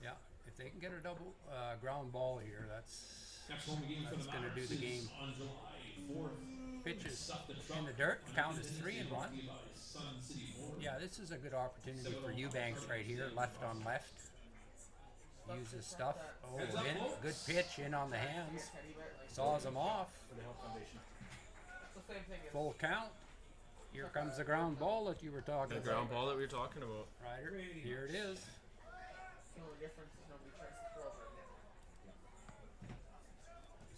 Yeah, if they can get a double ground ball here, that's going to do the game. On July 4th. Pitches in the dirt. Count is 3-1. Yeah, this is a good opportunity for Eubanks right here, left on left. Use his stuff. Oh, in. Good pitch in on the hands. Saws him off. The same thing as Full count. Here comes the ground ball that you were talking The about. ground ball that we were talking about. Ryder, here it is. the only difference is nobody tries to throw it.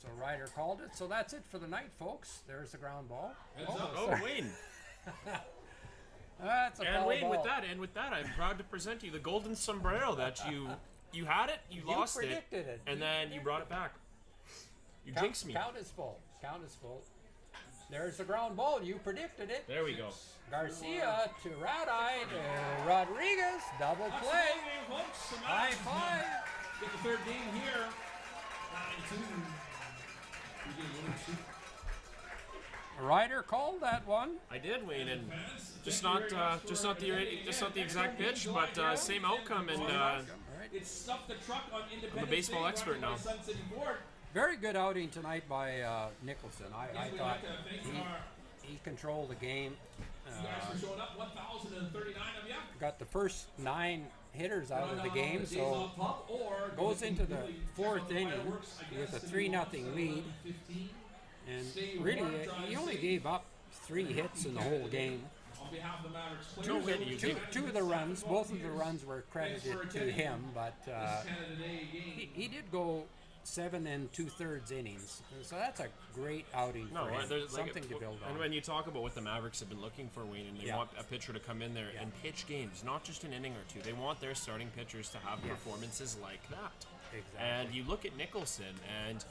So Ryder called it. So that's it for the night, folks. There's the ground ball. Oh, sorry. Wayne. That's a And foul Wayne, ball. with that, I'm proud to present you the golden sombrero that you had it, you lost it, predicted it. and then you brought it back. You Count, jinxed me. count is full. Count is full. There's the ground ball. You predicted it. There we go. Garcia to Radai to Rodriguez. Double play. High five. Get the third game here. 9-2. We get a little shoot. Ryder called that one. I did, Wayne, and just not the exact pitch, but same outcome. And It's Stuff the Truck on Independence I'm a baseball Day, expert brought now. to you by Sun City Ford. Very good outing tonight by Nicholson. I We'd thought like to thank our he controlled the game. you guys for showing up. 1,039 of you. Got the first 9 hitters out of the game, Days so Off Pub, or goes into the really check 4th out the inning fireworks, I with guess, a in 3-0 March, lead. 11:15. And Stay really, warm, drive he only safe. gave up 3 hits in the whole game. On behalf of the Mavericks Joe players, Whitney, Two of the runs, both of the runs were credited to him, but This is Canada Day game. he did go 7 2/3 innings. So that's a great outing no, for him. there's Something to build And on. when you talk about what the Mavericks have been looking for, Wayne, and they Yeah. want a pitcher to come in there Yeah. and pitch games, not just an inning or two. They want their starting pitchers to have performances like that. Exactly. And you look at Nicholson, and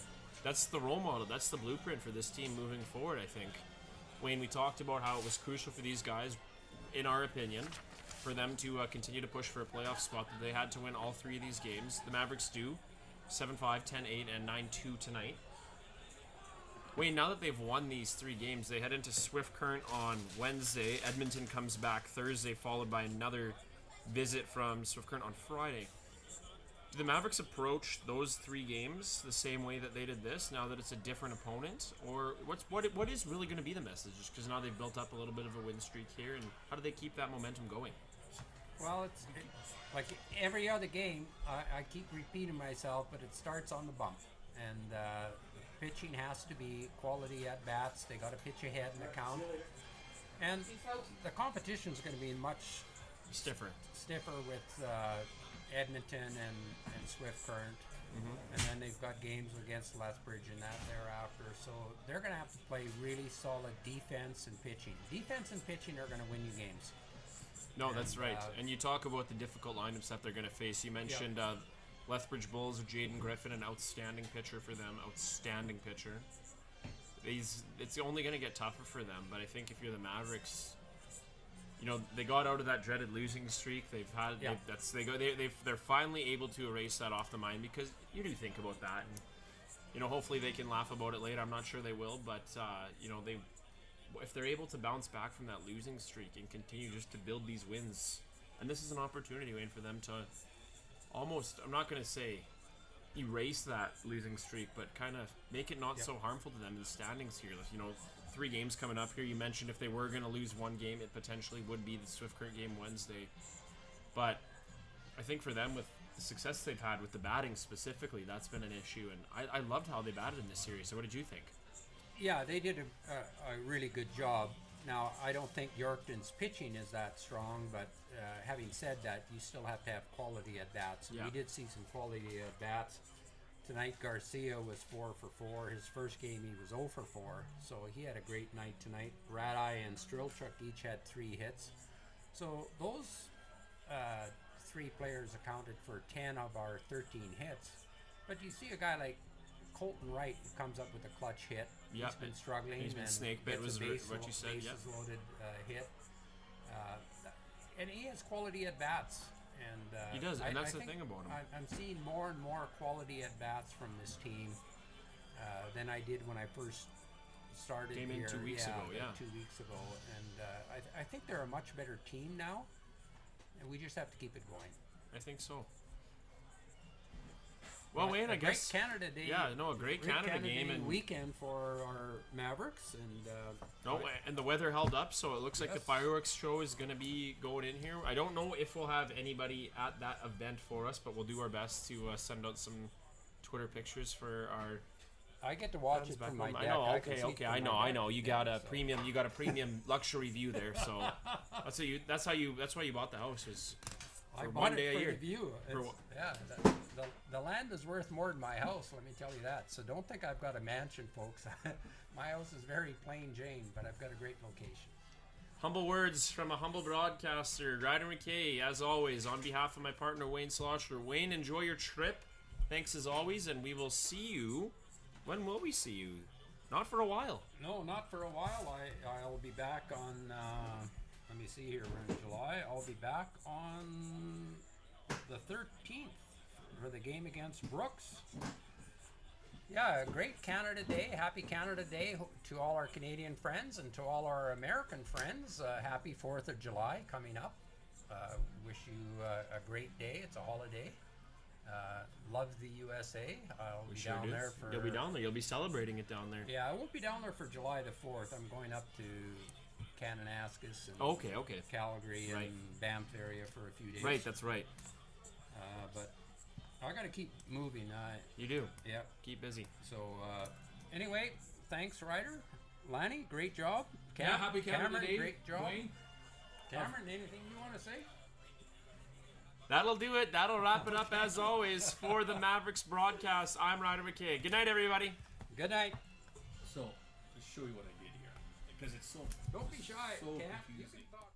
that's the role model. That's the blueprint for this team moving forward, I think. Wayne, we talked about how it was crucial for these guys, in our opinion, for them to continue to push for a playoff spot. That they had to win all 3 of these games. The Mavericks do. 7-5, 10-8, and 9-2 tonight. Wayne, now that they've won these 3 games, they head into Swift Current on Wednesday. Edmonton comes back Thursday, followed by another visit from Swift Current on Friday. Do the Mavericks approach those 3 games the same way that they did this, now that it's a different opponent? Or what is really going to be the message? Just because now they've built up a little bit of a win streak here, and how do they keep that momentum going? Well, it's like every other game. I keep repeating myself, but it starts on the bump, and the pitching has to be quality at bats. They got to pitch ahead in the count, and the competition is going to be much Stiffer. stiffer with Edmonton and Swift Current, and then they've got games against Lethbridge and that thereafter. So they're going to have to play really solid defense and pitching. Defense and pitching are going to win you games. No, that's And, right. And you talk about the difficult lineups that they're going to face. You mentioned Lethbridge Bulls, Jaden Griffin, an outstanding pitcher for them. Outstanding pitcher. It's only going to get tougher for them. But I think if you're the Mavericks, you know, they got out of that dreaded losing streak. They've had they're finally able to erase that off the mind, because you do think about that. And, you know, hopefully they can laugh about it later. I'm not sure they will, but you know, if they're able to bounce back from that losing streak and continue just to build these wins, and this is an opportunity, Wayne, for them to almost, I'm not going to say erase that losing streak, but kind of make it not so harmful to them in the standings here. You know, 3 games coming up here. You mentioned if they were going to lose one game, it potentially would be the Swift Current game Wednesday. But I think for them, with the success they've had with the batting specifically, that's been an issue. And I loved how they batted in this series. So what did you think? Yeah, they did a really good job. Now, I don't think Yorkton's pitching is that strong, but having said that, you still have to have quality at bats. Yeah. We did see some quality at bats. Tonight, Garcia was 4 for 4. His first game, he was 0 for 4, so he had a great night tonight. Radeye and Strilchuk each had 3 hits. So those 3 players accounted for 10 of our 13 hits. But you see a guy like Colton Wright who comes up with a clutch hit. Yep. He's been struggling. He's been and snake bit, gets was a what you said, bases loaded hit. And he has quality at bats. And He does, and that's I the think thing about him. I'm seeing more and more quality at bats from this team than I did when I first started Came in here. 2 weeks ago, like yeah. 2 weeks ago. And I think they're a much better team now, and we just have to keep it going. I think so. Well, Wayne, I great guess. Canada Day. Yeah, no, a great Canada game Day and weekend for our Mavericks, and and the weather held up, so it looks like the Yes. fireworks show is going to be going in here. I don't know if we'll have anybody at that event for us, but we'll do our best to send out some Twitter pictures for our I get to watch fans it back from my home. deck. I know, I can okay, see it okay, from I my know, I deck. know. You Yeah, got a so- premium, you got a premium luxury view there, so that's why you bought the house, was I for bought one it day for a year. the view. For It's- yeah, the land is worth more than my house. Let me tell you that. So don't think I've got a mansion, folks. My house is very plain Jane, but I've got a great location. Humble words from a humble broadcaster, Ryder McKay, as always, on behalf of my partner Wayne Slosher. Wayne, enjoy your trip. Thanks as always, and we will see you. When will we see you? Not for a while. No, not for a while. I'll be back on. Let me see here. We're in July. I'll be back on the 13th for the game against Brooks. Yeah, great Canada Day. Happy Canada Day to all our Canadian friends and to all our American friends. Happy 4th of July coming up. Wish you a great day. It's a holiday. Love the USA. I'll be Sure down do. there for. You'll be down there. You'll be celebrating it down there. Yeah, I won't be down there for July the 4th. I'm going up to Kananaskis and Okay. Calgary Right. and Banff area for a few days. Right, that's right. But I got to keep moving. You do. Yep. Keep busy. So anyway, thanks, Ryder. Lanny, great job. Yeah, happy Canada Cameron, Day, great job. Wayne. Cameron, anything you want to say? That'll do it. That'll wrap it up as always for the Mavericks broadcast. I'm Ryder McKay. Good night, everybody. Good night. So, to show you what I did here, because it's so Don't be shy, so Cam. You confusing. can talk.